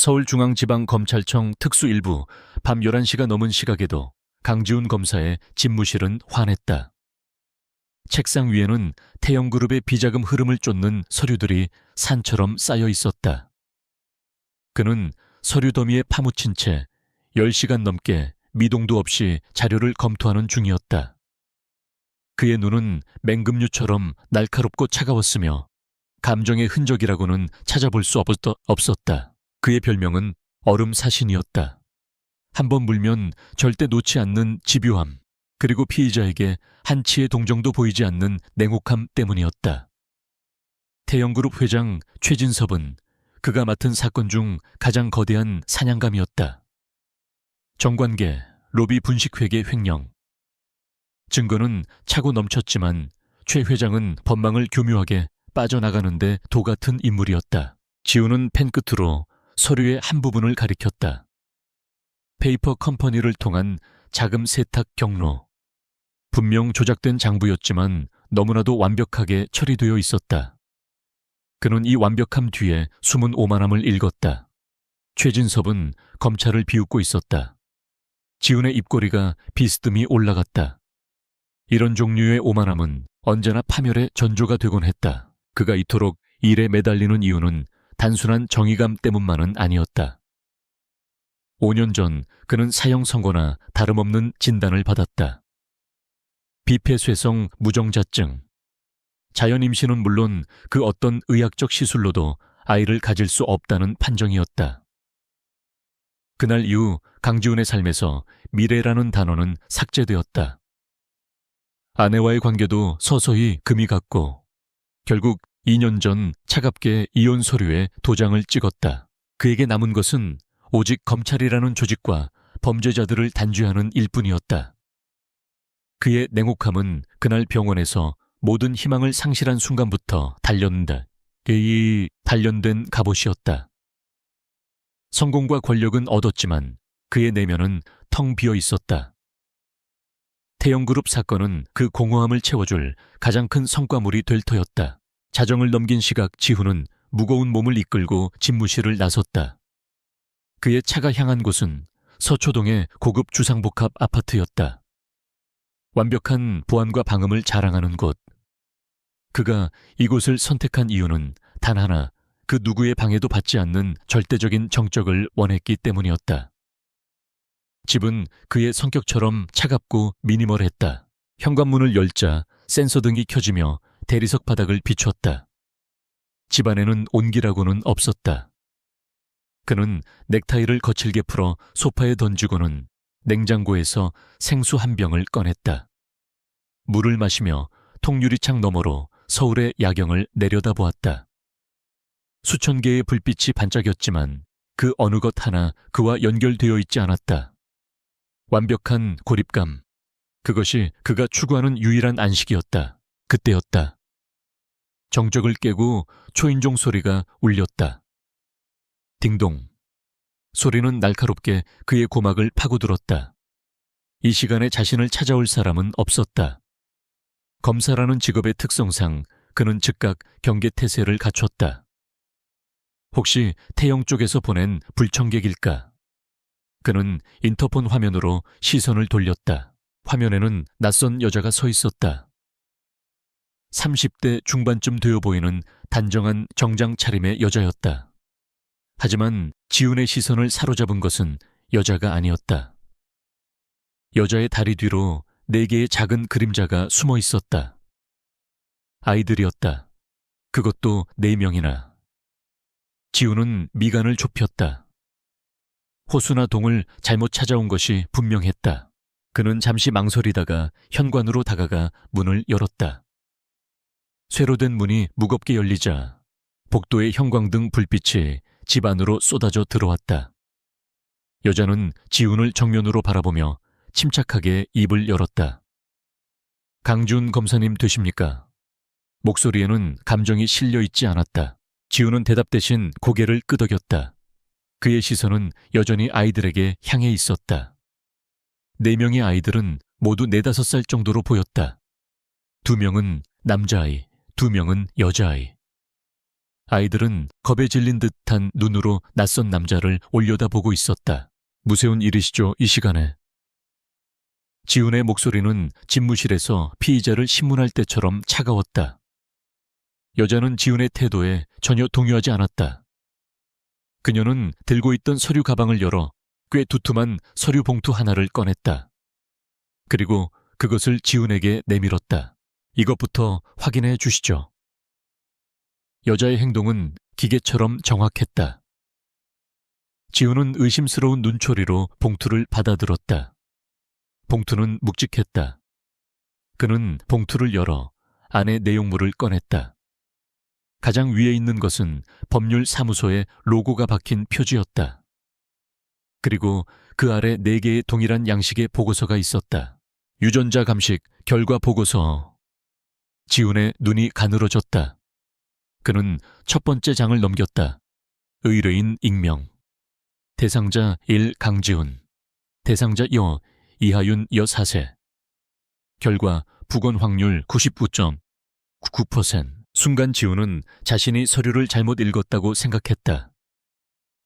서울중앙지방검찰청 특수일부 밤 11시가 넘은 시각에도 강지훈 검사의 집무실은 환했다. 책상 위에는 태영그룹의 비자금 흐름을 쫓는 서류들이 산처럼 쌓여 있었다. 그는 서류 더미에 파묻힌 채 10시간 넘게 미동도 없이 자료를 검토하는 중이었다. 그의 눈은 맹금류처럼 날카롭고 차가웠으며 감정의 흔적이라고는 찾아볼 수 없었다. 그의 별명은 얼음사신이었다. 한번 물면 절대 놓지 않는 집요함, 그리고 피의자에게 한치의 동정도 보이지 않는 냉혹함 때문이었다. 태영그룹 회장 최진섭은 그가 맡은 사건 중 가장 거대한 사냥감이었다. 정관계, 로비 분식회계 횡령. 증거는 차고 넘쳤지만 최 회장은 법망을 교묘하게 빠져나가는데 도 같은 인물이었다. 지훈은 펜 끝으로 서류의 한 부분을 가리켰다. 페이퍼 컴퍼니를 통한 자금 세탁 경로. 분명 조작된 장부였지만 너무나도 완벽하게 처리되어 있었다. 그는 이 완벽함 뒤에 숨은 오만함을 읽었다. 최진섭은 검찰을 비웃고 있었다. 지훈의 입꼬리가 비스듬히 올라갔다. 이런 종류의 오만함은 언제나 파멸의 전조가 되곤 했다. 그가 이토록 일에 매달리는 이유는 단순한 정의감 때문만은 아니었다. 5년 전 그는 사형 선고나 다름없는 진단을 받았다. 비폐쇄성 무정자증. 자연 임신은 물론 그 어떤 의학적 시술로도 아이를 가질 수 없다는 판정이었다. 그날 이후 강지훈의 삶에서 미래라는 단어는 삭제되었다. 아내와의 관계도 서서히 금이 갔고 결국 2년 전 차갑게 이혼 서류에 도장을 찍었다. 그에게 남은 것은 오직 검찰이라는 조직과 범죄자들을 단죄하는 일뿐이었다. 그의 냉혹함은 그날 병원에서 모든 희망을 상실한 순간부터 단련된 갑옷이었다. 성공과 권력은 얻었지만 그의 내면은 텅 비어 있었다. 태영그룹 사건은 그 공허함을 채워줄 가장 큰 성과물이 될 터였다. 자정을 넘긴 시각 지훈은 무거운 몸을 이끌고 집무실을 나섰다. 그의 차가 향한 곳은 서초동의 고급 주상복합 아파트였다. 완벽한 보안과 방음을 자랑하는 곳. 그가 이곳을 선택한 이유는 단 하나, 그 누구의 방해도 받지 않는 절대적인 정적을 원했기 때문이었다. 집은 그의 성격처럼 차갑고 미니멀했다. 현관문을 열자 센서 등이 켜지며 대리석 바닥을 비췄다. 집안에는 온기라고는 없었다. 그는 넥타이를 거칠게 풀어 소파에 던지고는 냉장고에서 생수 한 병을 꺼냈다. 물을 마시며 통유리창 너머로 서울의 야경을 내려다보았다. 수천 개의 불빛이 반짝였지만 그 어느 것 하나 그와 연결되어 있지 않았다. 완벽한 고립감. 그것이 그가 추구하는 유일한 안식이었다. 그때였다. 정적을 깨고 초인종 소리가 울렸다. 딩동. 소리는 날카롭게 그의 고막을 파고들었다. 이 시간에 자신을 찾아올 사람은 없었다. 검사라는 직업의 특성상 그는 즉각 경계태세를 갖췄다. 혹시 태영 쪽에서 보낸 불청객일까? 그는 인터폰 화면으로 시선을 돌렸다. 화면에는 낯선 여자가 서 있었다. 30대 중반쯤 되어 보이는 단정한 정장 차림의 여자였다. 하지만 지훈의 시선을 사로잡은 것은 여자가 아니었다. 여자의 다리 뒤로 4개의 작은 그림자가 숨어 있었다. 아이들이었다. 그것도 4명이나. 지훈은 미간을 좁혔다. 호수나 동을 잘못 찾아온 것이 분명했다. 그는 잠시 망설이다가 현관으로 다가가 문을 열었다. 쇠로 된 문이 무겁게 열리자 복도의 형광등 불빛이 집 안으로 쏟아져 들어왔다. 여자는 지훈을 정면으로 바라보며 침착하게 입을 열었다. 강지훈 검사님 되십니까? 목소리에는 감정이 실려 있지 않았다. 지훈은 대답 대신 고개를 끄덕였다. 그의 시선은 여전히 아이들에게 향해 있었다. 4명의 아이들은 모두 4~5살 정도로 보였다. 2명은 남자아이, 2명은 여자아이. 아이들은 겁에 질린 듯한 눈으로 낯선 남자를 올려다보고 있었다. 무서운 일이시죠, 이 시간에. 지훈의 목소리는 집무실에서 피의자를 신문할 때처럼 차가웠다. 여자는 지훈의 태도에 전혀 동요하지 않았다. 그녀는 들고 있던 서류 가방을 열어 꽤 두툼한 서류 봉투 하나를 꺼냈다. 그리고 그것을 지훈에게 내밀었다. 이것부터 확인해 주시죠. 여자의 행동은 기계처럼 정확했다. 지훈은 의심스러운 눈초리로 봉투를 받아들었다. 봉투는 묵직했다. 그는 봉투를 열어 안에 내용물을 꺼냈다. 가장 위에 있는 것은 법률사무소의 로고가 박힌 표지였다. 그리고 그 아래 4개의 동일한 양식의 보고서가 있었다. 유전자 감식 결과 보고서. 지훈의 눈이 가늘어졌다. 그는 첫 번째 장을 넘겼다. 의뢰인 익명. 대상자 1 강지훈. 대상자 2 이하윤 여 4세. 결과 부건 확률 99.99%. 순간 지훈은 자신이 서류를 잘못 읽었다고 생각했다.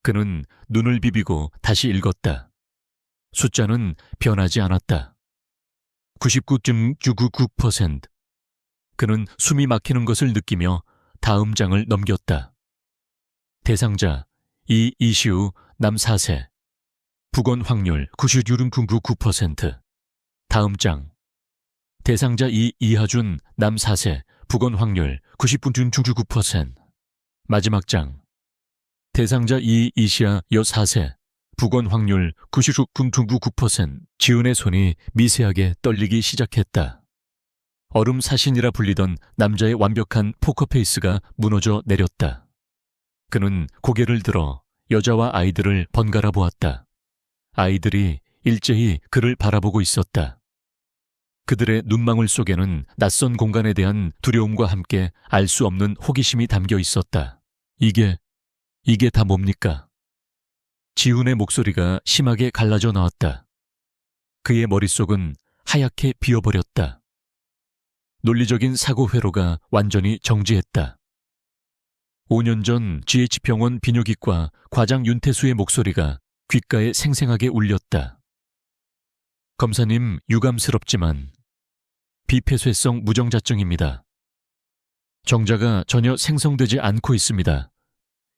그는 눈을 비비고 다시 읽었다. 숫자는 변하지 않았다. 99.99%. 그는 숨이 막히는 것을 느끼며 다음 장을 넘겼다. 대상자 이시우 남 4세. 부건 확률 96.99%. 다음 장. 대상자 이하준 남 4세. 부건 확률 99.99%. 마지막 장. 대상자 이시아 여 4세. 부건 확률 99.99%. 지훈의 손이 미세하게 떨리기 시작했다. 얼음 사신이라 불리던 남자의 완벽한 포커페이스가 무너져 내렸다. 그는 고개를 들어 여자와 아이들을 번갈아 보았다. 아이들이 일제히 그를 바라보고 있었다. 그들의 눈망울 속에는 낯선 공간에 대한 두려움과 함께 알 수 없는 호기심이 담겨 있었다. 이게 다 뭡니까? 지훈의 목소리가 심하게 갈라져 나왔다. 그의 머릿속은 하얗게 비어버렸다. 논리적인 사고 회로가 완전히 정지했다. 5년 전 GH병원 비뇨기과 과장 윤태수의 목소리가 귓가에 생생하게 울렸다. 검사님, 유감스럽지만 비폐쇄성 무정자증입니다. 정자가 전혀 생성되지 않고 있습니다.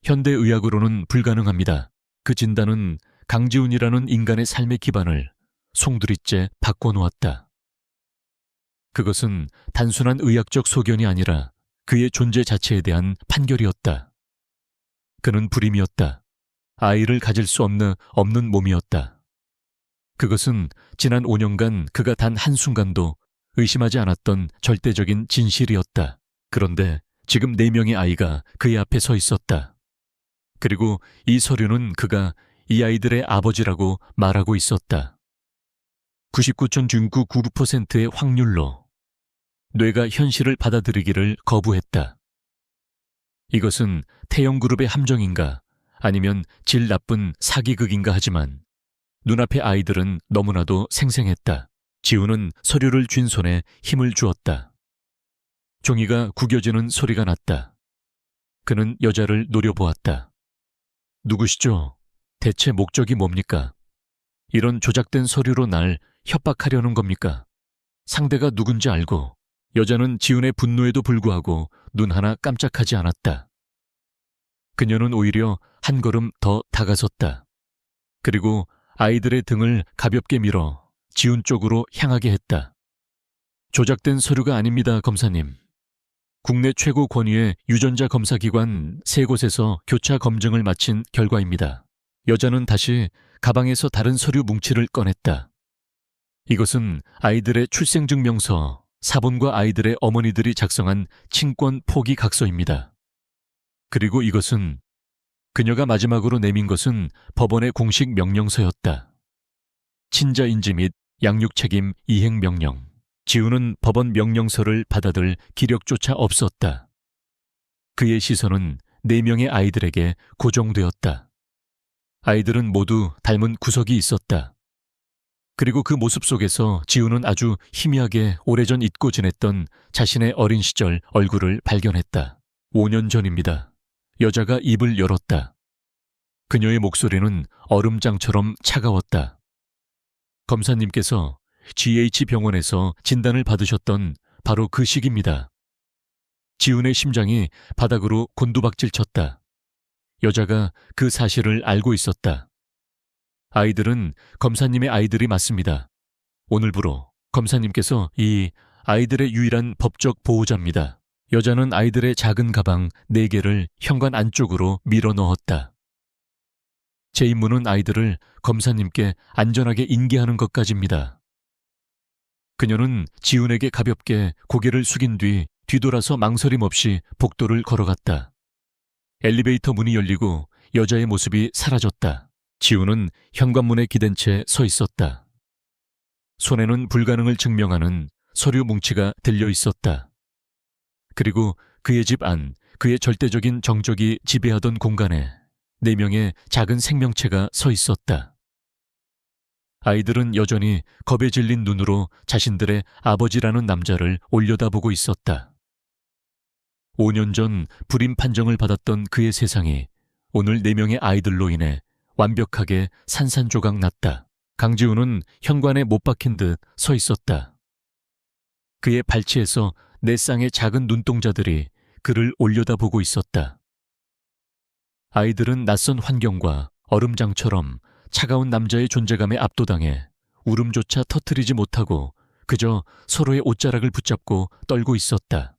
현대의학으로는 불가능합니다. 그 진단은 강지훈이라는 인간의 삶의 기반을 송두리째 바꿔놓았다. 그것은 단순한 의학적 소견이 아니라 그의 존재 자체에 대한 판결이었다. 그는 불임이었다. 아이를 가질 수 없는 몸이었다. 그것은 지난 5년간 그가 단 한순간도 의심하지 않았던 절대적인 진실이었다. 그런데 지금 4명의 아이가 그의 앞에 서 있었다. 그리고 이 서류는 그가 이 아이들의 아버지라고 말하고 있었다. 99.99%의 확률로 뇌가 현실을 받아들이기를 거부했다. 이것은 태영그룹의 함정인가 아니면 질 나쁜 사기극인가 하지만 눈앞의 아이들은 너무나도 생생했다. 지훈은 서류를 쥔 손에 힘을 주었다. 종이가 구겨지는 소리가 났다. 그는 여자를 노려보았다. 누구시죠? 대체 목적이 뭡니까? 이런 조작된 서류로 날 협박하려는 겁니까? 상대가 누군지 알고 여자는 지훈의 분노에도 불구하고 눈 하나 깜짝하지 않았다. 그녀는 오히려 한 걸음 더 다가섰다. 그리고 아이들의 등을 가볍게 밀어 지훈 쪽으로 향하게 했다. 조작된 서류가 아닙니다, 검사님. 국내 최고 권위의 유전자 검사기관 3곳에서 교차 검증을 마친 결과입니다. 여자는 다시 가방에서 다른 서류 뭉치를 꺼냈다. 이것은 아이들의 출생증명서, 사본과 아이들의 어머니들이 작성한 친권 포기 각서입니다. 그리고 이것은 그녀가 마지막으로 내민 것은 법원의 공식 명령서였다. 친자인지 및 양육 책임 이행 명령. 지훈은 법원 명령서를 받아들 기력조차 없었다. 그의 시선은 4명의 아이들에게 고정되었다. 아이들은 모두 닮은 구석이 있었다. 그리고 그 모습 속에서 지훈은 아주 희미하게 오래전 잊고 지냈던 자신의 어린 시절 얼굴을 발견했다. 5년 전입니다. 여자가 입을 열었다. 그녀의 목소리는 얼음장처럼 차가웠다. 검사님께서 GH병원에서 진단을 받으셨던 바로 그 시기입니다. 지훈의 심장이 바닥으로 곤두박질 쳤다. 여자가 그 사실을 알고 있었다. 아이들은 검사님의 아이들이 맞습니다. 오늘부로 검사님께서 이 아이들의 유일한 법적 보호자입니다. 여자는 아이들의 작은 가방 4개를 현관 안쪽으로 밀어 넣었다. 제 임무는 아이들을 검사님께 안전하게 인계하는 것까지입니다. 그녀는 지훈에게 가볍게 고개를 숙인 뒤 뒤돌아서 망설임 없이 복도를 걸어갔다. 엘리베이터 문이 열리고 여자의 모습이 사라졌다. 지훈은 현관문에 기댄 채 서 있었다. 손에는 불가능을 증명하는 서류 뭉치가 들려 있었다. 그리고 그의 집 안, 그의 절대적인 정적이 지배하던 공간에 4명의 작은 생명체가 서 있었다. 아이들은 여전히 겁에 질린 눈으로 자신들의 아버지라는 남자를 올려다보고 있었다. 5년 전 불임 판정을 받았던 그의 세상이 오늘 4명의 아이들로 인해 완벽하게 산산조각 났다. 강지훈은 현관에 못 박힌 듯 서 있었다. 그의 발치에서 4쌍의 작은 눈동자들이 그를 올려다보고 있었다. 아이들은 낯선 환경과 얼음장처럼 차가운 남자의 존재감에 압도당해 울음조차 터뜨리지 못하고 그저 서로의 옷자락을 붙잡고 떨고 있었다.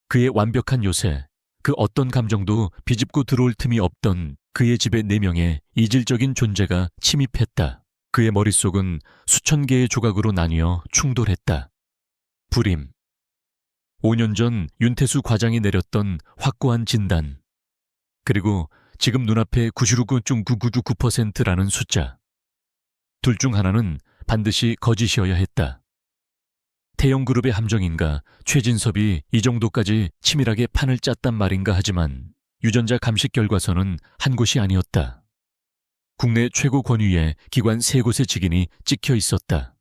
그의 완벽한 요새, 그 어떤 감정도 비집고 들어올 틈이 없던 그의 집에 4명의 이질적인 존재가 침입했다. 그의 머릿속은 수천 개의 조각으로 나뉘어 충돌했다. 불임. 5년 전 윤태수 과장이 내렸던 확고한 진단. 그리고 지금 눈앞에 99.9999%라는 숫자. 둘 중 하나는 반드시 거짓이어야 했다. 태영그룹의 함정인가 최진섭이 이 정도까지 치밀하게 판을 짰단 말인가 하지만 유전자 감식 결과서는 한 곳이 아니었다. 국내 최고 권위의 기관 3곳의 직인이 찍혀 있었다.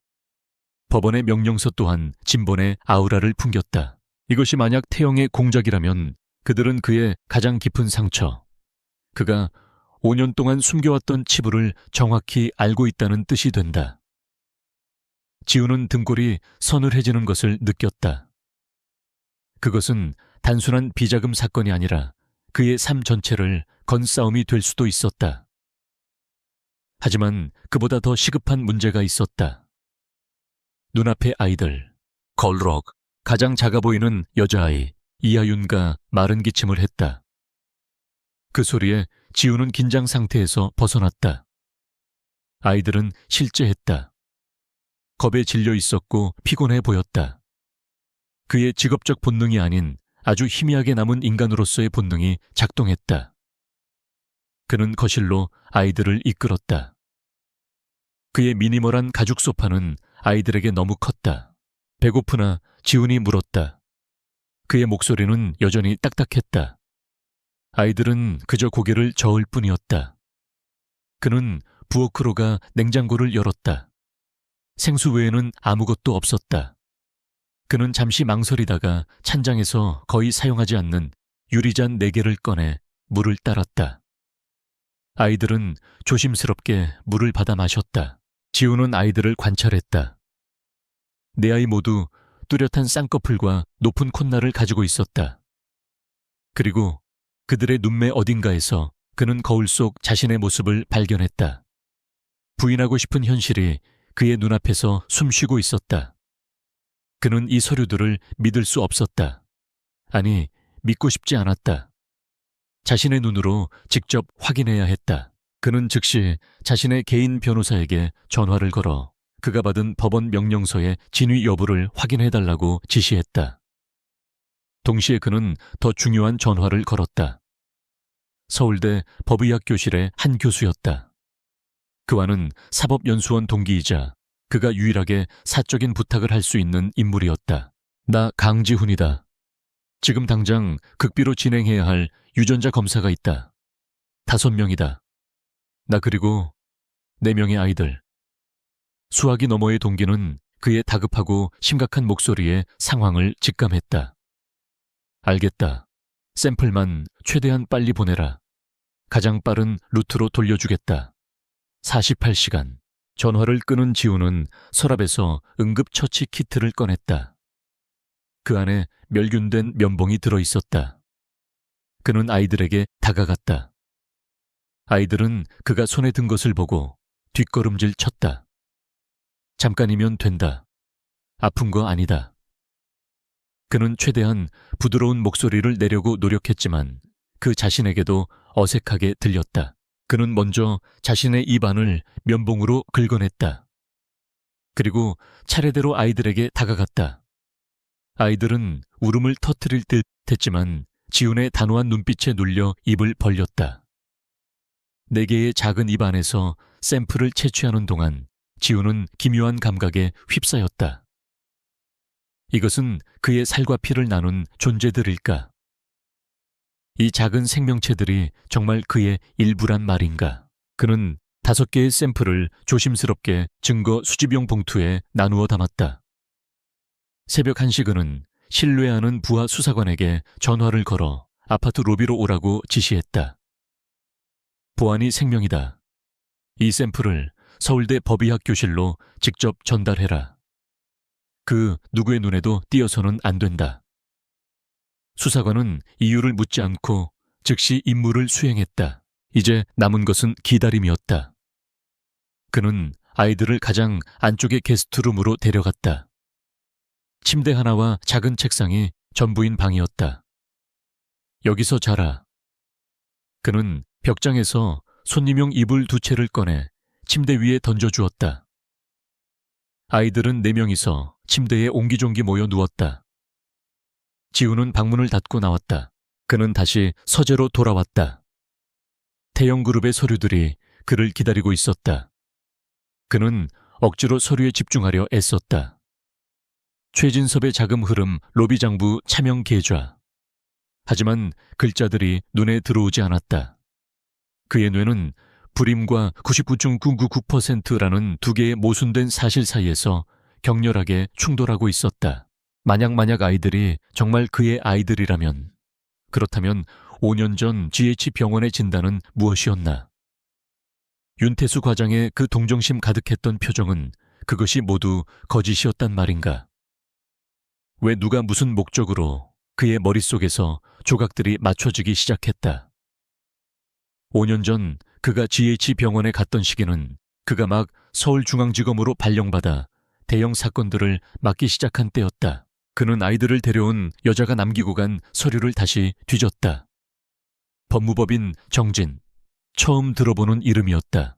법원의 명령서 또한 진본의 아우라를 풍겼다. 이것이 만약 태영의 공작이라면 그들은 그의 가장 깊은 상처, 그가 5년 동안 숨겨왔던 치부를 정확히 알고 있다는 뜻이 된다. 지훈은 등골이 서늘해지는 것을 느꼈다. 그것은 단순한 비자금 사건이 아니라 그의 삶 전체를 건 싸움이 될 수도 있었다. 하지만 그보다 더 시급한 문제가 있었다. 눈앞의 아이들, 걸럭, 가장 작아 보이는 여자아이 이하윤과 마른 기침을 했다. 그 소리에 지훈은 긴장 상태에서 벗어났다. 아이들은 실제했다. 겁에 질려 있었고 피곤해 보였다. 그의 직업적 본능이 아닌 아주 희미하게 남은 인간으로서의 본능이 작동했다. 그는 거실로 아이들을 이끌었다. 그의 미니멀한 가죽 소파는 아이들에게 너무 컸다. 배고프나 지훈이 물었다. 그의 목소리는 여전히 딱딱했다. 아이들은 그저 고개를 저을 뿐이었다. 그는 부엌으로 냉장고를 열었다. 생수 외에는 아무것도 없었다. 그는 잠시 망설이다가 찬장에서 거의 사용하지 않는 유리잔 4개를 꺼내 물을 따랐다. 아이들은 조심스럽게 물을 받아 마셨다. 지훈은 아이들을 관찰했다. 4아이 모두 뚜렷한 쌍꺼풀과 높은 콧날을 가지고 있었다. 그리고 그들의 눈매 어딘가에서 그는 거울 속 자신의 모습을 발견했다. 부인하고 싶은 현실이 그의 눈앞에서 숨쉬고 있었다. 그는 이 서류들을 믿을 수 없었다. 아니, 믿고 싶지 않았다. 자신의 눈으로 직접 확인해야 했다. 그는 즉시 자신의 개인 변호사에게 전화를 걸어 그가 받은 법원 명령서의 진위 여부를 확인해달라고 지시했다. 동시에 그는 더 중요한 전화를 걸었다. 서울대 법의학 교실의 한 교수였다. 그와는 사법연수원 동기이자 그가 유일하게 사적인 부탁을 할 수 있는 인물이었다. 나 강지훈이다. 지금 당장 극비로 진행해야 할 유전자 검사가 있다. 5명이다. 나 그리고 4명의 아이들. 수화기 너머의 동기는 그의 다급하고 심각한 목소리에 상황을 직감했다. 알겠다. 샘플만 최대한 빨리 보내라. 가장 빠른 루트로 돌려주겠다. 48시간. 전화를 끊은 지우는 서랍에서 응급처치 키트를 꺼냈다. 그 안에 멸균된 면봉이 들어있었다. 그는 아이들에게 다가갔다. 아이들은 그가 손에 든 것을 보고 뒷걸음질 쳤다. 잠깐이면 된다. 아픈 거 아니다. 그는 최대한 부드러운 목소리를 내려고 노력했지만 그 자신에게도 어색하게 들렸다. 그는 먼저 자신의 입안을 면봉으로 긁어냈다. 그리고 차례대로 아이들에게 다가갔다. 아이들은 울음을 터뜨릴 듯 했지만 지훈의 단호한 눈빛에 눌려 입을 벌렸다. 4개의 작은 입 안에서 샘플을 채취하는 동안 지훈은 기묘한 감각에 휩싸였다. 이것은 그의 살과 피를 나눈 존재들일까? 이 작은 생명체들이 정말 그의 일부란 말인가? 그는 5개의 샘플을 조심스럽게 증거 수집용 봉투에 나누어 담았다. 새벽 1시 그는 신뢰하는 부하 수사관에게 전화를 걸어 아파트 로비로 오라고 지시했다. 보안이 생명이다. 이 샘플을 서울대 법의학교실로 직접 전달해라. 그 누구의 눈에도 띄어서는 안 된다. 수사관은 이유를 묻지 않고 즉시 임무를 수행했다. 이제 남은 것은 기다림이었다. 그는 아이들을 가장 안쪽의 게스트룸으로 데려갔다. 침대 하나와 작은 책상이 전부인 방이었다. 여기서 자라. 그는 벽장에서 손님용 이불 2채를 꺼내 침대 위에 던져주었다. 아이들은 4명이서 침대에 옹기종기 모여 누웠다. 지우는 방문을 닫고 나왔다. 그는 다시 서재로 돌아왔다. 태영그룹의 서류들이 그를 기다리고 있었다. 그는 억지로 서류에 집중하려 애썼다. 최진섭의 자금 흐름 로비 장부 차명 계좌. 하지만 글자들이 눈에 들어오지 않았다. 그의 뇌는 불임과 99.999%라는 2개의 모순된 사실 사이에서 격렬하게 충돌하고 있었다. 만약 아이들이 정말 그의 아이들이라면, 그렇다면 5년 전 GH병원의 진단은 무엇이었나? 윤태수 과장의 그 동정심 가득했던 표정은 그것이 모두 거짓이었단 말인가? 왜 누가 무슨 목적으로 그의 머릿속에서 조각들이 맞춰지기 시작했다. 5년 전 그가 GH병원에 갔던 시기는 그가 막 서울중앙지검으로 발령받아 대형 사건들을 맡기 시작한 때였다. 그는 아이들을 데려온 여자가 남기고 간 서류를 다시 뒤졌다. 법무법인 정진, 처음 들어보는 이름이었다.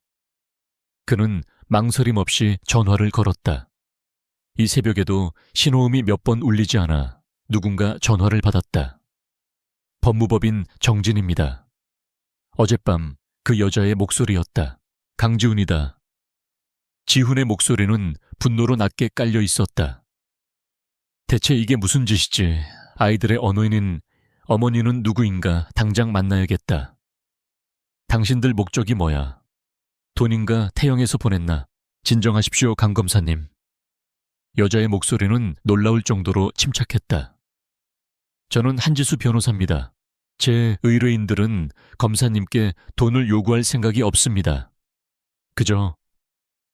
그는 망설임 없이 전화를 걸었다. 이 새벽에도 신호음이 몇 번 울리지 않아 누군가 전화를 받았다. 법무법인 정진입니다. 어젯밤 그 여자의 목소리였다. 강지훈이다. 지훈의 목소리는 분노로 낮게 깔려 있었다. 대체 이게 무슨 짓이지? 아이들의 어머니는 누구인가 당장 만나야겠다. 당신들 목적이 뭐야? 돈인가 태영에서 보냈나? 진정하십시오, 강 검사님. 여자의 목소리는 놀라울 정도로 침착했다. 저는 한지수 변호사입니다. 제 의뢰인들은 검사님께 돈을 요구할 생각이 없습니다. 그저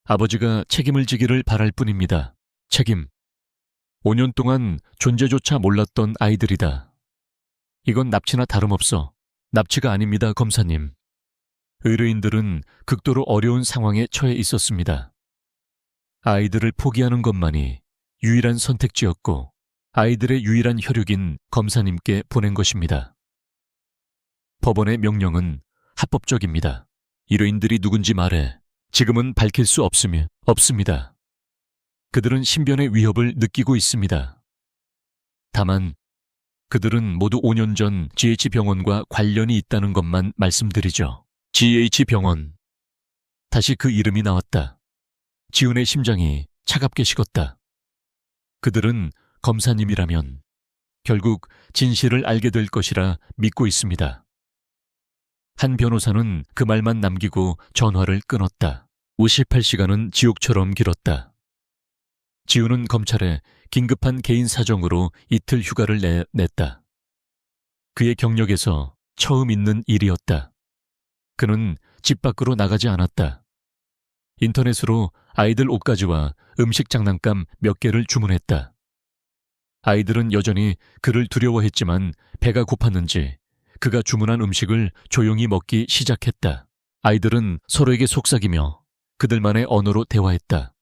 아버지가 책임을 지기를 바랄 뿐입니다. 책임. 5년 동안 존재조차 몰랐던 아이들이다. 이건 납치나 다름없어. 납치가 아닙니다, 검사님. 의뢰인들은 극도로 어려운 상황에 처해 있었습니다. 아이들을 포기하는 것만이 유일한 선택지였고 아이들의 유일한 혈육인 검사님께 보낸 것입니다. 법원의 명령은 합법적입니다. 의뢰인들이 누군지 말해. 지금은 밝힐 수 없습니다. 그들은 신변의 위협을 느끼고 있습니다. 다만 그들은 모두 5년 전 GH병원과 관련이 있다는 것만 말씀드리죠. GH병원. 다시 그 이름이 나왔다. 지훈의 심장이 차갑게 식었다. 그들은 검사님이라면 결국 진실을 알게 될 것이라 믿고 있습니다. 한 변호사는 그 말만 남기고 전화를 끊었다. 58시간은 지옥처럼 길었다. 지훈은 검찰에 긴급한 개인 사정으로 이틀 휴가를 냈다. 그의 경력에서 처음 있는 일이었다. 그는 집 밖으로 나가지 않았다. 인터넷으로 아이들 옷가지와 음식 장난감 몇 개를 주문했다. 아이들은 여전히 그를 두려워했지만 배가 고팠는지 그가 주문한 음식을 조용히 먹기 시작했다. 아이들은 서로에게 속삭이며 그들만의 언어로 대화했다.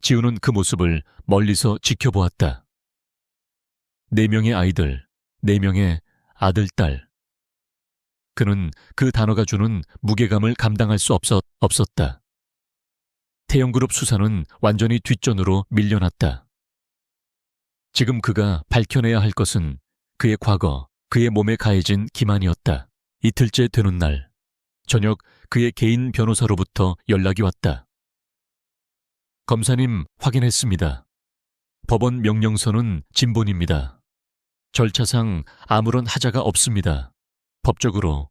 지우는 그 모습을 멀리서 지켜보았다. 4명의 아이들, 4명의 아들, 딸. 그는 그 단어가 주는 무게감을 감당할 수 없었다. 태영그룹 수사는 완전히 뒷전으로 밀려났다. 지금 그가 밝혀내야 할 것은 그의 과거, 그의 몸에 가해진 기만이었다. 이틀째 되는 날, 저녁 그의 개인 변호사로부터 연락이 왔다. 검사님, 확인했습니다. 법원 명령서는 진본입니다. 절차상 아무런 하자가 없습니다. 법적으로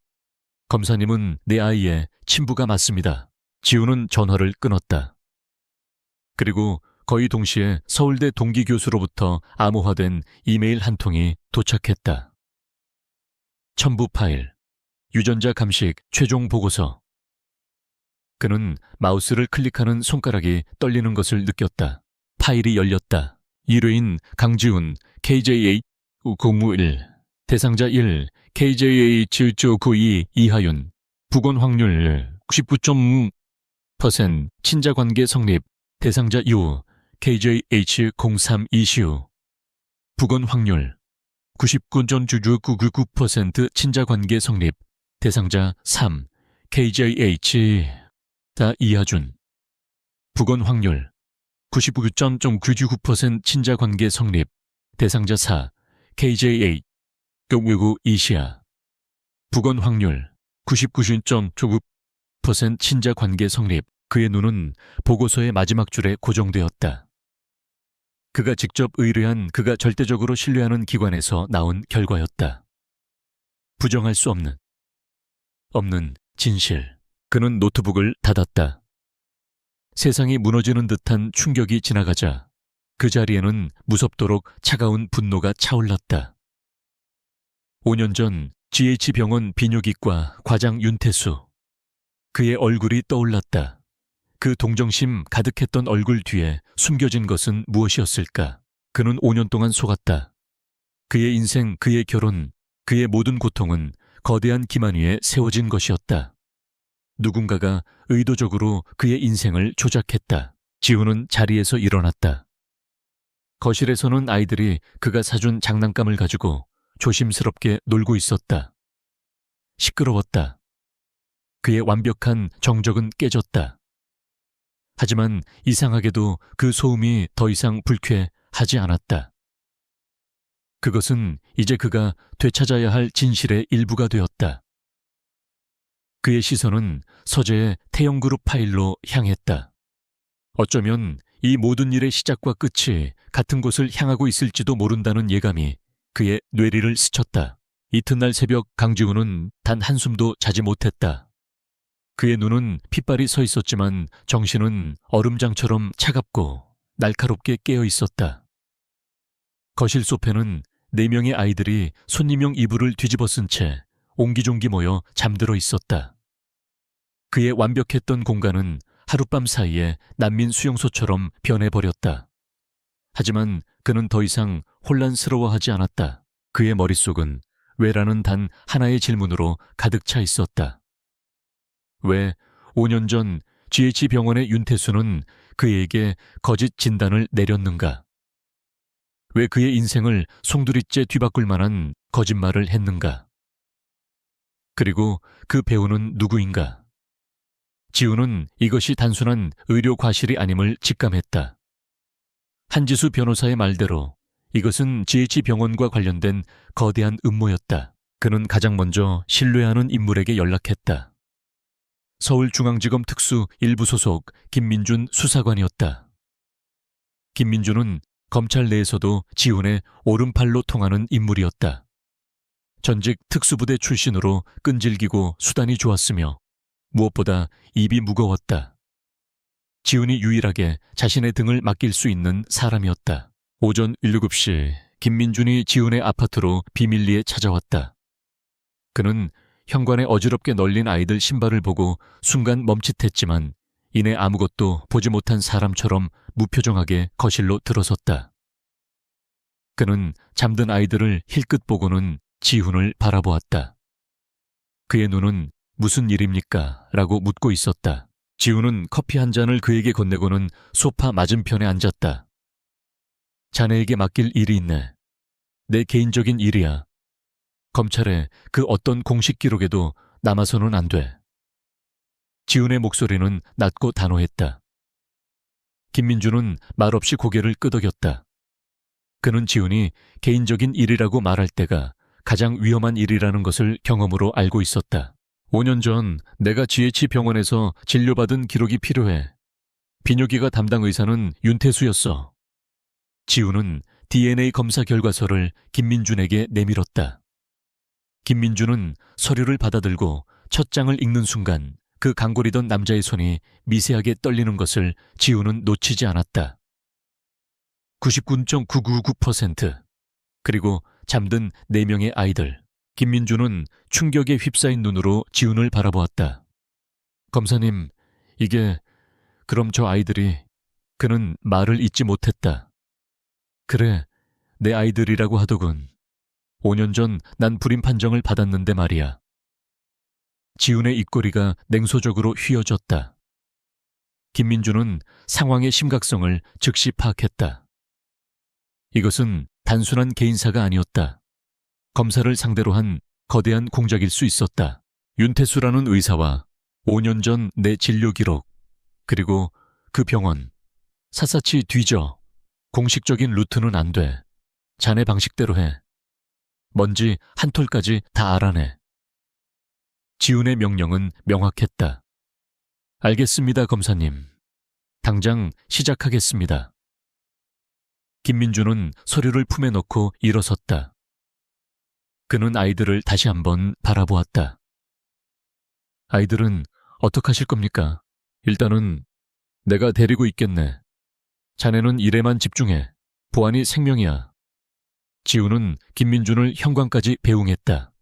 검사님은 내 아이의 친부가 맞습니다. 지우는 전화를 끊었다. 그리고 거의 동시에 서울대 동기 교수로부터 암호화된 이메일 한 통이 도착했다. 첨부 파일, 유전자 감식 최종 보고서. 그는 마우스를 클릭하는 손가락이 떨리는 것을 느꼈다. 파일이 열렸다. 의뢰인 강지훈 KJH051 대상자 1 KJH992 이하윤 부권 확률 99.5% 친자관계 성립 대상자 6 KJH03 이시우 부권 확률 99.999% 친자관계 성립 대상자 3 KJH 이하준 부권 확률 99.999% 친자관계 성립 대상자 4 KJH 외구 이시아 부권 확률 99.9% 친자관계 성립. 그의 눈은 보고서의 마지막 줄에 고정되었다. 그가 직접 의뢰한 그가 절대적으로 신뢰하는 기관에서 나온 결과였다. 부정할 수 없는 진실. 그는 노트북을 닫았다. 세상이 무너지는 듯한 충격이 지나가자 그 자리에는 무섭도록 차가운 분노가 차올랐다. 5년 전 GH병원 비뇨기과 과장 윤태수. 그의 얼굴이 떠올랐다. 그 동정심 가득했던 얼굴 뒤에 숨겨진 것은 무엇이었을까? 그는 5년 동안 속았다. 그의 인생, 그의 결혼, 그의 모든 고통은 거대한 기만 위에 세워진 것이었다. 누군가가 의도적으로 그의 인생을 조작했다. 지우는 자리에서 일어났다. 거실에서는 아이들이 그가 사준 장난감을 가지고 조심스럽게 놀고 있었다. 시끄러웠다. 그의 완벽한 정적은 깨졌다. 하지만 이상하게도 그 소음이 더 이상 불쾌하지 않았다. 그것은 이제 그가 되찾아야 할 진실의 일부가 되었다. 그의 시선은 서재의 태영그룹 파일로 향했다. 어쩌면 이 모든 일의 시작과 끝이 같은 곳을 향하고 있을지도 모른다는 예감이 그의 뇌리를 스쳤다. 이튿날 새벽 강지훈은 단 한숨도 자지 못했다. 그의 눈은 핏발이 서 있었지만 정신은 얼음장처럼 차갑고 날카롭게 깨어 있었다. 거실 소파는 4명의 아이들이 손님용 이불을 뒤집어 쓴 채 옹기종기 모여 잠들어 있었다. 그의 완벽했던 공간은 하룻밤 사이에 난민 수용소처럼 변해버렸다. 하지만 그는 더 이상 혼란스러워하지 않았다. 그의 머릿속은 왜라는 단 하나의 질문으로 가득 차 있었다. 왜 5년 전 GH병원의 윤태수는 그에게 거짓 진단을 내렸는가? 왜 그의 인생을 송두리째 뒤바꿀 만한 거짓말을 했는가? 그리고 그 배우는 누구인가? 지우는 이것이 단순한 의료 과실이 아님을 직감했다. 한지수 변호사의 말대로 이것은 GH병원과 관련된 거대한 음모였다. 그는 가장 먼저 신뢰하는 인물에게 연락했다. 서울중앙지검 특수 1부 소속 김민준 수사관이었다. 김민준은 검찰 내에서도 지훈의 오른팔로 통하는 인물이었다. 전직 특수부대 출신으로 끈질기고 수단이 좋았으며 무엇보다 입이 무거웠다. 지훈이 유일하게 자신의 등을 맡길 수 있는 사람이었다. 오전 7시 김민준이 지훈의 아파트로 비밀리에 찾아왔다. 그는 현관에 어지럽게 널린 아이들 신발을 보고 순간 멈칫했지만 이내 아무것도 보지 못한 사람처럼 무표정하게 거실로 들어섰다. 그는 잠든 아이들을 힐끗 보고는 지훈을 바라보았다. 그의 눈은 무슨 일입니까? 라고 묻고 있었다. 지훈은 커피 한 잔을 그에게 건네고는 소파 맞은편에 앉았다. 자네에게 맡길 일이 있네. 내 개인적인 일이야. 검찰에 그 어떤 공식 기록에도 남아서는 안 돼. 지훈의 목소리는 낮고 단호했다. 김민주는 말없이 고개를 끄덕였다. 그는 지훈이 개인적인 일이라고 말할 때가 가장 위험한 일이라는 것을 경험으로 알고 있었다. 5년 전 내가 GH 병원에서 진료받은 기록이 필요해. 비뇨기과 담당 의사는 윤태수였어. 지훈은 DNA 검사 결과서를 김민준에게 내밀었다. 김민준은 서류를 받아들고 첫 장을 읽는 순간 그 강골이던 남자의 손이 미세하게 떨리는 것을 지훈은 놓치지 않았다. 99.999% 그리고 잠든 4명의 아이들. 김민준은 충격에 휩싸인 눈으로 지훈을 바라보았다. 검사님, 이게... 그럼 저 아이들이... 그는 말을 잇지 못했다. 그래, 내 아이들이라고 하더군. 5년 전 난 불임 판정을 받았는데 말이야. 지훈의 입꼬리가 냉소적으로 휘어졌다. 김민주는 상황의 심각성을 즉시 파악했다. 이것은 단순한 개인사가 아니었다. 검사를 상대로 한 거대한 공작일 수 있었다. 윤태수라는 의사와 5년 전 내 진료 기록, 그리고 그 병원. 샅샅이 뒤져. 공식적인 루트는 안 돼. 자네 방식대로 해. 뭔지 한 톨까지 다 알아내. 지훈의 명령은 명확했다. 알겠습니다, 검사님. 당장 시작하겠습니다. 김민주는 서류를 품에 넣고 일어섰다. 그는 아이들을 다시 한번 바라보았다. 아이들은 어떡하실 겁니까? 일단은 내가 데리고 있겠네. 자네는 일에만 집중해. 보안이 생명이야. 지훈은 김민준을 현관까지 배웅했다.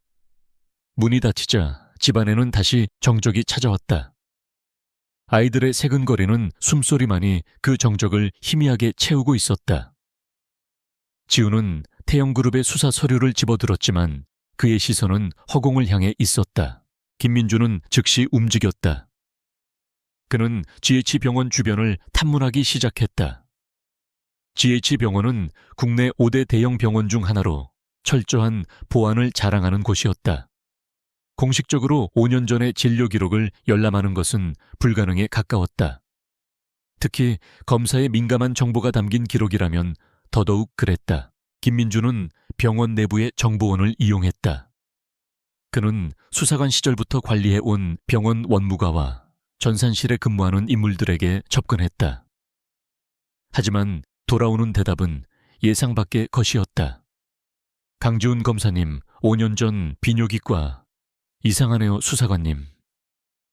문이 닫히자 집안에는 다시 정적이 찾아왔다. 아이들의 새근거리는 숨소리만이 그 정적을 희미하게 채우고 있었다. 지훈은 태영그룹의 수사 서류를 집어들었지만 그의 시선은 허공을 향해 있었다. 김민주는 즉시 움직였다. 그는 GH병원 주변을 탐문하기 시작했다. GH병원은 국내 5대 대형 병원 중 하나로 철저한 보안을 자랑하는 곳이었다. 공식적으로 5년 전의 진료 기록을 열람하는 것은 불가능에 가까웠다. 특히 검사의 민감한 정보가 담긴 기록이라면 더더욱 그랬다. 김민주는 병원 내부의 정보원을 이용했다. 그는 수사관 시절부터 관리해온 병원 원무과와 전산실에 근무하는 인물들에게 접근했다. 하지만 돌아오는 대답은 예상 밖의 것이었다. 강지훈 검사님, 5년 전 비뇨기과. 이상하네요, 수사관님.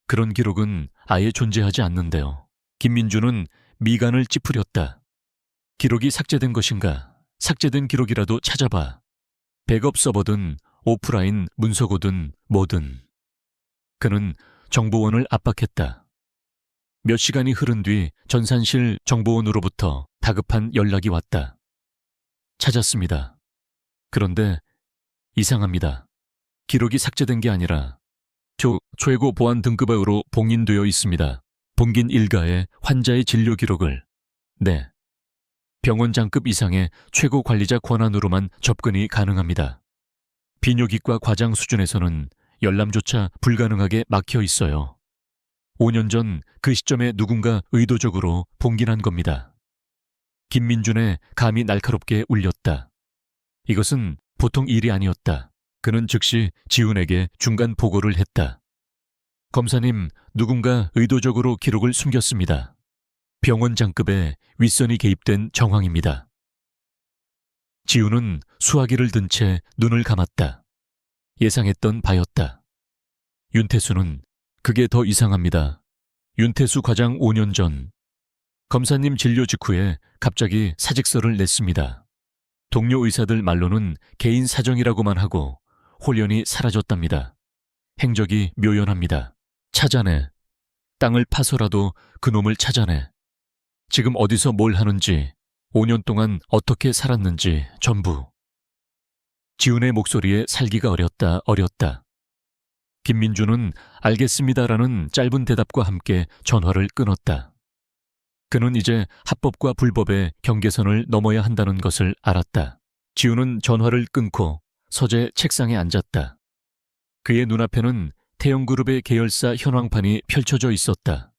그런 기록은 아예 존재하지 않는데요. 김민주는 미간을 찌푸렸다. 기록이 삭제된 것인가? 삭제된 기록이라도 찾아봐. 백업 서버든 오프라인 문서고든 뭐든. 그는 정보원을 압박했다. 몇 시간이 흐른 뒤 전산실 정보원으로부터 다급한 연락이 왔다. 찾았습니다. 그런데 이상합니다. 기록이 삭제된 게 아니라 최고 보안 등급으로 봉인되어 있습니다. 봉긴 일가의 환자의 진료 기록을. 네. 병원장급 이상의 최고 관리자 권한으로만 접근이 가능합니다. 비뇨기과 과장 수준에서는 열람조차 불가능하게 막혀 있어요. 5년 전 그 시점에 누군가 의도적으로 봉긴한 겁니다. 김민준의 감이 날카롭게 울렸다. 이것은 보통 일이 아니었다. 그는 즉시 지훈에게 중간 보고를 했다. 검사님, 누군가 의도적으로 기록을 숨겼습니다. 병원장급의 윗선이 개입된 정황입니다. 지훈은 수화기를 든 채 눈을 감았다. 예상했던 바였다. 윤태수는 그게 더 이상합니다. 윤태수 과장 5년 전 검사님 진료 직후에 갑자기 사직서를 냈습니다. 동료 의사들 말로는 개인 사정이라고만 하고 홀연히 사라졌답니다. 행적이 묘연합니다. 찾아내. 땅을 파서라도 그놈을 찾아내. 지금 어디서 뭘 하는지, 5년 동안 어떻게 살았는지 전부. 지훈의 목소리에 살기가 어렸다. 김민주는 알겠습니다라는 짧은 대답과 함께 전화를 끊었다. 그는 이제 합법과 불법의 경계선을 넘어야 한다는 것을 알았다. 지훈은 전화를 끊고 서재 책상에 앉았다. 그의 눈앞에는 태영그룹의 계열사 현황판이 펼쳐져 있었다.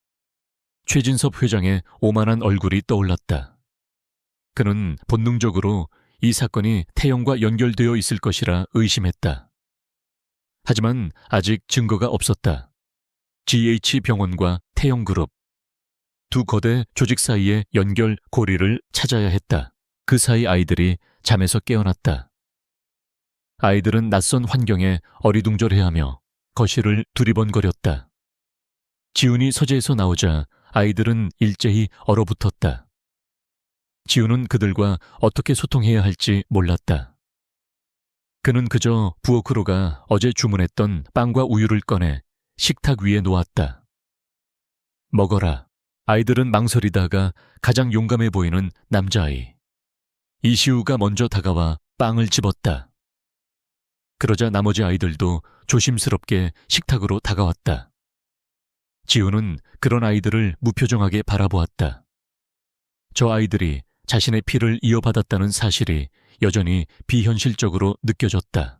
최진섭 회장의 오만한 얼굴이 떠올랐다. 그는 본능적으로 이 사건이 태영과 연결되어 있을 것이라 의심했다. 하지만 아직 증거가 없었다. GH병원과 태영그룹, 두 거대 조직 사이의 연결 고리를 찾아야 했다. 그 사이 아이들이 잠에서 깨어났다. 아이들은 낯선 환경에 어리둥절해하며 거실을 두리번거렸다. 지훈이 서재에서 나오자 아이들은 일제히 얼어붙었다. 지훈은 그들과 어떻게 소통해야 할지 몰랐다. 그는 그저 부엌으로가 어제 주문했던 빵과 우유를 꺼내 식탁 위에 놓았다. 먹어라. 아이들은 망설이다가 가장 용감해 보이는 남자아이 이시우가 먼저 다가와 빵을 집었다. 그러자 나머지 아이들도 조심스럽게 식탁으로 다가왔다. 지훈은 그런 아이들을 무표정하게 바라보았다. 저 아이들이 자신의 피를 이어받았다는 사실이 여전히 비현실적으로 느껴졌다.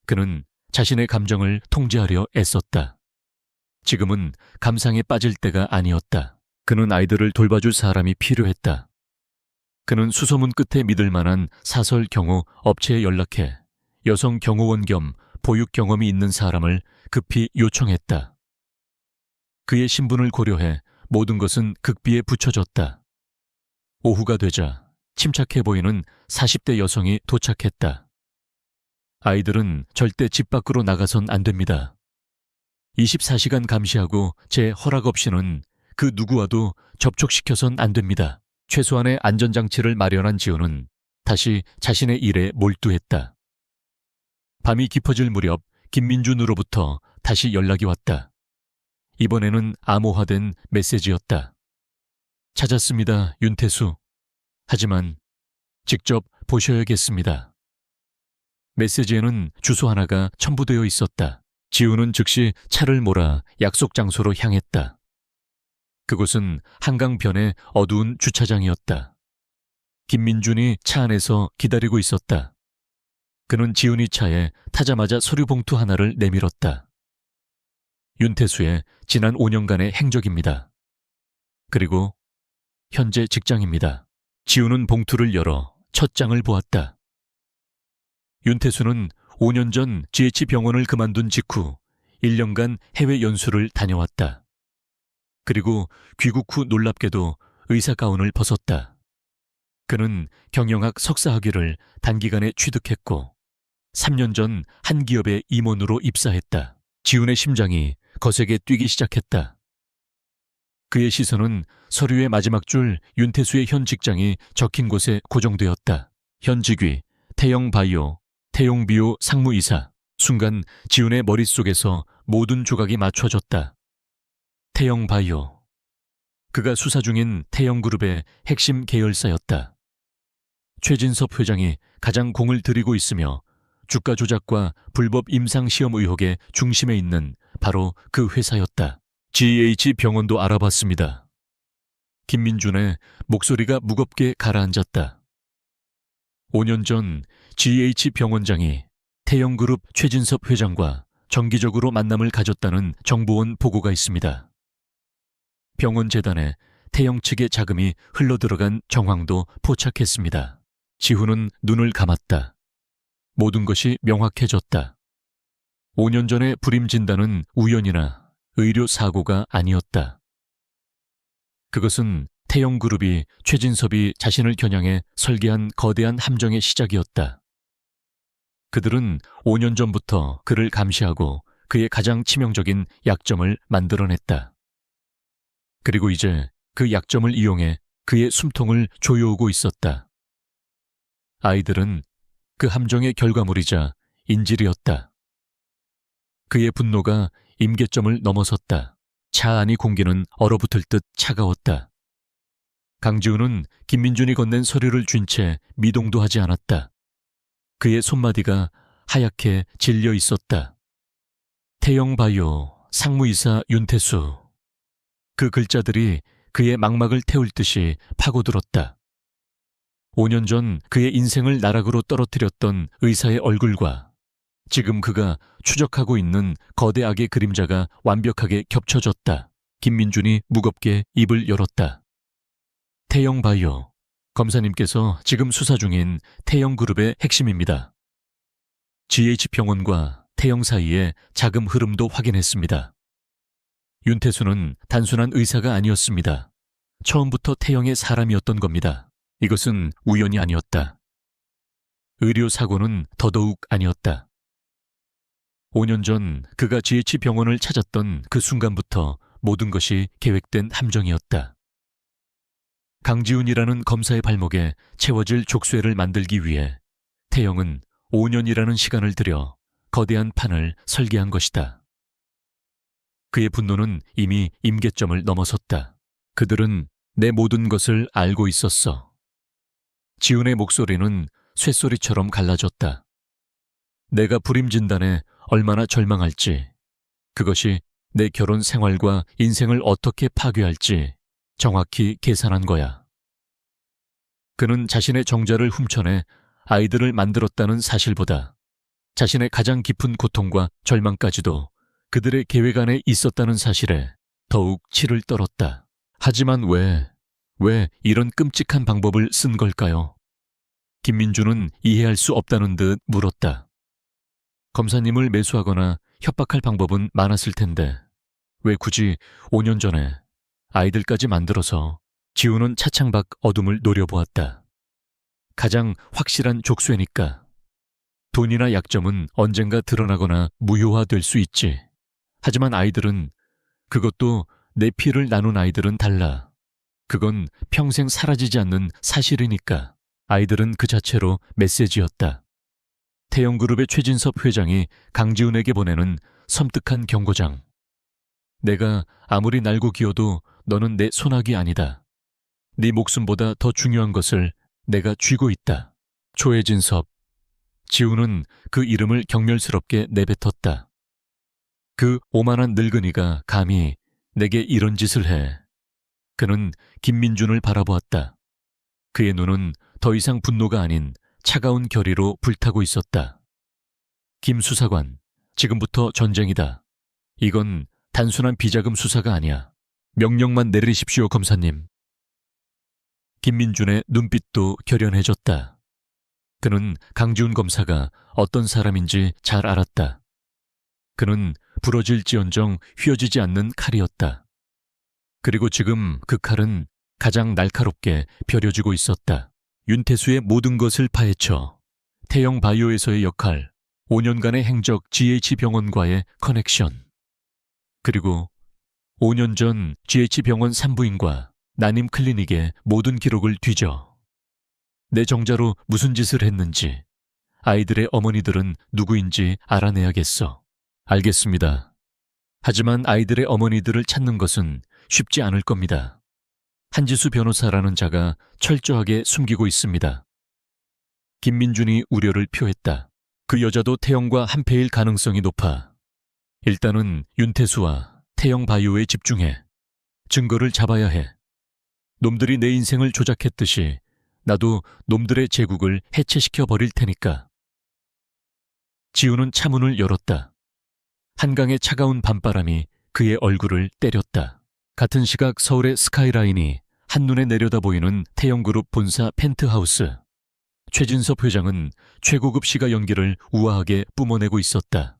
그는 자신의 감정을 통제하려 애썼다. 지금은 감상에 빠질 때가 아니었다. 그는 아이들을 돌봐줄 사람이 필요했다. 그는 수소문 끝에 믿을 만한 사설 경호 업체에 연락해 여성 경호원 겸 보육 경험이 있는 사람을 급히 요청했다. 그의 신분을 고려해 모든 것은 극비에 붙여졌다. 오후가 되자 침착해 보이는 40대 여성이 도착했다. 아이들은 절대 집 밖으로 나가선 안 됩니다. 24시간 감시하고 제 허락 없이는 그 누구와도 접촉시켜선 안 됩니다. 최소한의 안전장치를 마련한 지훈은 다시 자신의 일에 몰두했다. 밤이 깊어질 무렵 김민준으로부터 다시 연락이 왔다. 이번에는 암호화된 메시지였다. 찾았습니다, 윤태수. 하지만 직접 보셔야겠습니다. 메시지에는 주소 하나가 첨부되어 있었다. 지훈은 즉시 차를 몰아 약속 장소로 향했다. 그곳은 한강변의 어두운 주차장이었다. 김민준이 차 안에서 기다리고 있었다. 그는 지훈이 차에 타자마자 서류 봉투 하나를 내밀었다. 윤태수의 지난 5년간의 행적입니다. 그리고 현재 직장입니다. 지훈은 봉투를 열어 첫 장을 보았다. 윤태수는 5년 전 GH병원을 그만둔 직후 1년간 해외 연수를 다녀왔다. 그리고 귀국 후 놀랍게도 의사 가운을 벗었다. 그는 경영학 석사학위를 단기간에 취득했고 3년 전 한 기업의 임원으로 입사했다. 지훈의 심장이 거세게 뛰기 시작했다. 그의 시선은 서류의 마지막 줄 윤태수의 현 직장이 적힌 곳에 고정되었다. 현 직위 태영바이오, 태용비오 상무이사. 순간 지훈의 머릿속에서 모든 조각이 맞춰졌다. 태영바이오. 그가 수사 중인 태영그룹의 핵심 계열사였다. 최진섭 회장이 가장 공을 들이고 있으며 주가 조작과 불법 임상시험 의혹의 중심에 있는 바로 그 회사였다. GH병원도 알아봤습니다. 김민준의 목소리가 무겁게 가라앉았다. 5년 전 GH병원장이 태영그룹 최진섭 회장과 정기적으로 만남을 가졌다는 정보원 보고가 있습니다. 병원재단에 태영 측의 자금이 흘러들어간 정황도 포착했습니다. 지훈은 눈을 감았다. 모든 것이 명확해졌다. 5년 전의 불임 진단은 우연이나 의료 사고가 아니었다. 그것은 태영그룹이 최진섭이 자신을 겨냥해 설계한 거대한 함정의 시작이었다. 그들은 5년 전부터 그를 감시하고 그의 가장 치명적인 약점을 만들어냈다. 그리고 이제 그 약점을 이용해 그의 숨통을 조여오고 있었다. 아이들은 그 함정의 결과물이자 인질이었다. 그의 분노가 임계점을 넘어섰다. 차 안의 공기는 얼어붙을 듯 차가웠다. 강지훈은 김민준이 건넨 서류를 쥔 채 미동도 하지 않았다. 그의 손마디가 하얗게 질려 있었다. 태영바이오 상무이사 윤태수. 그 글자들이 그의 망막을 태울 듯이 파고들었다. 5년 전 그의 인생을 나락으로 떨어뜨렸던 의사의 얼굴과 지금 그가 추적하고 있는 거대 악의 그림자가 완벽하게 겹쳐졌다. 김민준이 무겁게 입을 열었다. 태영바이오, 검사님께서 지금 수사 중인 태영그룹의 핵심입니다. GH병원과 태영 사이의 자금 흐름도 확인했습니다. 윤태수는 단순한 의사가 아니었습니다. 처음부터 태영의 사람이었던 겁니다. 이것은 우연이 아니었다. 의료사고는 더더욱 아니었다. 5년 전 그가 GH병원을 찾았던 그 순간부터 모든 것이 계획된 함정이었다. 강지훈이라는 검사의 발목에 채워질 족쇄를 만들기 위해 태영은 5년이라는 시간을 들여 거대한 판을 설계한 것이다. 그의 분노는 이미 임계점을 넘어섰다. 그들은 내 모든 것을 알고 있었어. 지훈의 목소리는 쇳소리처럼 갈라졌다. 내가 불임진단에 얼마나 절망할지, 그것이 내 결혼 생활과 인생을 어떻게 파괴할지 정확히 계산한 거야. 그는 자신의 정자를 훔쳐내 아이들을 만들었다는 사실보다 자신의 가장 깊은 고통과 절망까지도 그들의 계획 안에 있었다는 사실에 더욱 치를 떨었다. 하지만 왜 이런 끔찍한 방법을 쓴 걸까요? 김민준은 이해할 수 없다는 듯 물었다. 검사님을 매수하거나 협박할 방법은 많았을 텐데 왜 굳이 5년 전에 아이들까지 만들어서 지우는 차창 밖 어둠을 노려보았다. 가장 확실한 족쇄니까. 돈이나 약점은 언젠가 드러나거나 무효화될 수 있지. 하지만 아이들은, 그것도 내 피를 나눈 아이들은 달라. 그건 평생 사라지지 않는 사실이니까. 아이들은 그 자체로 메시지였다. 태영그룹의 최진섭 회장이 강지훈에게 보내는 섬뜩한 경고장. 내가 아무리 날고 기어도 너는 내 손아귀 아니다. 네 목숨보다 더 중요한 것을 내가 쥐고 있다. 초해진섭. 지훈은 그 이름을 경멸스럽게 내뱉었다. 그 오만한 늙은이가 감히 내게 이런 짓을 해. 그는 김민준을 바라보았다. 그의 눈은 더 이상 분노가 아닌 차가운 결의로 불타고 있었다. 김 수사관, 지금부터 전쟁이다. 이건 단순한 비자금 수사가 아니야. 명령만 내리십시오, 검사님. 김민준의 눈빛도 결연해졌다. 그는 강지훈 검사가 어떤 사람인지 잘 알았다. 그는 부러질지언정 휘어지지 않는 칼이었다. 그리고 지금 그 칼은 가장 날카롭게 벼려지고 있었다. 윤태수의 모든 것을 파헤쳐 태영 바이오에서의 역할, 5년간의 행적 GH병원과의 커넥션, 그리고 5년 전 GH병원 산부인과 난임 클리닉의 모든 기록을 뒤져 내 정자로 무슨 짓을 했는지, 아이들의 어머니들은 누구인지 알아내야겠어. 알겠습니다. 하지만 아이들의 어머니들을 찾는 것은 쉽지 않을 겁니다. 한지수 변호사라는 자가 철저하게 숨기고 있습니다. 김민준이 우려를 표했다. 그 여자도 태영과 한패일 가능성이 높아. 일단은 윤태수와 태영 바이오에 집중해. 증거를 잡아야 해. 놈들이 내 인생을 조작했듯이 나도 놈들의 제국을 해체시켜 버릴 테니까. 지우는 차문을 열었다. 한강의 차가운 밤바람이 그의 얼굴을 때렸다. 같은 시각 서울의 스카이라인이 한눈에 내려다 보이는 태영그룹 본사 펜트하우스. 최진섭 회장은 최고급 시가 연기를 우아하게 뿜어내고 있었다.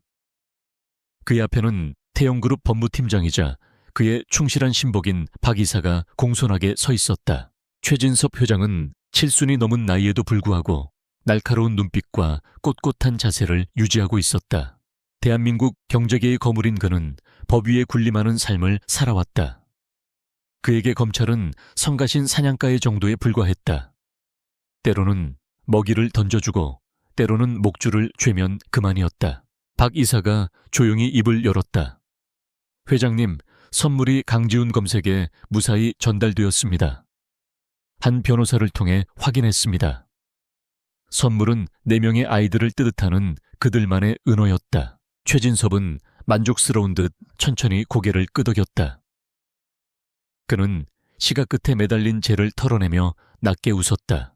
그의 앞에는 태영그룹 법무팀장이자 그의 충실한 신복인 박 이사가 공손하게 서 있었다. 최진섭 회장은 7순이 넘은 나이에도 불구하고 날카로운 눈빛과 꼿꼿한 자세를 유지하고 있었다. 대한민국 경제계의 거물인 그는 법 위에 군림하는 삶을 살아왔다. 그에게 검찰은 성가신 사냥가의 정도에 불과했다. 때로는 먹이를 던져주고 때로는 목줄을 죄면 그만이었다. 박 이사가 조용히 입을 열었다. 회장님, 선물이 강지훈 검색에 무사히 전달되었습니다. 한 변호사를 통해 확인했습니다. 선물은 4명의 아이들을 뜻하는 그들만의 은어였다. 최진섭은 만족스러운 듯 천천히 고개를 끄덕였다. 그는 시가 끝에 매달린 재를 털어내며 낮게 웃었다.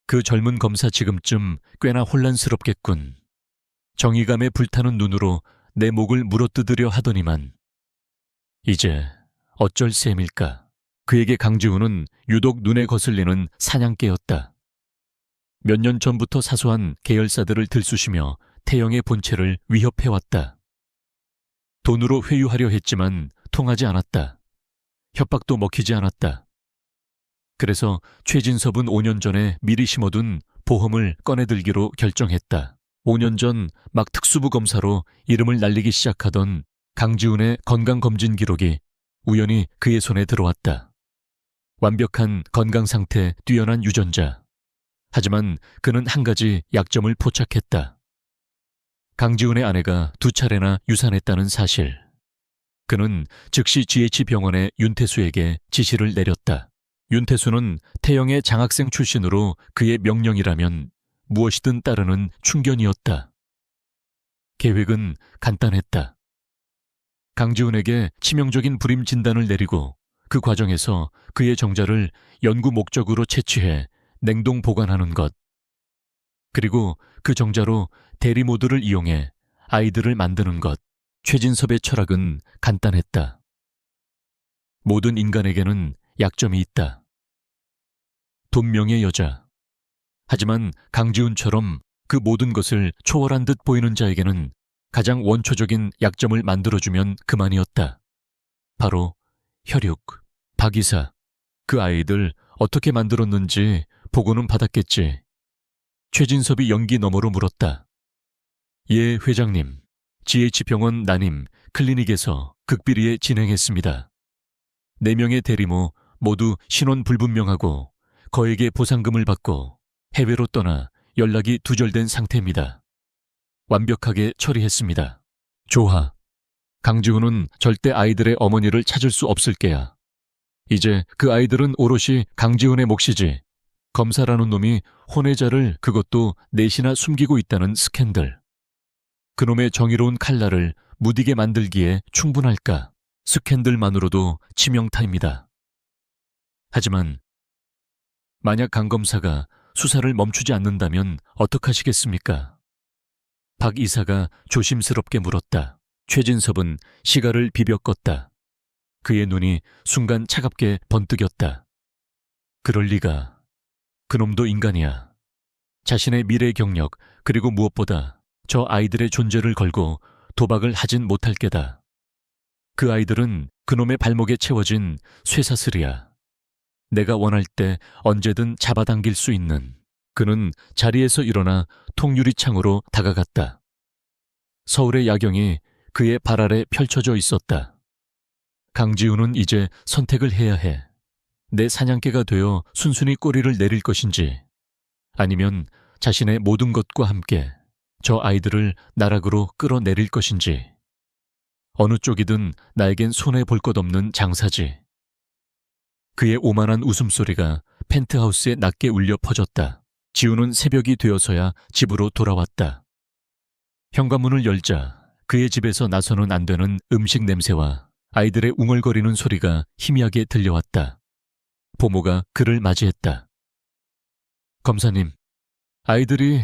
그 젊은 검사 지금쯤 꽤나 혼란스럽겠군. 정의감에 불타는 눈으로 내 목을 물어뜯으려 하더니만 이제 어쩔 셈일까. 그에게 강지훈은 유독 눈에 거슬리는 사냥개였다. 몇 년 전부터 사소한 계열사들을 들쑤시며 태영의 본체를 위협해왔다. 돈으로 회유하려 했지만 통하지 않았다. 협박도 먹히지 않았다. 그래서 최진섭은 5년 전에 미리 심어둔 보험을 꺼내들기로 결정했다. 5년 전 막 특수부 검사로 이름을 날리기 시작하던 강지훈의 건강검진 기록이 우연히 그의 손에 들어왔다. 완벽한 건강 상태, 뛰어난 유전자. 하지만 그는 한 가지 약점을 포착했다. 강지훈의 아내가 2차례나 유산했다는 사실. 그는 즉시 GH병원의 윤태수에게 지시를 내렸다. 윤태수는 태영의 장학생 출신으로 그의 명령이라면 무엇이든 따르는 충견이었다. 계획은 간단했다. 강지훈에게 치명적인 불임 진단을 내리고 그 과정에서 그의 정자를 연구 목적으로 채취해 냉동 보관하는 것. 그리고 그 정자로 대리모드를 이용해 아이들을 만드는 것. 최진섭의 철학은 간단했다. 모든 인간에게는 약점이 있다. 돈명의 여자. 하지만 강지훈처럼 그 모든 것을 초월한 듯 보이는 자에게는 가장 원초적인 약점을 만들어주면 그만이었다. 바로 혈육. 박 이사. 그 아이들 어떻게 만들었는지 보고는 받았겠지. 최진섭이 연기 너머로 물었다. 예, 회장님. GH병원 난임 클리닉에서 극비리에 진행했습니다. 4명의 대리모 모두 신원 불분명하고 거액의 보상금을 받고 해외로 떠나 연락이 두절된 상태입니다. 완벽하게 처리했습니다. 좋아. 강지훈은 절대 아이들의 어머니를 찾을 수 없을 게야. 이제 그 아이들은 오롯이 강지훈의 몫이지. 검사라는 놈이 혼외자를 그것도 넷이나 숨기고 있다는 스캔들. 그놈의 정의로운 칼날을 무디게 만들기에 충분할까? 스캔들만으로도 치명타입니다. 하지만 만약 강 검사가 수사를 멈추지 않는다면 어떡하시겠습니까? 박 이사가 조심스럽게 물었다. 최진섭은 시가를 비벼 껐다. 그의 눈이 순간 차갑게 번뜩였다. 그럴 리가. 그놈도 인간이야. 자신의 미래 경력 그리고 무엇보다 저 아이들의 존재를 걸고 도박을 하진 못할 게다. 그 아이들은 그놈의 발목에 채워진 쇠사슬이야. 내가 원할 때 언제든 잡아당길 수 있는. 그는 자리에서 일어나 통유리창으로 다가갔다. 서울의 야경이 그의 발 아래 펼쳐져 있었다. 강지훈은 이제 선택을 해야 해. 내 사냥개가 되어 순순히 꼬리를 내릴 것인지 아니면 자신의 모든 것과 함께 저 아이들을 나락으로 끌어내릴 것인지. 어느 쪽이든 나에겐 손해볼 것 없는 장사지. 그의 오만한 웃음소리가 펜트하우스에 낮게 울려 퍼졌다. 지훈은 새벽이 되어서야 집으로 돌아왔다. 현관문을 열자 그의 집에서 나서는 안 되는 음식 냄새와 아이들의 웅얼거리는 소리가 희미하게 들려왔다. 보모가 그를 맞이했다. 검사님, 아이들이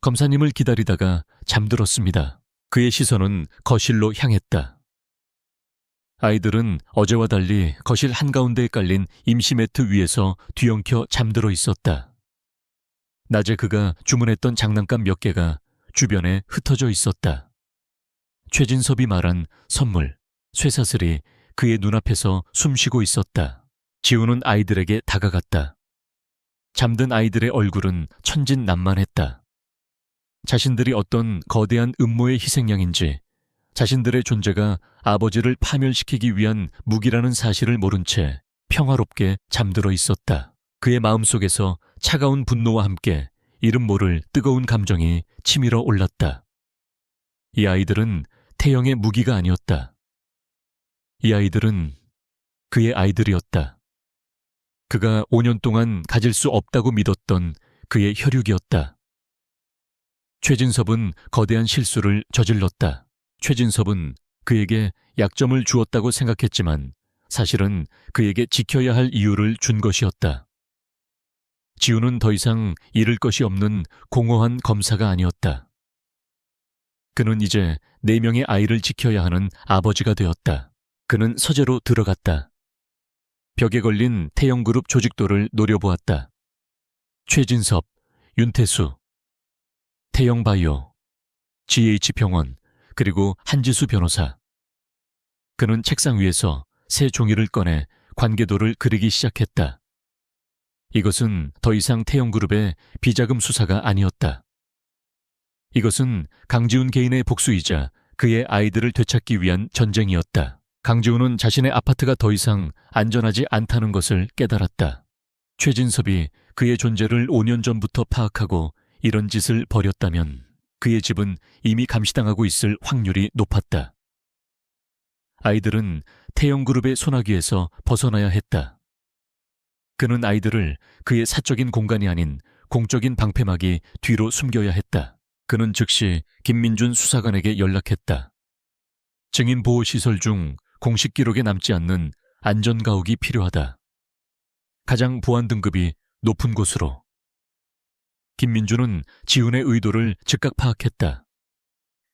검사님을 기다리다가 잠들었습니다. 그의 시선은 거실로 향했다. 아이들은 어제와 달리 거실 한가운데에 깔린 임시 매트 위에서 뒤엉켜 잠들어 있었다. 낮에 그가 주문했던 장난감 몇 개가 주변에 흩어져 있었다. 최진섭이 말한 선물, 쇠사슬이 그의 눈앞에서 숨쉬고 있었다. 지훈은 아이들에게 다가갔다. 잠든 아이들의 얼굴은 천진난만했다. 자신들이 어떤 거대한 음모의 희생양인지, 자신들의 존재가 아버지를 파멸시키기 위한 무기라는 사실을 모른 채 평화롭게 잠들어 있었다. 그의 마음속에서 차가운 분노와 함께 이름 모를 뜨거운 감정이 치밀어 올랐다. 이 아이들은 태영의 무기가 아니었다. 이 아이들은 그의 아이들이었다. 그가 5년 동안 가질 수 없다고 믿었던 그의 혈육이었다. 최진섭은 거대한 실수를 저질렀다. 최진섭은 그에게 약점을 주었다고 생각했지만 사실은 그에게 지켜야 할 이유를 준 것이었다. 지우는 더 이상 잃을 것이 없는 공허한 검사가 아니었다. 그는 이제 4명의 아이를 지켜야 하는 아버지가 되었다. 그는 서재로 들어갔다. 벽에 걸린 태영그룹 조직도를 노려보았다. 최진섭, 윤태수, 태영바이오, GH병원, 그리고 한지수 변호사. 그는 책상 위에서 새 종이를 꺼내 관계도를 그리기 시작했다. 이것은 더 이상 태영그룹의 비자금 수사가 아니었다. 이것은 강지훈 개인의 복수이자 그의 아이들을 되찾기 위한 전쟁이었다. 강지훈은 자신의 아파트가 더 이상 안전하지 않다는 것을 깨달았다. 최진섭이 그의 존재를 5년 전부터 파악하고 이런 짓을 벌였다면 그의 집은 이미 감시당하고 있을 확률이 높았다. 아이들은 태영그룹의 소나기에서 벗어나야 했다. 그는 아이들을 그의 사적인 공간이 아닌 공적인 방패막이 뒤로 숨겨야 했다. 그는 즉시 김민준 수사관에게 연락했다. 증인보호시설 중 공식 기록에 남지 않는 안전가옥이 필요하다. 가장 보안 등급이 높은 곳으로. 김민준은 지훈의 의도를 즉각 파악했다.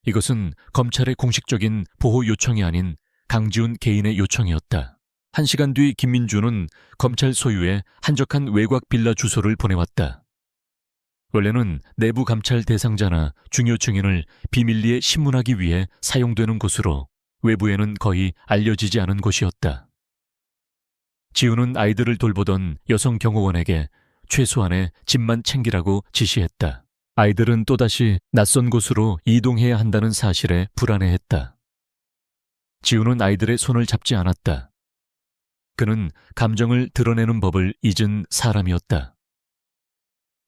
이것은 검찰의 공식적인 보호 요청이 아닌 강지훈 개인의 요청이었다. 1시간 뒤 김민준은 검찰 소유의 한적한 외곽 빌라 주소를 보내왔다. 원래는 내부 감찰 대상자나 중요 증인을 비밀리에 신문하기 위해 사용되는 곳으로 외부에는 거의 알려지지 않은 곳이었다. 지훈은 아이들을 돌보던 여성 경호원에게 최소한의 집만 챙기라고 지시했다. 아이들은 또다시 낯선 곳으로 이동해야 한다는 사실에 불안해했다. 지훈은 아이들의 손을 잡지 않았다. 그는 감정을 드러내는 법을 잊은 사람이었다.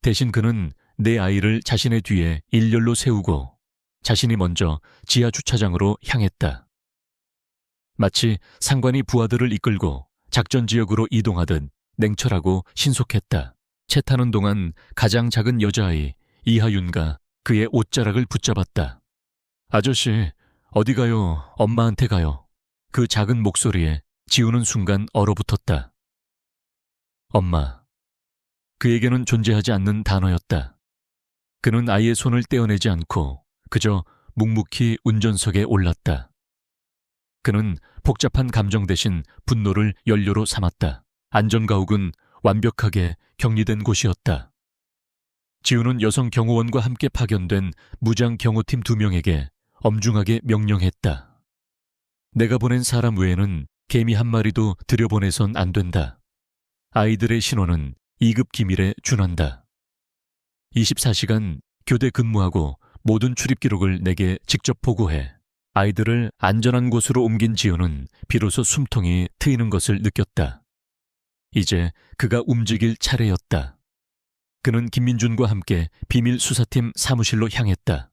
대신 그는 내 아이를 자신의 뒤에 일렬로 세우고 자신이 먼저 지하 주차장으로 향했다. 마치 상관이 부하들을 이끌고 작전 지역으로 이동하듯 냉철하고 신속했다. 차 타는 동안 가장 작은 여자아이 이하윤가 그의 옷자락을 붙잡았다. 아저씨, 어디 가요? 엄마한테 가요. 그 작은 목소리에 지우는 순간 얼어붙었다. 엄마. 그에게는 존재하지 않는 단어였다. 그는 아이의 손을 떼어내지 않고 그저 묵묵히 운전석에 올랐다. 그는 복잡한 감정 대신 분노를 연료로 삼았다. 안전가옥은 완벽하게 격리된 곳이었다. 지훈은 여성 경호원과 함께 파견된 무장 경호팀 2명에게 엄중하게 명령했다. 내가 보낸 사람 외에는 개미 한 마리도 들여보내선 안 된다. 아이들의 신원은 2급 기밀에 준한다. 24시간 교대 근무하고 모든 출입 기록을 내게 직접 보고해. 아이들을 안전한 곳으로 옮긴 지훈은 비로소 숨통이 트이는 것을 느꼈다. 이제 그가 움직일 차례였다. 그는 김민준과 함께 비밀 수사팀 사무실로 향했다.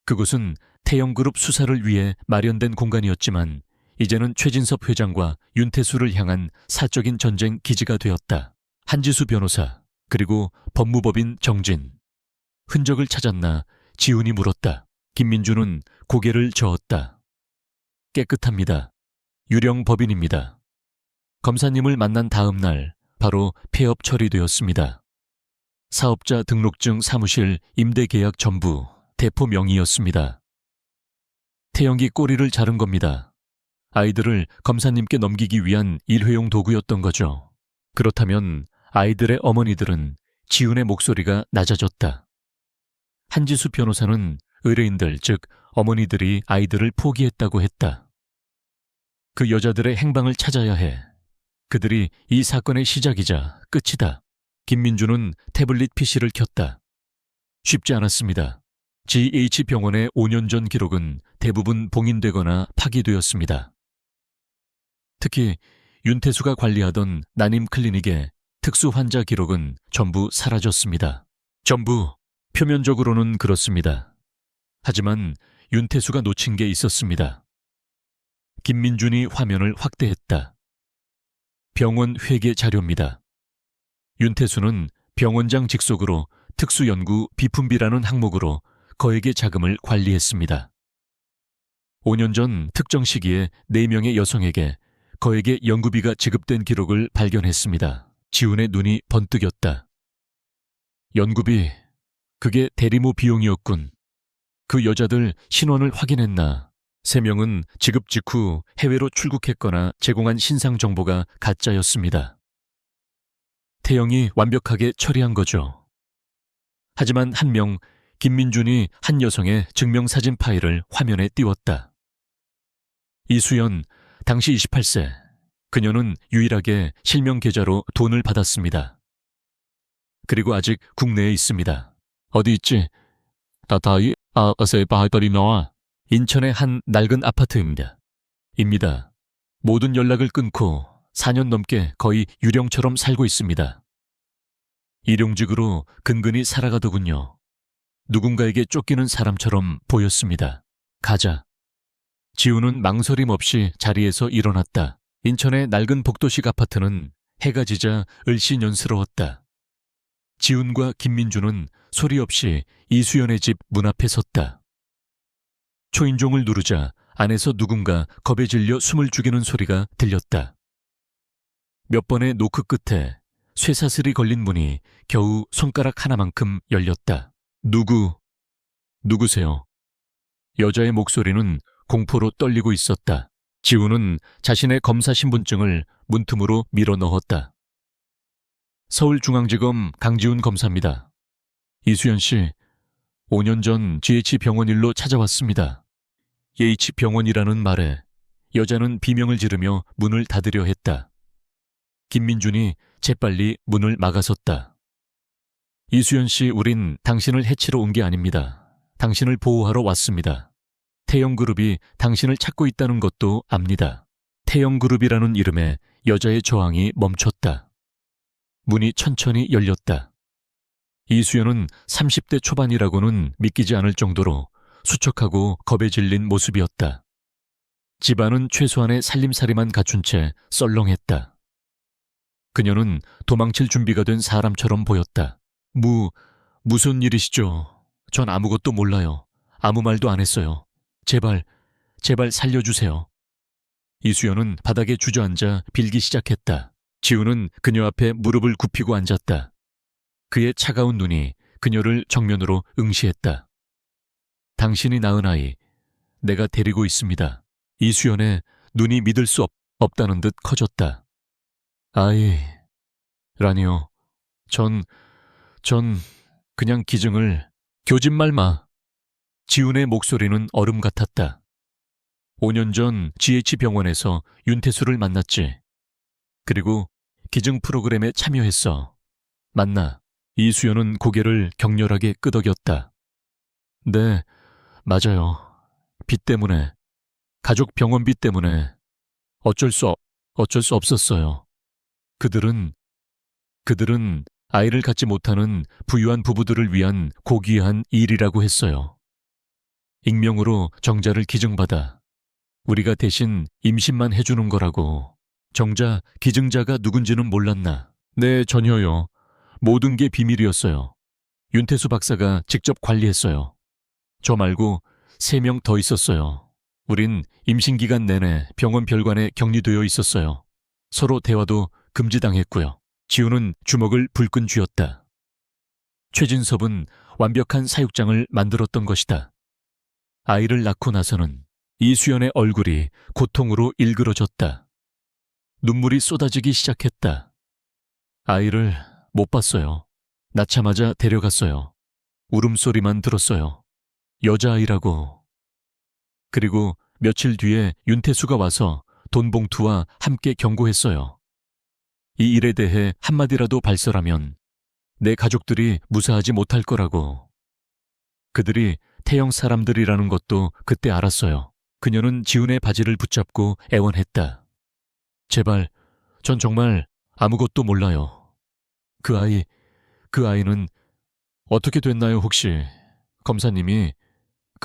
그곳은 태영그룹 수사를 위해 마련된 공간이었지만 이제는 최진섭 회장과 윤태수를 향한 사적인 전쟁 기지가 되었다. 한지수 변호사, 그리고 법무법인 정진. 흔적을 찾았나 지훈이 물었다. 김민준은 고개를 저었다. 깨끗합니다. 유령 법인입니다. 검사님을 만난 다음 날 바로 폐업 처리되었습니다. 사업자 등록증 사무실 임대 계약 전부 대포 명의였습니다. 태영이 꼬리를 자른 겁니다. 아이들을 검사님께 넘기기 위한 일회용 도구였던 거죠. 그렇다면 아이들의 어머니들은 지훈의 목소리가 낮아졌다. 한지수 변호사는 의뢰인들, 즉 어머니들이 아이들을 포기했다고 했다. 그 여자들의 행방을 찾아야 해. 그들이 이 사건의 시작이자 끝이다. 김민준은 태블릿 PC를 켰다. 쉽지 않았습니다. GH병원의 5년 전 기록은 대부분 봉인되거나 파기되었습니다. 특히 윤태수가 관리하던 난임 클리닉의 특수 환자 기록은 전부 사라졌습니다. 전부, 표면적으로는 그렇습니다. 하지만 윤태수가 놓친 게 있었습니다. 김민준이 화면을 확대했다. 병원 회계 자료입니다. 윤태수는 병원장 직속으로 특수연구 비품비라는 항목으로 거액의 자금을 관리했습니다. 5년 전 특정 시기에 4명의 여성에게 거액의 연구비가 지급된 기록을 발견했습니다. 지훈의 눈이 번뜩였다. 연구비, 그게 대리모 비용이었군. 그 여자들 신원을 확인했나? 3명은 지급 직후 해외로 출국했거나 제공한 신상 정보가 가짜였습니다. 태영이 완벽하게 처리한 거죠. 하지만 한 명, 김민준이 한 여성의 증명사진 파일을 화면에 띄웠다. 이수연, 당시 28세. 그녀는 유일하게 실명 계좌로 돈을 받았습니다. 그리고 아직 국내에 있습니다. 어디 있지? 인천의 한 낡은 아파트입니다. 모든 연락을 끊고 4년 넘게 거의 유령처럼 살고 있습니다. 일용직으로 근근히 살아가더군요. 누군가에게 쫓기는 사람처럼 보였습니다. 가자. 지우는 망설임 없이 자리에서 일어났다. 인천의 낡은 복도식 아파트는 해가 지자 을씨년스러웠다. 지훈과 김민주는 소리 없이 이수연의 집 문 앞에 섰다. 초인종을 누르자 안에서 누군가 겁에 질려 숨을 죽이는 소리가 들렸다. 몇 번의 노크 끝에 쇠사슬이 걸린 문이 겨우 손가락 하나만큼 열렸다. 누구세요? 여자의 목소리는 공포로 떨리고 있었다. 지우는 자신의 검사 신분증을 문틈으로 밀어 넣었다. 서울중앙지검 강지훈 검사입니다. 이수연 씨, 5년 전 GH병원 일로 찾아왔습니다. H병원이라는 말에 여자는 비명을 지르며 문을 닫으려 했다. 김민준이 재빨리 문을 막아섰다. 이수연 씨, 우린 당신을 해치러 온 게 아닙니다. 당신을 보호하러 왔습니다. 태영그룹이 당신을 찾고 있다는 것도 압니다. 태영그룹이라는 이름에 여자의 저항이 멈췄다. 문이 천천히 열렸다. 이수연은 30대 초반이라고는 믿기지 않을 정도로 수척하고 겁에 질린 모습이었다. 집안은 최소한의 살림살이만 갖춘 채 썰렁했다. 그녀는 도망칠 준비가 된 사람처럼 보였다. 무슨 일이시죠? 전 아무것도 몰라요. 아무 말도 안 했어요. 제발 살려주세요. 이수연은 바닥에 주저앉아 빌기 시작했다. 지우는 그녀 앞에 무릎을 굽히고 앉았다. 그의 차가운 눈이 그녀를 정면으로 응시했다. 당신이 낳은 아이, 내가 데리고 있습니다. 이수연의 눈이 믿을 수 없다는 듯 커졌다. 아이라니요. 전 그냥 기증을. 교진말 마. 지훈의 목소리는 얼음 같았다. 5년 전 GH병원에서 윤태수를 만났지. 그리고 기증 프로그램에 참여했어. 맞나? 이수연은 고개를 격렬하게 끄덕였다. 네, 맞아요. 빚 때문에, 가족 병원비 때문에 어쩔 수 없었어요. 그들은 아이를 갖지 못하는 부유한 부부들을 위한 고귀한 일이라고 했어요. 익명으로 정자를 기증받아 우리가 대신 임신만 해주는 거라고. 정작 기증자가 누군지는 몰랐나? 네, 전혀요. 모든 게 비밀이었어요. 윤태수 박사가 직접 관리했어요. 저 말고 3명 더 있었어요. 우린 임신 기간 내내 병원 별관에 격리되어 있었어요. 서로 대화도 금지당했고요. 지우는 주먹을 불끈 쥐었다. 최진섭은 완벽한 사육장을 만들었던 것이다. 아이를 낳고 나서는 이수연의 얼굴이 고통으로 일그러졌다. 눈물이 쏟아지기 시작했다. 아이를 못 봤어요. 낳자마자 데려갔어요. 울음소리만 들었어요. 여자아이라고. 그리고 며칠 뒤에 윤태수가 와서 돈 봉투와 함께 경고했어요. 이 일에 대해 한마디라도 발설하면 내 가족들이 무사하지 못할 거라고. 그들이 태영 사람들이라는 것도 그때 알았어요. 그녀는 지훈의 바지를 붙잡고 애원했다. 제발, 전 정말 아무것도 몰라요. 그 아이는 어떻게 됐나요, 혹시? 검사님이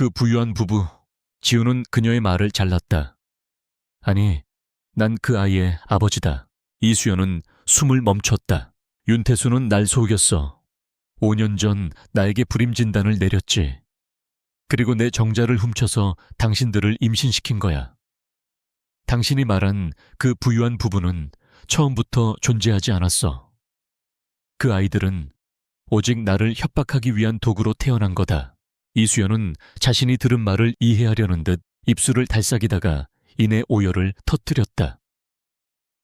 그 부유한 부부, 지우는 그녀의 말을 잘랐다. 아니, 난 그 아이의 아버지다. 이수연은 숨을 멈췄다. 윤태수는 날 속였어. 5년 전 나에게 불임 진단을 내렸지. 그리고 내 정자를 훔쳐서 당신들을 임신시킨 거야. 당신이 말한 그 부유한 부부는 처음부터 존재하지 않았어. 그 아이들은 오직 나를 협박하기 위한 도구로 태어난 거다. 이수연은 자신이 들은 말을 이해하려는 듯 입술을 달싹이다가 이내 오열을 터뜨렸다.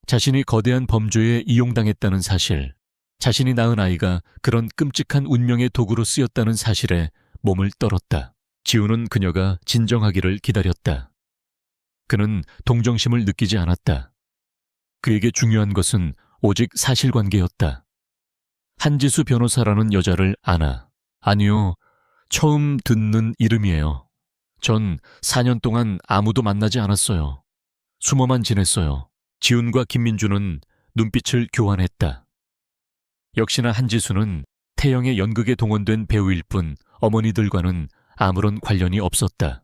자신이 거대한 범죄에 이용당했다는 사실, 자신이 낳은 아이가 그런 끔찍한 운명의 도구로 쓰였다는 사실에 몸을 떨었다. 지우는 그녀가 진정하기를 기다렸다. 그는 동정심을 느끼지 않았다. 그에게 중요한 것은 오직 사실관계였다. 한지수 변호사라는 여자를 아나? 아니요, 처음 듣는 이름이에요. 전 4년 동안 아무도 만나지 않았어요. 숨어만 지냈어요. 지훈과 김민주는 눈빛을 교환했다. 역시나 한지수는 태영의 연극에 동원된 배우일 뿐 어머니들과는 아무런 관련이 없었다.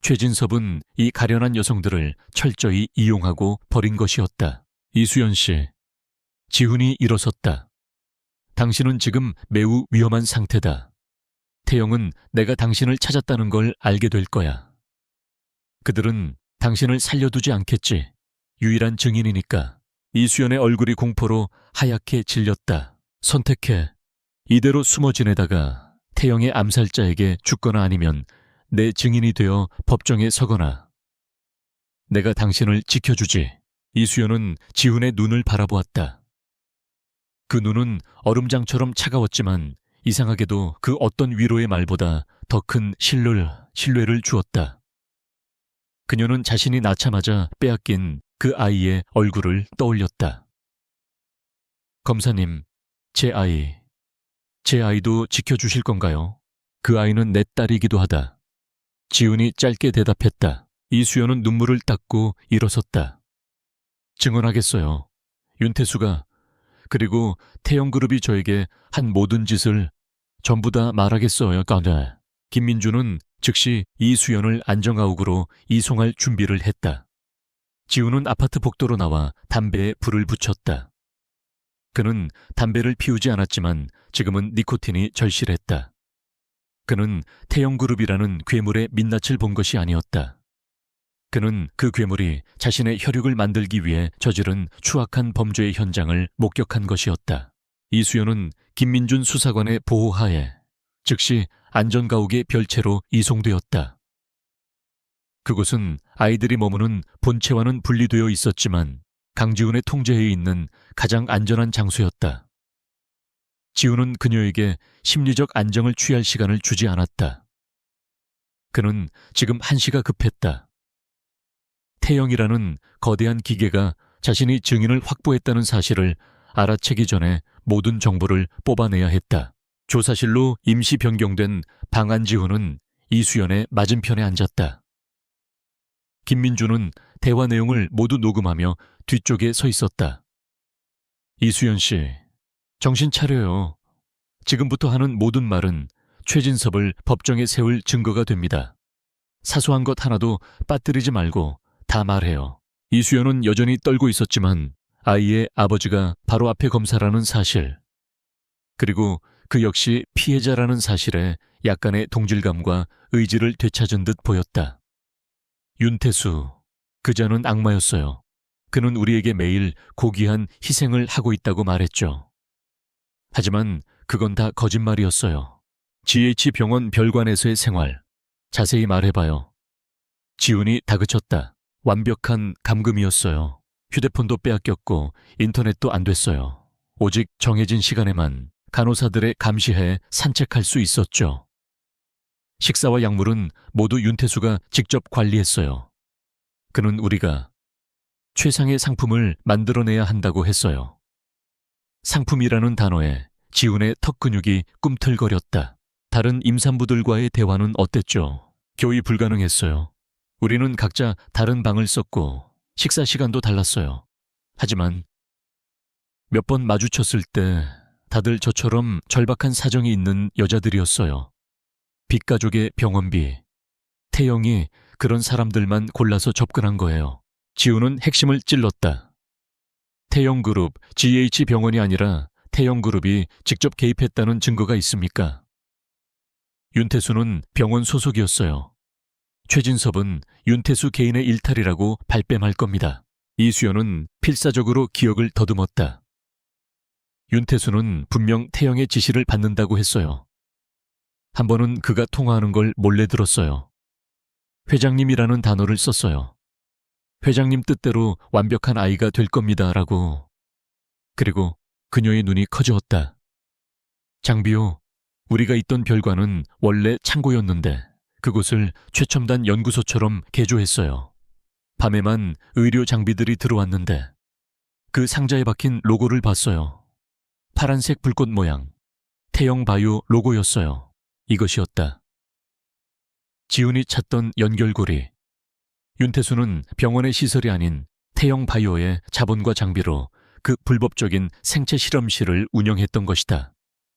최진섭은 이 가련한 여성들을 철저히 이용하고 버린 것이었다. 이수연 씨, 지훈이 일어섰다. 당신은 지금 매우 위험한 상태다. 태영은 내가 당신을 찾았다는 걸 알게 될 거야. 그들은 당신을 살려두지 않겠지. 유일한 증인이니까. 이수연의 얼굴이 공포로 하얗게 질렸다. 선택해. 이대로 숨어 지내다가 태영의 암살자에게 죽거나 아니면 내 증인이 되어 법정에 서거나. 내가 당신을 지켜주지. 이수연은 지훈의 눈을 바라보았다. 그 눈은 얼음장처럼 차가웠지만 이상하게도 그 어떤 위로의 말보다 더 큰 신뢰를 주었다. 그녀는 자신이 낳자마자 빼앗긴 그 아이의 얼굴을 떠올렸다. 검사님, 제 아이도 지켜주실 건가요? 그 아이는 내 딸이기도 하다. 지훈이 짧게 대답했다. 이수연은 눈물을 닦고 일어섰다. 증언하겠어요. 윤태수가, 그리고 태영그룹이 저에게 한 모든 짓을 전부 다 말하겠어요. 김민주는 즉시 이수연을 안정아욱으로 이송할 준비를 했다. 지훈은 아파트 복도로 나와 담배에 불을 붙였다. 그는 담배를 피우지 않았지만 지금은 니코틴이 절실했다. 그는 태영그룹이라는 괴물의 민낯을 본 것이 아니었다. 그는 그 괴물이 자신의 혈육을 만들기 위해 저지른 추악한 범죄의 현장을 목격한 것이었다. 이수연은 김민준 수사관의 보호하에 즉시 안전가옥의 별채로 이송되었다. 그곳은 아이들이 머무는 본체와는 분리되어 있었지만 강지훈의 통제에 있는 가장 안전한 장소였다. 지훈은 그녀에게 심리적 안정을 취할 시간을 주지 않았다. 그는 지금 한시가 급했다. 태영이라는 거대한 기계가 자신이 증인을 확보했다는 사실을 알아채기 전에 모든 정보를 뽑아내야 했다. 조사실로 임시 변경된 방안지훈은 이수연의 맞은편에 앉았다. 김민주는 대화 내용을 모두 녹음하며 뒤쪽에 서 있었다. 이수연 씨, 정신 차려요. 지금부터 하는 모든 말은 최진섭을 법정에 세울 증거가 됩니다. 사소한 것 하나도 빠뜨리지 말고 다 말해요. 이수연은 여전히 떨고 있었지만 아이의 아버지가 바로 앞에 검사라는 사실, 그리고 그 역시 피해자라는 사실에 약간의 동질감과 의지를 되찾은 듯 보였다. 윤태수, 그자는 악마였어요. 그는 우리에게 매일 고귀한 희생을 하고 있다고 말했죠. 하지만 그건 다 거짓말이었어요. GH병원 별관에서의 생활, 자세히 말해봐요. 지훈이 다그쳤다. 완벽한 감금이었어요. 휴대폰도 빼앗겼고 인터넷도 안 됐어요. 오직 정해진 시간에만 간호사들의 감시하에 산책할 수 있었죠. 식사와 약물은 모두 윤태수가 직접 관리했어요. 그는 우리가 최상의 상품을 만들어내야 한다고 했어요. 상품이라는 단어에 지훈의 턱 근육이 꿈틀거렸다. 다른 임산부들과의 대화는 어땠죠? 교의 불가능했어요. 우리는 각자 다른 방을 썼고 식사 시간도 달랐어요. 하지만 몇 번 마주쳤을 때 다들 저처럼 절박한 사정이 있는 여자들이었어요. 빅가족의 병원비. 태영이 그런 사람들만 골라서 접근한 거예요. 지우는 핵심을 찔렀다. 태영그룹, GH병원이 아니라 태영그룹이 직접 개입했다는 증거가 있습니까? 윤태수는 병원 소속이었어요. 최진섭은 윤태수 개인의 일탈이라고 발뺌할 겁니다. 이수연은 필사적으로 기억을 더듬었다. 윤태수는 분명 태영의 지시를 받는다고 했어요. 한 번은 그가 통화하는 걸 몰래 들었어요. 회장님이라는 단어를 썼어요. 회장님 뜻대로 완벽한 아이가 될 겁니다라고. 그리고 그녀의 눈이 커지었다. 장비호, 우리가 있던 별관은 원래 창고였는데 그곳을 최첨단 연구소처럼 개조했어요. 밤에만 의료 장비들이 들어왔는데 그 상자에 박힌 로고를 봤어요. 파란색 불꽃 모양, 태영바이오 로고였어요. 이것이었다. 지훈이 찾던 연결고리. 윤태수는 병원의 시설이 아닌 태영바이오의 자본과 장비로 그 불법적인 생체 실험실을 운영했던 것이다.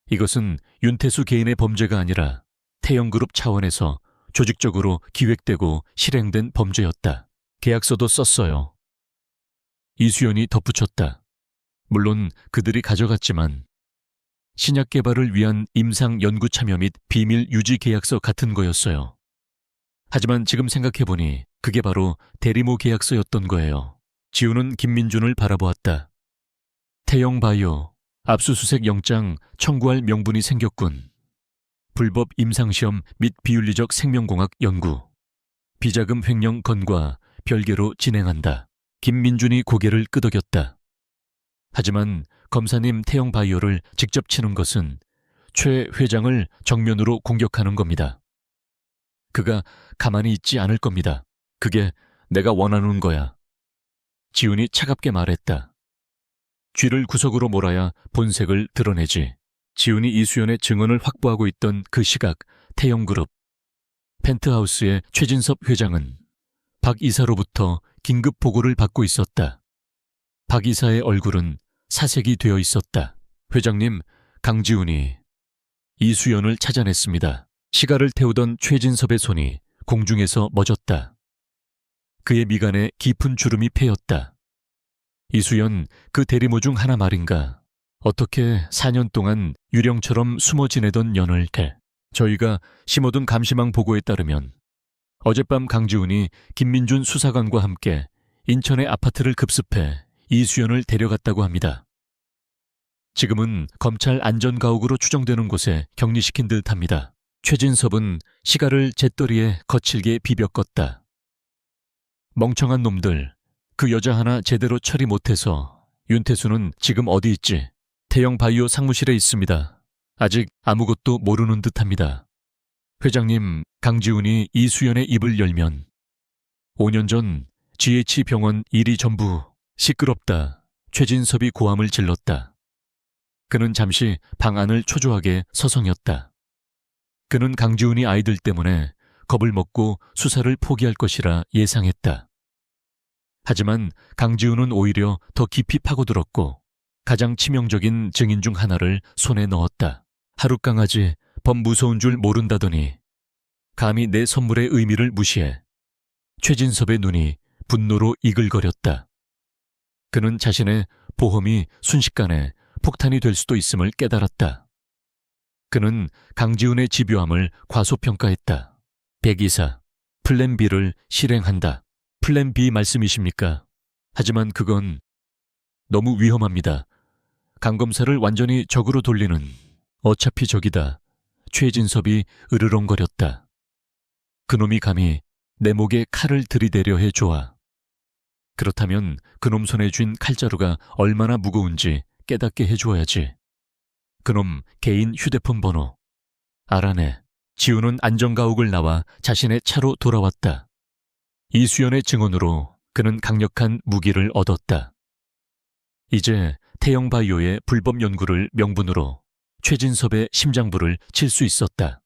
이것은 윤태수 개인의 범죄가 아니라 태영그룹 차원에서 조직적으로 기획되고 실행된 범죄였다. 계약서도 썼어요. 이수연이 덧붙였다. 물론 그들이 가져갔지만 신약 개발을 위한 임상 연구 참여 및 비밀 유지 계약서 같은 거였어요. 하지만 지금 생각해보니 그게 바로 대리모 계약서였던 거예요. 지우는 김민준을 바라보았다. 태영바이오, 압수수색 영장 청구할 명분이 생겼군. 불법 임상시험 및 비윤리적 생명공학 연구. 비자금 횡령 건과 별개로 진행한다. 김민준이 고개를 끄덕였다. 하지만 검사님 태영바이오를 직접 치는 것은 최 회장을 정면으로 공격하는 겁니다. 그가 가만히 있지 않을 겁니다. 그게 내가 원하는 거야. 지훈이 차갑게 말했다. 쥐를 구석으로 몰아야 본색을 드러내지. 지훈이 이수연의 증언을 확보하고 있던 그 시각, 태영그룹 펜트하우스의 최진섭 회장은 박 이사로부터 긴급 보고를 받고 있었다. 박 이사의 얼굴은 사색이 되어 있었다. 회장님, 강지훈이 이수연을 찾아냈습니다. 시가를 태우던 최진섭의 손이 공중에서 멎었다. 그의 미간에 깊은 주름이 패였다. 이수연, 그 대리모 중 하나 말인가. 어떻게 4년 동안 유령처럼 숨어 지내던 년을 저희가 심어둔 감시망 보고에 따르면 어젯밤 강지훈이 김민준 수사관과 함께 인천의 아파트를 급습해 이수연을 데려갔다고 합니다. 지금은 검찰 안전가옥으로 추정되는 곳에 격리시킨 듯합니다. 최진섭은 시가를 잿더리에 거칠게 비벼 껐다. 멍청한 놈들, 그 여자 하나 제대로 처리 못해서 윤태수는 지금 어디 있지? 태영바이오 상무실에 있습니다. 아직 아무것도 모르는 듯합니다. 회장님, 강지훈이 이수연의 입을 열면 5년 전 GH병원 일이 전부 시끄럽다. 최진섭이 고함을 질렀다. 그는 잠시 방 안을 초조하게 서성였다. 그는 강지훈이 아이들 때문에 겁을 먹고 수사를 포기할 것이라 예상했다. 하지만 강지훈은 오히려 더 깊이 파고들었고 가장 치명적인 증인 중 하나를 손에 넣었다. 하룻강아지 범 무서운 줄 모른다더니 감히 내 선물의 의미를 무시해. 최진섭의 눈이 분노로 이글거렸다. 그는 자신의 보험이 순식간에 폭탄이 될 수도 있음을 깨달았다. 그는 강지훈의 집요함을 과소평가했다. 백이사, 플랜 B를 실행한다. 플랜 B 말씀이십니까? 하지만 그건 너무 위험합니다. 강 검사를 완전히 적으로 돌리는 어차피 적이다. 최진섭이 으르렁거렸다. 그놈이 감히 내 목에 칼을 들이대려 해 좋아. 그렇다면 그놈 손에 쥔 칼자루가 얼마나 무거운지 깨닫게 해주어야지. 그놈 개인 휴대폰 번호 알아내. 지우는 안전가옥을 나와 자신의 차로 돌아왔다. 이수연의 증언으로 그는 강력한 무기를 얻었다. 이제 태영바이오의 불법 연구를 명분으로 최진섭의 심장부를 칠 수 있었다.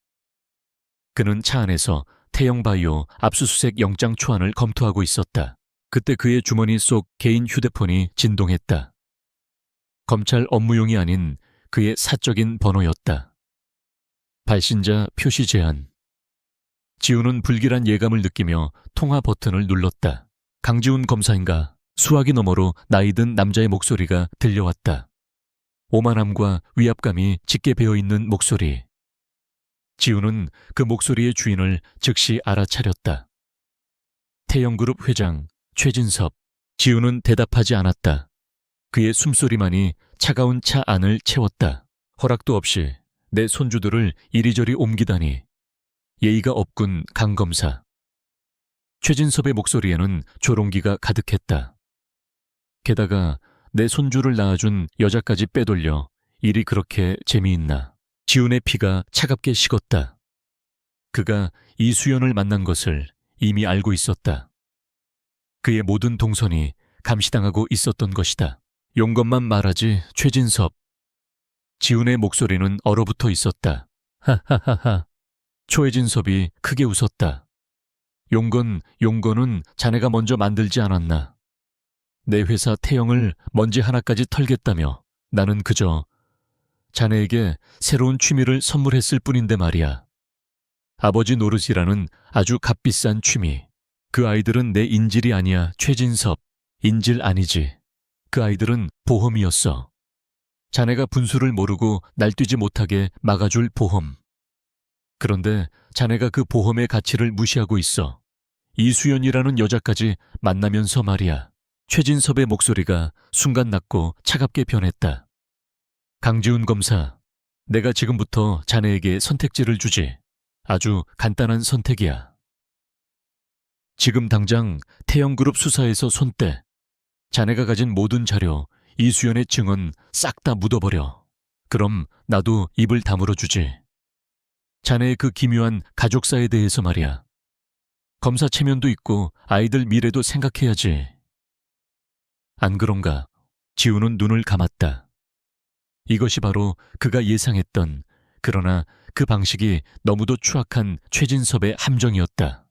그는 차 안에서 태영바이오 압수수색 영장 초안을 검토하고 있었다. 그때 그의 주머니 속 개인 휴대폰이 진동했다. 검찰 업무용이 아닌 그의 사적인 번호였다. 발신자 표시 제한. 지우는 불길한 예감을 느끼며 통화 버튼을 눌렀다. 강지훈 검사인가? 수화기 너머로 나이든 남자의 목소리가 들려왔다. 오만함과 위압감이 짙게 배어있는 목소리. 지우는 그 목소리의 주인을 즉시 알아차렸다. 태영그룹 회장 최진섭. 지우는 대답하지 않았다. 그의 숨소리만이 차가운 차 안을 채웠다. 허락도 없이 내 손주들을 이리저리 옮기다니. 예의가 없군 강 검사. 최진섭의 목소리에는 조롱기가 가득했다. 게다가 내 손주를 낳아준 여자까지 빼돌려 일이 그렇게 재미있나. 지훈의 피가 차갑게 식었다. 그가 이수연을 만난 것을 이미 알고 있었다. 그의 모든 동선이 감시당하고 있었던 것이다. 용건만 말하지 최진섭. 지훈의 목소리는 얼어붙어 있었다. 하하하하. 최진섭이 크게 웃었다. 용건은 자네가 먼저 만들지 않았나. 내 회사 태영을 먼지 하나까지 털겠다며 나는 그저 자네에게 새로운 취미를 선물했을 뿐인데 말이야. 아버지 노릇이라는 아주 값비싼 취미. 그 아이들은 내 인질이 아니야, 최진섭. 인질 아니지. 그 아이들은 보험이었어. 자네가 분수를 모르고 날뛰지 못하게 막아줄 보험. 그런데 자네가 그 보험의 가치를 무시하고 있어. 이수연이라는 여자까지 만나면서 말이야. 최진섭의 목소리가 순간 낮고 차갑게 변했다. 강지훈 검사, 내가 지금부터 자네에게 선택지를 주지. 아주 간단한 선택이야. 지금 당장 태영그룹 수사에서 손 떼. 자네가 가진 모든 자료, 이수연의 증언 싹 다 묻어버려. 그럼 나도 입을 다물어 주지. 자네의 그 기묘한 가족사에 대해서 말이야. 검사 체면도 있고 아이들 미래도 생각해야지. 안 그런가? 지우는 눈을 감았다. 이것이 바로 그가 예상했던, 그러나 그 방식이 너무도 추악한 최진섭의 함정이었다.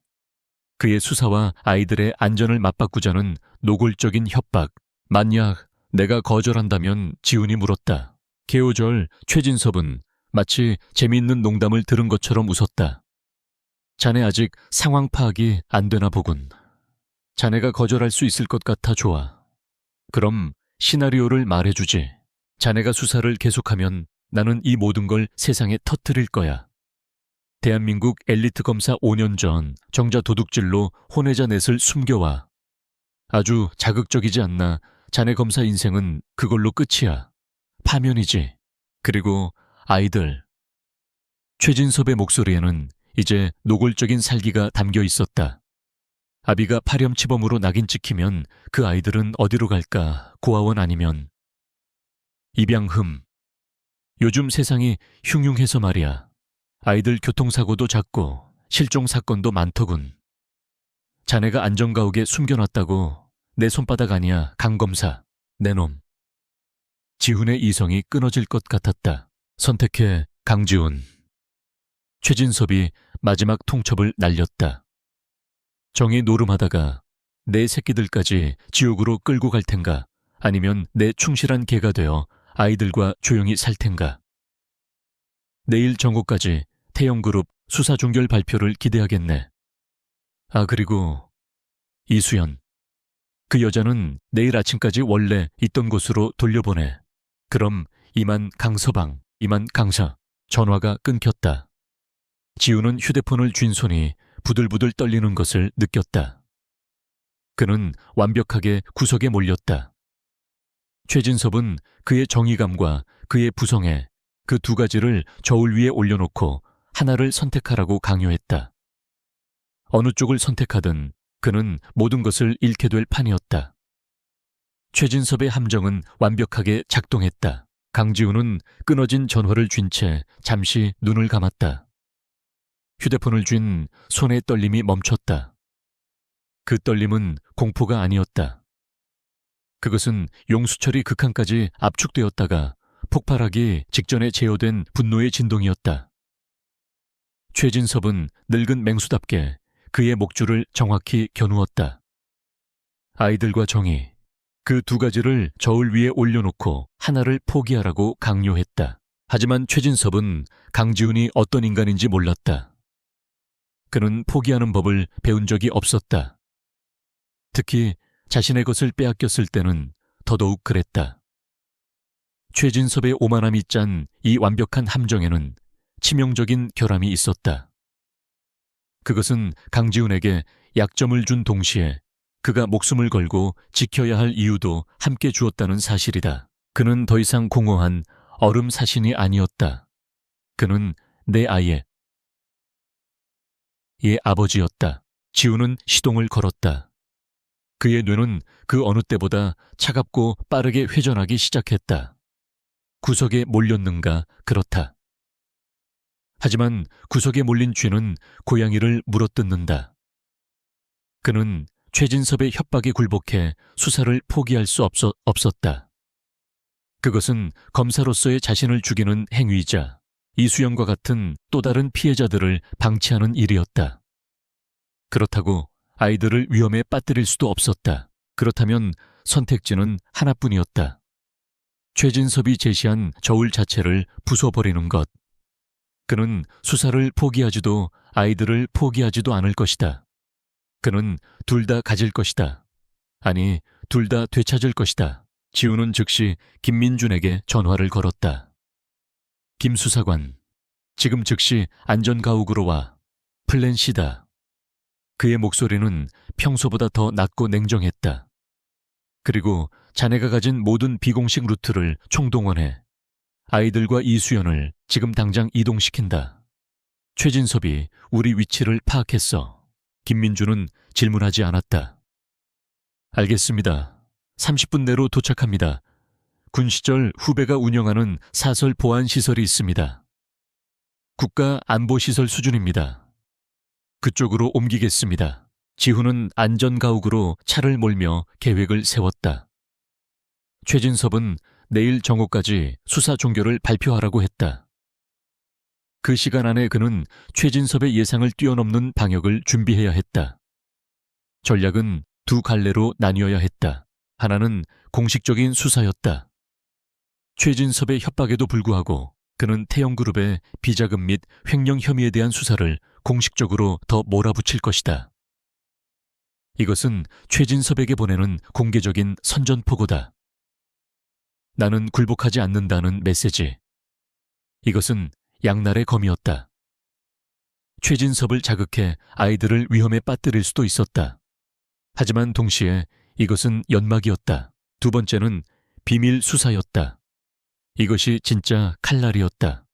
그의 수사와 아이들의 안전을 맞바꾸자는 노골적인 협박. 만약 내가 거절한다면? 지훈이 물었다. 개오절 최진섭은 마치 재미있는 농담을 들은 것처럼 웃었다. 자네 아직 상황 파악이 안 되나 보군. 자네가 거절할 수 있을 것 같아 좋아. 그럼 시나리오를 말해주지. 자네가 수사를 계속하면 나는 이 모든 걸 세상에 터뜨릴 거야. 대한민국 엘리트 검사 5년 전 정자 도둑질로 혼외자 넷을 숨겨와. 아주 자극적이지 않나. 자네 검사 인생은 그걸로 끝이야. 파면이지. 그리고 아이들. 최진섭의 목소리에는 이제 노골적인 살기가 담겨 있었다. 아비가 파렴치범으로 낙인 찍히면 그 아이들은 어디로 갈까? 고아원 아니면. 입양흠. 요즘 세상이 흉흉해서 말이야. 아이들 교통사고도 잦고 실종 사건도 많더군. 자네가 안전가옥에 숨겨놨다고. 내 손바닥 아니야, 강 검사. 내 놈. 지훈의 이성이 끊어질 것 같았다. 선택해, 강지훈. 최진섭이 마지막 통첩을 날렸다. 정이 노름하다가 내 새끼들까지 지옥으로 끌고 갈 텐가, 아니면 내 충실한 개가 되어 아이들과 조용히 살 텐가. 내일 정오까지 태영그룹 수사 종결 발표를 기대하겠네. 아, 그리고 이수연. 그 여자는 내일 아침까지 원래 있던 곳으로 돌려보내. 그럼 이만 강서방, 이만 강사. 전화가 끊겼다. 지우는 휴대폰을 쥔 손이 부들부들 떨리는 것을 느꼈다. 그는 완벽하게 구석에 몰렸다. 최진섭은 그의 정의감과 그의 부성애, 그 두 가지를 저울 위에 올려놓고 하나를 선택하라고 강요했다. 어느 쪽을 선택하든 그는 모든 것을 잃게 될 판이었다. 최진섭의 함정은 완벽하게 작동했다. 강지훈은 끊어진 전화를 쥔 채 잠시 눈을 감았다. 휴대폰을 쥔 손의 떨림이 멈췄다. 그 떨림은 공포가 아니었다. 그것은 용수철이 극한까지 압축되었다가 폭발하기 직전에 제어된 분노의 진동이었다. 최진섭은 늙은 맹수답게 그의 목줄을 정확히 겨누었다. 아이들과 정의, 그 두 가지를 저울 위에 올려놓고 하나를 포기하라고 강요했다. 하지만 최진섭은 강지훈이 어떤 인간인지 몰랐다. 그는 포기하는 법을 배운 적이 없었다. 특히 자신의 것을 빼앗겼을 때는 더더욱 그랬다. 최진섭의 오만함이 짠 이 완벽한 함정에는 치명적인 결함이 있었다. 그것은 강지훈에게 약점을 준 동시에 그가 목숨을 걸고 지켜야 할 이유도 함께 주었다는 사실이다. 그는 더 이상 공허한 얼음 사신이 아니었다. 그는 내 아이의 아버지였다. 지훈은 시동을 걸었다. 그의 뇌는 그 어느 때보다 차갑고 빠르게 회전하기 시작했다. 구석에 몰렸는가 그렇다. 하지만 구석에 몰린 쥐는 고양이를 물어뜯는다. 그는 최진섭의 협박에 굴복해 수사를 포기할 수 없었다. 그것은 검사로서의 자신을 죽이는 행위이자 이수연과 같은 또 다른 피해자들을 방치하는 일이었다. 그렇다고 아이들을 위험에 빠뜨릴 수도 없었다. 그렇다면 선택지는 하나뿐이었다. 최진섭이 제시한 저울 자체를 부숴버리는 것. 그는 수사를 포기하지도 아이들을 포기하지도 않을 것이다. 그는 둘 다 가질 것이다. 아니, 둘 다 되찾을 것이다. 지훈은 즉시 김민준에게 전화를 걸었다. 김 수사관, 지금 즉시 안전가옥으로 와. 플랜 C다. 그의 목소리는 평소보다 더 낮고 냉정했다. 그리고 자네가 가진 모든 비공식 루트를 총동원해 아이들과 이수연을 지금 당장 이동시킨다. 최진섭이 우리 위치를 파악했어. 김민준은 질문하지 않았다. 알겠습니다. 30분 내로 도착합니다. 군 시절 후배가 운영하는 사설 보안시설이 있습니다. 국가 안보시설 수준입니다. 그쪽으로 옮기겠습니다. 지훈은 안전가옥으로 차를 몰며 계획을 세웠다. 최진섭은 내일 정오까지 수사 종결을 발표하라고 했다. 그 시간 안에 그는 최진섭의 예상을 뛰어넘는 방역을 준비해야 했다. 전략은 두 갈래로 나뉘어야 했다. 하나는 공식적인 수사였다. 최진섭의 협박에도 불구하고 그는 태영그룹의 비자금 및 횡령 혐의에 대한 수사를 공식적으로 더 몰아붙일 것이다. 이것은 최진섭에게 보내는 공개적인 선전포고다. 나는 굴복하지 않는다는 메시지. 이것은 양날의 검이었다. 최진섭을 자극해 아이들을 위험에 빠뜨릴 수도 있었다. 하지만 동시에 이것은 연막이었다. 두 번째는 비밀 수사였다. 이것이 진짜 칼날이었다.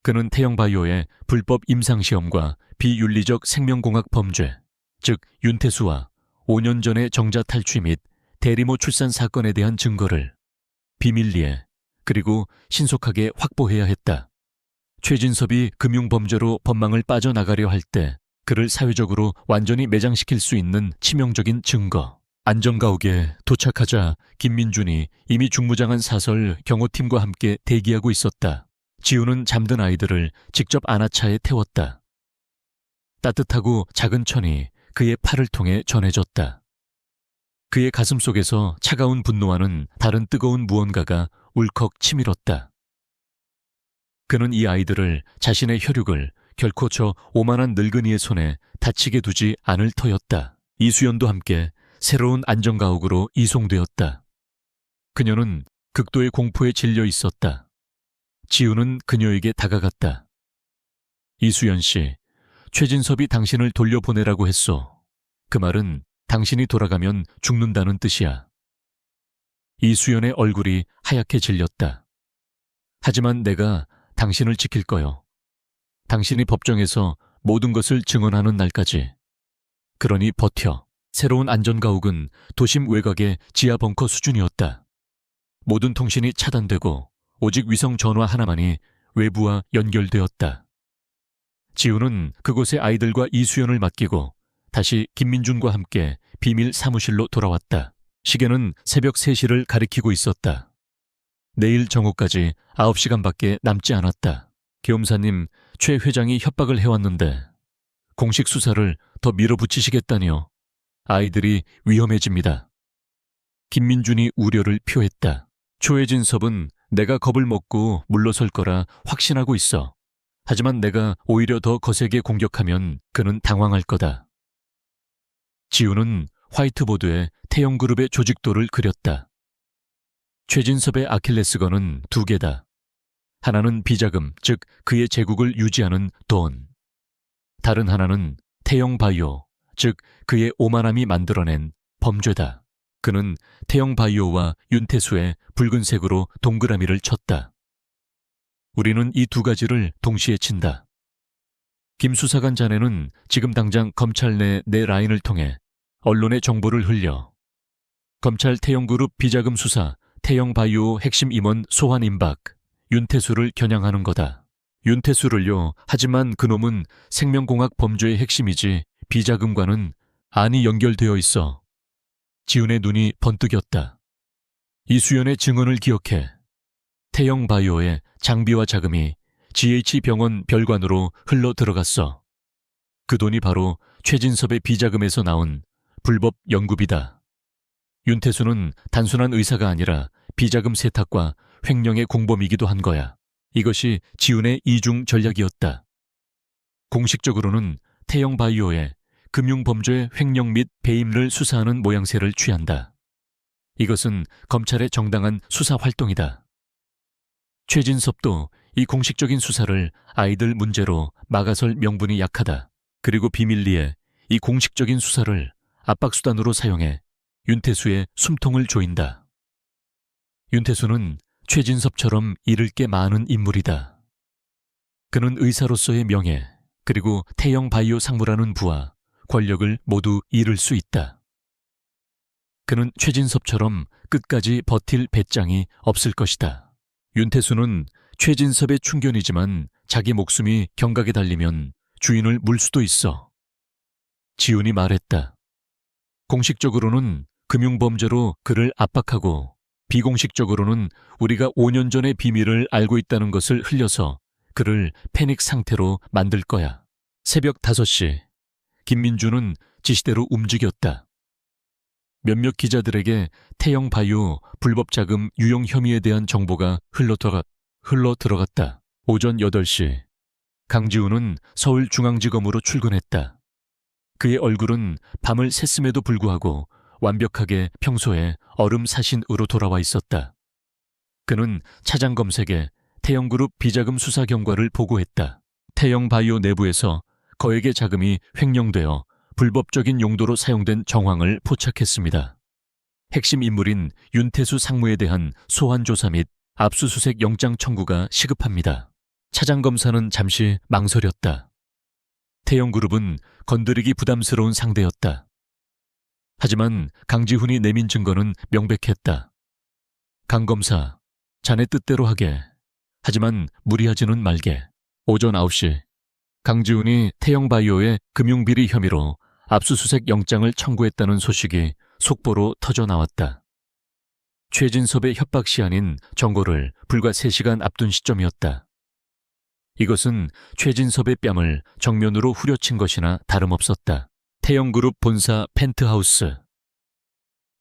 그는 태영바이오의 불법 임상시험과 비윤리적 생명공학 범죄, 즉 윤태수와 5년 전의 정자 탈취 및 대리모 출산 사건에 대한 증거를 비밀리에 그리고 신속하게 확보해야 했다. 최진섭이 금융범죄로 법망을 빠져나가려 할 때 그를 사회적으로 완전히 매장시킬 수 있는 치명적인 증거. 안전가옥에 도착하자 김민준이 이미 중무장한 사설 경호팀과 함께 대기하고 있었다. 지훈은 잠든 아이들을 직접 안아차에 태웠다. 따뜻하고 작은 천이 그의 팔을 통해 전해졌다. 그의 가슴 속에서 차가운 분노와는 다른 뜨거운 무언가가 울컥 치밀었다. 그는 이 아이들을, 자신의 혈육을 결코 저 오만한 늙은이의 손에 다치게 두지 않을 터였다. 이수연도 함께 새로운 안전가옥으로 이송되었다. 그녀는 극도의 공포에 질려 있었다. 지훈은 그녀에게 다가갔다. 이수연 씨, 최진섭이 당신을 돌려보내라고 했소. 그 말은 당신이 돌아가면 죽는다는 뜻이야. 이수연의 얼굴이 하얗게 질렸다. 하지만 내가 당신을 지킬 거요. 당신이 법정에서 모든 것을 증언하는 날까지. 그러니 버텨. 새로운 안전가옥은 도심 외곽의 지하 벙커 수준이었다. 모든 통신이 차단되고 오직 위성 전화 하나만이 외부와 연결되었다. 지훈은 그곳에 아이들과 이수연을 맡기고 다시 김민준과 함께 비밀 사무실로 돌아왔다. 시계는 새벽 3시를 가리키고 있었다. 내일 정오까지 9시간밖에 남지 않았다. 계엄사님, 최 회장이 협박을 해왔는데 공식 수사를 더 밀어붙이시겠다니요. 아이들이 위험해집니다. 김민준이 우려를 표했다. 최진섭은 내가 겁을 먹고 물러설 거라 확신하고 있어. 하지만 내가 오히려 더 거세게 공격하면 그는 당황할 거다. 지우는 화이트보드에 태영그룹의 조직도를 그렸다. 최진섭의 아킬레스건은 두 개다. 하나는 비자금, 즉 그의 제국을 유지하는 돈. 다른 하나는 태영바이오, 즉 그의 오만함이 만들어낸 범죄다. 그는 태영바이오와 윤태수의 붉은색으로 동그라미를 쳤다. 우리는 이 두 가지를 동시에 친다. 김 수사관 자네는 지금 당장 검찰 내 라인을 통해 언론의 정보를 흘려 검찰 태영그룹 비자금 수사 태영바이오 핵심 임원 소환 임박 윤태수를 겨냥하는 거다. 윤태수를요. 하지만 그놈은 생명공학 범죄의 핵심이지 비자금과는 안이 연결되어 있어. 지훈의 눈이 번뜩였다. 이수연의 증언을 기억해. 태영바이오의 장비와 자금이 GH병원 별관으로 흘러 들어갔어. 그 돈이 바로 최진섭의 비자금에서 나온 불법 연구비다. 윤태수는 단순한 의사가 아니라 비자금 세탁과 횡령의 공범이기도 한 거야. 이것이 지훈의 이중 전략이었다. 공식적으로는 태영바이오의 금융범죄 횡령 및 배임을 수사하는 모양새를 취한다. 이것은 검찰의 정당한 수사 활동이다. 최진섭도 이 공식적인 수사를 아이들 문제로 막아설 명분이 약하다. 그리고 비밀리에 이 공식적인 수사를 압박수단으로 사용해 윤태수의 숨통을 조인다. 윤태수는 최진섭처럼 잃을 게 많은 인물이다. 그는 의사로서의 명예, 그리고 태영바이오 상무라는 부와 권력을 모두 잃을 수 있다. 그는 최진섭처럼 끝까지 버틸 배짱이 없을 것이다. 윤태수는 최진섭의 충견이지만 자기 목숨이 경각에 달리면 주인을 물 수도 있어. 지훈이 말했다. 공식적으로는 금융범죄로 그를 압박하고 비공식적으로는 우리가 5년 전의 비밀을 알고 있다는 것을 흘려서 그를 패닉 상태로 만들 거야. 새벽 5시, 김민주는 지시대로 움직였다. 몇몇 기자들에게 태영바이오 불법 자금 유용 혐의에 대한 정보가 흘러 들어갔다. 오전 8시, 강지훈은 서울중앙지검으로 출근했다. 그의 얼굴은 밤을 샜음에도 불구하고 완벽하게 평소의 얼음 사신으로 돌아와 있었다. 그는 차장 검색에 태영그룹 비자금 수사 경과를 보고했다. 태영바이오 내부에서 거액의 자금이 횡령되어 불법적인 용도로 사용된 정황을 포착했습니다. 핵심 인물인 윤태수 상무에 대한 소환 조사 및 압수수색 영장 청구가 시급합니다. 차장 검사는 잠시 망설였다. 태영그룹은 건드리기 부담스러운 상대였다. 하지만 강지훈이 내민 증거는 명백했다. 강 검사, 자네 뜻대로 하게. 하지만 무리하지는 말게. 오전 9시, 강지훈이 태영바이오의 금융비리 혐의로 압수수색 영장을 청구했다는 소식이 속보로 터져나왔다. 최진섭의 협박 시한인 정고를 불과 3시간 앞둔 시점이었다. 이것은 최진섭의 뺨을 정면으로 후려친 것이나 다름없었다. 태영그룹 본사 펜트하우스.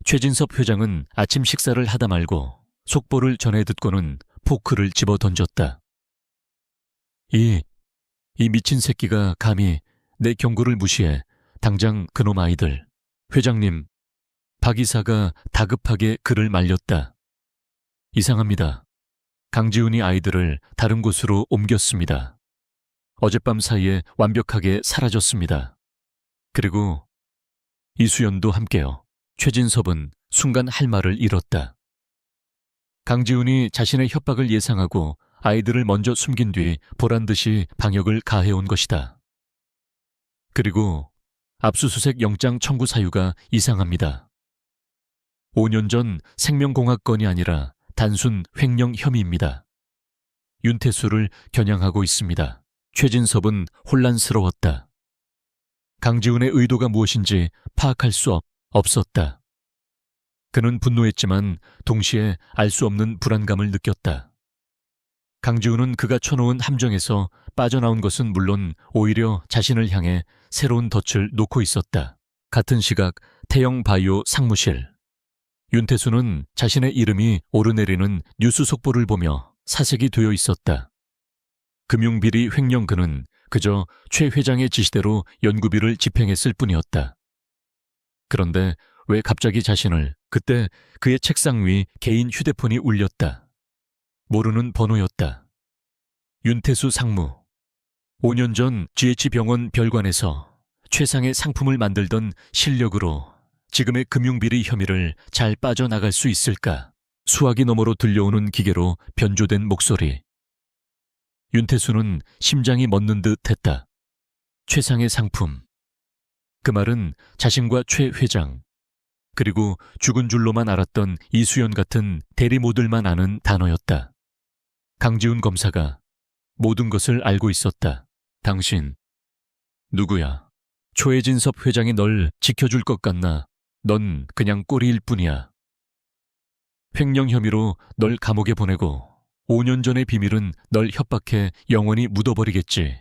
최진섭 회장은 아침 식사를 하다 말고 속보를 전해 듣고는 포크를 집어 던졌다. 이 미친 새끼가 감히 내 경고를 무시해. 당장 그놈 아이들. 회장님, 박 이사가 다급하게 그를 말렸다. 이상합니다. 강지훈이 아이들을 다른 곳으로 옮겼습니다. 어젯밤 사이에 완벽하게 사라졌습니다. 그리고 이수연도 함께요. 최진섭은 순간 할 말을 잃었다. 강지훈이 자신의 협박을 예상하고 아이들을 먼저 숨긴 뒤 보란듯이 방역을 가해온 것이다. 그리고 압수수색 영장 청구 사유가 이상합니다. 5년 전 생명공학 건이 아니라 단순 횡령 혐의입니다. 윤태수를 겨냥하고 있습니다. 최진섭은 혼란스러웠다. 강지훈의 의도가 무엇인지 파악할 수 없었다. 그는 분노했지만 동시에 알 수 없는 불안감을 느꼈다. 강지훈은 그가 쳐놓은 함정에서 빠져나온 것은 물론 오히려 자신을 향해 새로운 덫을 놓고 있었다. 같은 시각 태영바이오 상무실. 윤태수는 자신의 이름이 오르내리는 뉴스 속보를 보며 사색이 되어 있었다. 금융비리 횡령 그는 그저 최 회장의 지시대로 연구비를 집행했을 뿐이었다. 그런데 왜 갑자기 자신을 그때 그의 책상 위 개인 휴대폰이 울렸다. 모르는 번호였다. 윤태수 상무. 5년 전 GH병원 별관에서 최상의 상품을 만들던 실력으로 지금의 금융비리 혐의를 잘 빠져나갈 수 있을까? 수화기 너머로 들려오는 기계로 변조된 목소리. 윤태수는 심장이 멎는 듯 했다. 최상의 상품. 그 말은 자신과 최 회장, 그리고 죽은 줄로만 알았던 이수연 같은 대리모들만 아는 단어였다. 강지훈 검사가 모든 것을 알고 있었다. 당신, 누구야? 초혜진섭 회장이 널 지켜줄 것 같나? 넌 그냥 꼬리일 뿐이야. 횡령 혐의로 널 감옥에 보내고 5년 전의 비밀은 널 협박해 영원히 묻어버리겠지.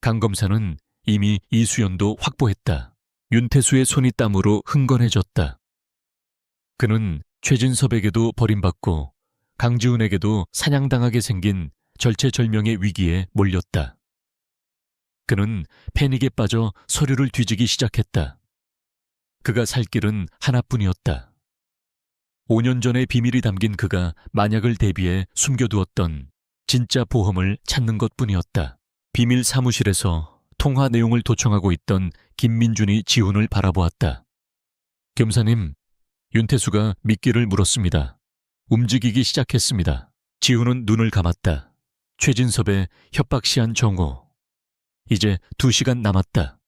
강 검사는 이미 이수연도 확보했다. 윤태수의 손이 땀으로 흥건해졌다. 그는 최진섭에게도 버림받고 강지훈에게도 사냥당하게 생긴 절체절명의 위기에 몰렸다. 그는 패닉에 빠져 서류를 뒤지기 시작했다. 그가 살 길은 하나뿐이었다. 5년 전의 비밀이 담긴 그가 만약을 대비해 숨겨두었던 진짜 보험을 찾는 것뿐이었다. 비밀 사무실에서 통화 내용을 도청하고 있던 김민준이 지훈을 바라보았다. 검사님, 윤태수가 미끼를 물었습니다. 움직이기 시작했습니다. 지훈은 눈을 감았다. 최진섭의 협박시한 정오. 이제 2시간 남았다.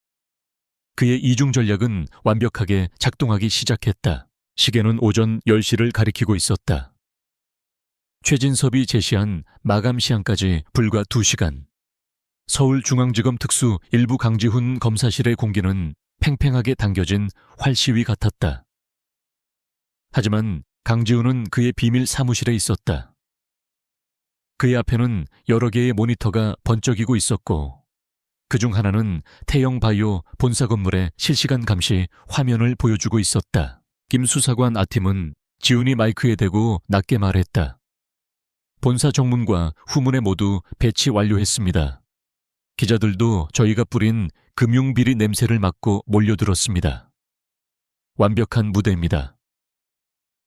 그의 이중 전략은 완벽하게 작동하기 시작했다. 시계는 오전 10시를 가리키고 있었다. 최진섭이 제시한 마감 시한까지 불과 2시간. 서울중앙지검 특수 일부 강지훈 검사실의 공기는 팽팽하게 당겨진 활시위 같았다. 하지만 강지훈은 그의 비밀 사무실에 있었다. 그의 앞에는 여러 개의 모니터가 번쩍이고 있었고 그중 하나는 태영바이오 본사 건물의 실시간 감시 화면을 보여주고 있었다. 김 수사관 아팀은 지훈이 마이크에 대고 낮게 말했다. 본사 정문과 후문에 모두 배치 완료했습니다. 기자들도 저희가 뿌린 금융비리 냄새를 맡고 몰려들었습니다. 완벽한 무대입니다.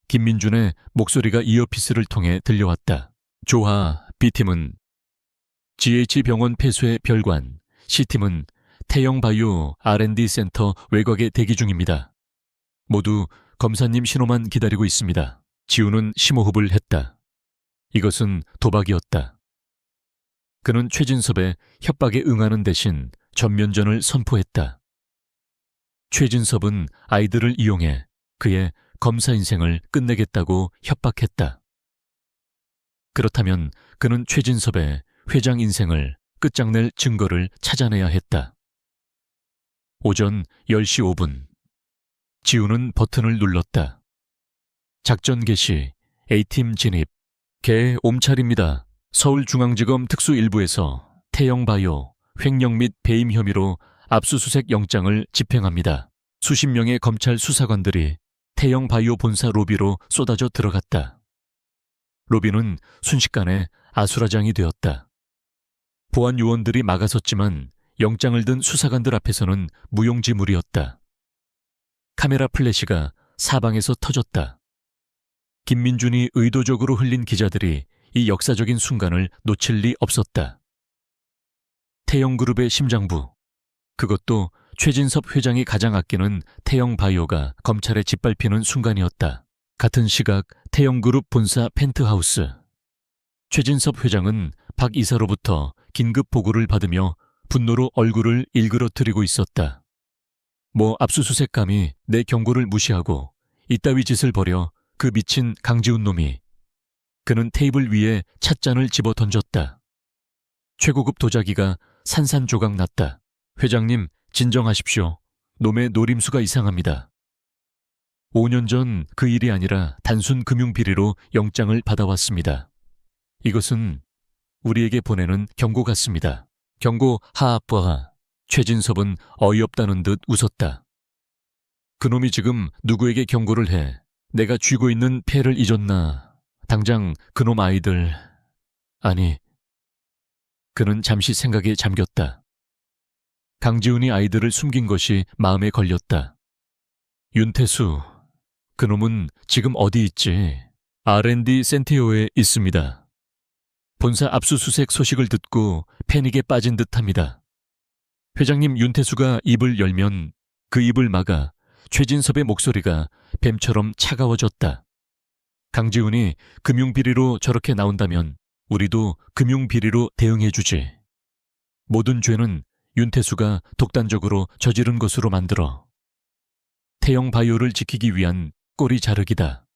김민준의 목소리가 이어피스를 통해 들려왔다. 조하 B팀은 GH병원 폐쇄 별관, C팀은 태영바이오 R&D 센터 외곽에 대기 중입니다. 모두 검사님 신호만 기다리고 있습니다. 지훈은 심호흡을 했다. 이것은 도박이었다. 그는 최진섭의 협박에 응하는 대신 전면전을 선포했다. 최진섭은 아이들을 이용해 그의 검사 인생을 끝내겠다고 협박했다. 그렇다면 그는 최진섭의 회장 인생을 끝장낼 증거를 찾아내야 했다. 오전 10시 5분. 지훈은 버튼을 눌렀다. 작전 개시, A팀 진입. 개 옴찰입니다. 서울중앙지검 특수일부에서 태영바이오 횡령 및 배임 혐의로 압수수색 영장을 집행합니다. 수십 명의 검찰 수사관들이 태영바이오 본사 로비로 쏟아져 들어갔다. 로비는 순식간에 아수라장이 되었다. 보안 요원들이 막아섰지만 영장을 든 수사관들 앞에서는 무용지물이었다. 카메라 플래시가 사방에서 터졌다. 김민준이 의도적으로 흘린 기자들이 이 역사적인 순간을 놓칠 리 없었다. 태영그룹의 심장부, 그것도 최진섭 회장이 가장 아끼는 태영바이오가 검찰에 짓밟히는 순간이었다. 같은 시각 태영그룹 본사 펜트하우스. 최진섭 회장은 박 이사로부터 긴급 보고를 받으며 분노로 얼굴을 일그러뜨리고 있었다. 뭐 압수수색감이 내 경고를 무시하고 이따위 짓을 벌여 그 미친 강지훈 놈이. 그는 테이블 위에 찻잔을 집어 던졌다. 최고급 도자기가 산산조각 났다. 회장님, 진정하십시오. 놈의 노림수가 이상합니다. 5년 전 그 일이 아니라 단순 금융비리로 영장을 받아왔습니다. 이것은 우리에게 보내는 경고 같습니다. 경고 하하뿌하. 최진섭은 어이없다는 듯 웃었다. 그놈이 지금 누구에게 경고를 해 내가 쥐고 있는 패를 잊었나. 당장 그놈 아이들, 아니 그는 잠시 생각에 잠겼다. 강지훈이 아이들을 숨긴 것이 마음에 걸렸다. 윤태수, 그놈은 지금 어디 있지? R&D 센티오에 있습니다. 본사 압수수색 소식을 듣고 패닉에 빠진 듯합니다. 회장님 윤태수가 입을 열면 그 입을 막아 최진섭의 목소리가 뱀처럼 차가워졌다. 강지훈이 금융비리로 저렇게 나온다면 우리도 금융비리로 대응해주지. 모든 죄는 윤태수가 독단적으로 저지른 것으로 만들어. 태영바이오를 지키기 위한 꼬리 자르기다.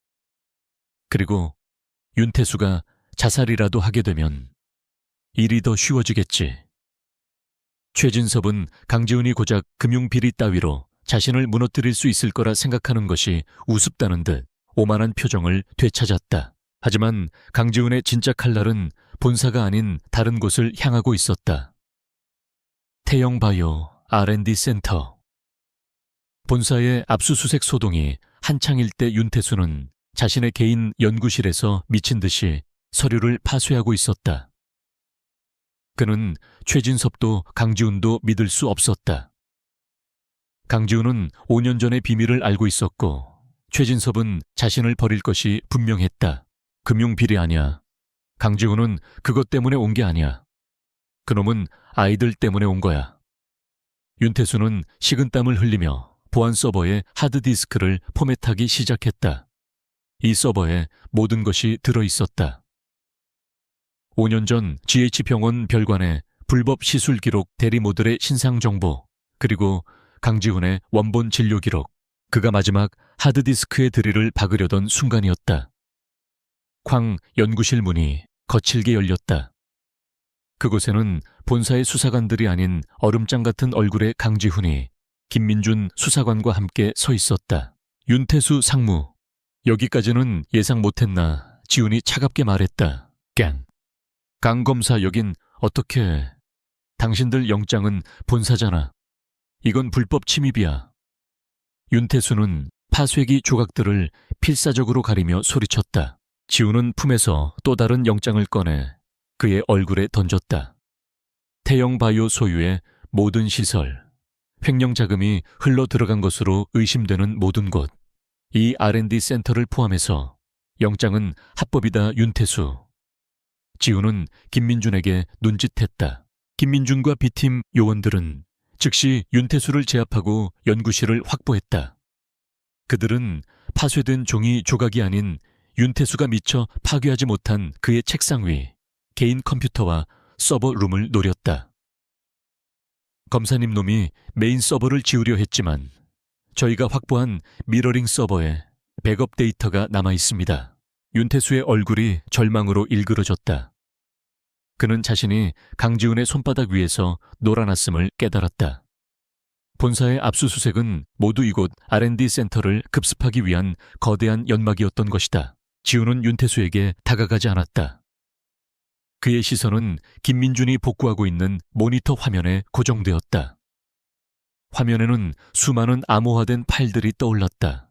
그리고 윤태수가 자살이라도 하게 되면 일이 더 쉬워지겠지. 최진섭은 강지훈이 고작 금융비리 따위로 자신을 무너뜨릴 수 있을 거라 생각하는 것이 우습다는 듯 오만한 표정을 되찾았다. 하지만 강지훈의 진짜 칼날은 본사가 아닌 다른 곳을 향하고 있었다. 태영바이오 R&D 센터. 본사의 압수수색 소동이 한창일 때 윤태수는 자신의 개인 연구실에서 미친 듯이 서류를 파쇄하고 있었다. 그는 최진섭도 강지훈도 믿을 수 없었다. 강지훈은 5년 전의 비밀을 알고 있었고 최진섭은 자신을 버릴 것이 분명했다. 금융비리 아니야. 강지훈은 그것 때문에 온 게 아니야. 그놈은 아이들 때문에 온 거야. 윤태수는 식은땀을 흘리며 보안 서버의 하드디스크를 포맷하기 시작했다. 이 서버에 모든 것이 들어있었다. 5년 전 GH병원 별관의 불법 시술 기록 대리모델의 신상 정보, 그리고 강지훈의 원본 진료 기록, 그가 마지막 하드디스크에 드릴을 박으려던 순간이었다. 쾅 연구실 문이 거칠게 열렸다. 그곳에는 본사의 수사관들이 아닌 얼음장 같은 얼굴의 강지훈이 김민준 수사관과 함께 서 있었다. 윤태수 상무, 여기까지는 예상 못했나 지훈이 차갑게 말했다. 깽. 강 검사 여긴 어떻게... 당신들 영장은 본사잖아. 이건 불법 침입이야. 윤태수는 파쇄기 조각들을 필사적으로 가리며 소리쳤다. 지훈은 품에서 또 다른 영장을 꺼내 그의 얼굴에 던졌다. 태영바이오 소유의 모든 시설, 횡령 자금이 흘러 들어간 것으로 의심되는 모든 곳, 이 R&D 센터를 포함해서 영장은 합법이다. 윤태수. 지훈은 김민준에게 눈짓했다. 김민준과 B팀 요원들은 즉시 윤태수를 제압하고 연구실을 확보했다. 그들은 파쇄된 종이 조각이 아닌 윤태수가 미처 파괴하지 못한 그의 책상 위 개인 컴퓨터와 서버룸을 노렸다. 검사님 놈이 메인 서버를 지우려 했지만 저희가 확보한 미러링 서버에 백업 데이터가 남아 있습니다. 윤태수의 얼굴이 절망으로 일그러졌다. 그는 자신이 강지훈의 손바닥 위에서 놀아났음을 깨달았다. 본사의 압수수색은 모두 이곳 R&D 센터를 급습하기 위한 거대한 연막이었던 것이다. 지훈은 윤태수에게 다가가지 않았다. 그의 시선은 김민준이 복구하고 있는 모니터 화면에 고정되었다. 화면에는 수많은 암호화된 파일들이 떠올랐다.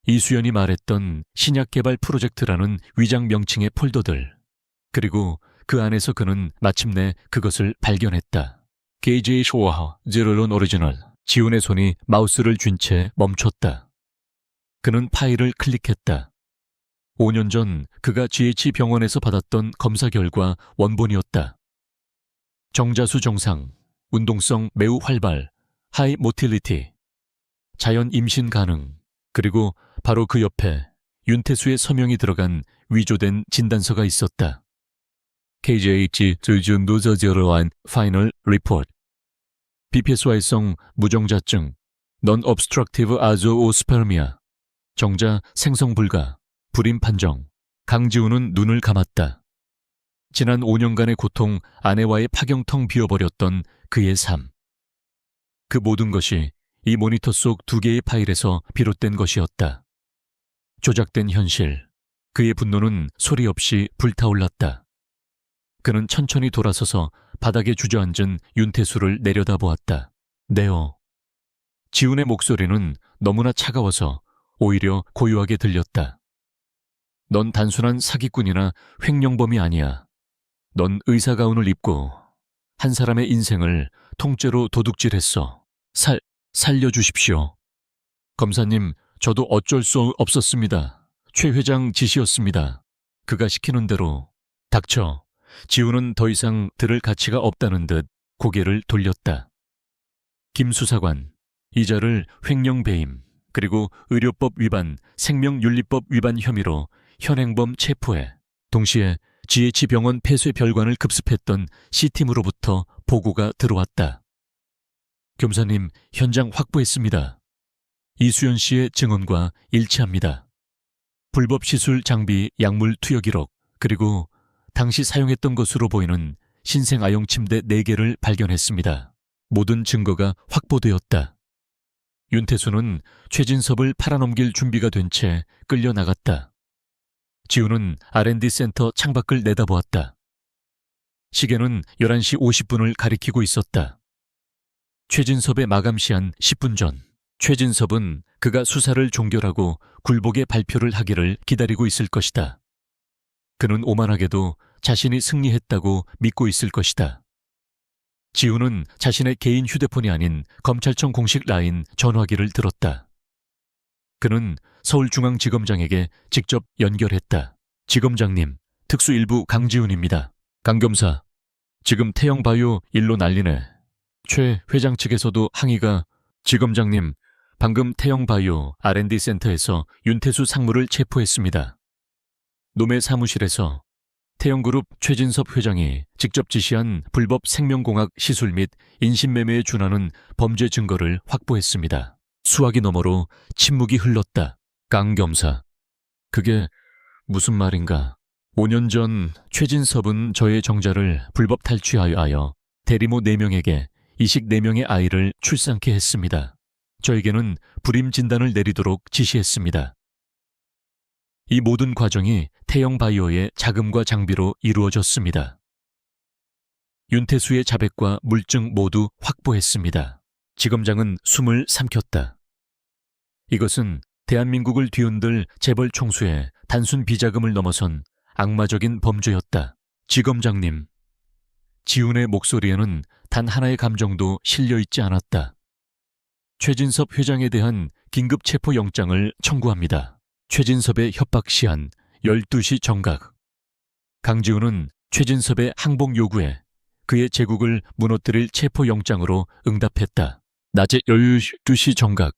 이수연이 말했던 신약 개발 프로젝트라는 위장 명칭의 폴더들. 그리고 그 안에서 그는 마침내 그것을 발견했다. KJ 쇼와 제로론 오리지널. 지훈의 손이 마우스를 쥔 채 멈췄다. 그는 파일을 클릭했다. 5년 전 그가 GH병원에서 받았던 검사 결과 원본이었다. 정자수 정상, 운동성 매우 활발, 하이 모틸리티, 자연 임신 가능, 그리고 바로 그 옆에 윤태수의 서명이 들어간 위조된 진단서가 있었다. KJH 조준 노저제로한 파이널 리포트. BPS 활성 무정자증, non-obstructive azoospermia, 정자 생성 불가, 불임 판정. 강지훈은 눈을 감았다. 지난 5년간의 고통, 아내와의 파경텅 비어버렸던 그의 삶. 그 모든 것이 이 모니터 속 2개의 파일에서 비롯된 것이었다. 조작된 현실. 그의 분노는 소리 없이 불타올랐다. 그는 천천히 돌아서서 바닥에 주저앉은 윤태수를 내려다보았다. 네오. 지훈의 목소리는 너무나 차가워서 오히려 고요하게 들렸다. 넌 단순한 사기꾼이나 횡령범이 아니야. 넌 의사 가운을 입고 한 사람의 인생을 통째로 도둑질했어. 살려주십시오. 검사님, 저도 어쩔 수 없었습니다. 최 회장 지시였습니다. 그가 시키는 대로. 닥쳐. 지우는 더 이상 들을 가치가 없다는 듯 고개를 돌렸다. 김 수사관, 이자를 횡령 배임, 그리고 의료법 위반, 생명윤리법 위반 혐의로 현행범 체포해 동시에 GH병원 폐쇄 별관을 급습했던 C팀으로부터 보고가 들어왔다. 검사님, 현장 확보했습니다. 이수연 씨의 증언과 일치합니다. 불법 시술 장비 약물 투여 기록, 그리고 당시 사용했던 것으로 보이는 신생아용 침대 4개를 발견했습니다. 모든 증거가 확보되었다. 윤태수는 최진섭을 팔아넘길 준비가 된 채 끌려나갔다. 지우는 R&D 센터 창밖을 내다보았다. 시계는 11시 50분을 가리키고 있었다. 최진섭의 마감 시한 10분 전, 최진섭은 그가 수사를 종결하고 굴복의 발표를 하기를 기다리고 있을 것이다. 그는 오만하게도 자신이 승리했다고 믿고 있을 것이다. 지우는 자신의 개인 휴대폰이 아닌 검찰청 공식 라인 전화기를 들었다. 그는 서울중앙지검장에게 직접 연결했다. 지검장님, 특수일부 강지훈입니다. 강 검사, 지금 태영바이오 일로 난리네. 최 회장 측에서도 항의가. 지검장님, 방금 태영바이오 R&D 센터에서 윤태수 상무를 체포했습니다. 노매 사무실에서 태영그룹 최진섭 회장이 직접 지시한 불법 생명공학 시술 및 인신매매에 준하는 범죄 증거를 확보했습니다. 수화기 너머로 침묵이 흘렀다. 강 검사, 그게 무슨 말인가? 5년 전 최진섭은 저의 정자를 불법 탈취하여 대리모 4명에게 이식 4명의 아이를 출산케 했습니다. 저에게는 불임 진단을 내리도록 지시했습니다. 이 모든 과정이 태영바이오의 자금과 장비로 이루어졌습니다. 윤태수의 자백과 물증 모두 확보했습니다. 지검장은 숨을 삼켰다. 이것은 대한민국을 뒤흔들 재벌 총수의 단순 비자금을 넘어선 악마적인 범죄였다. 지검장님, 지훈의 목소리에는 단 하나의 감정도 실려있지 않았다. 최진섭 회장에 대한 긴급 체포 영장을 청구합니다. 최진섭의 협박 시한 12시 정각. 강지훈은 최진섭의 항복 요구에 그의 제국을 무너뜨릴 체포 영장으로 응답했다. 낮에 12시 정각.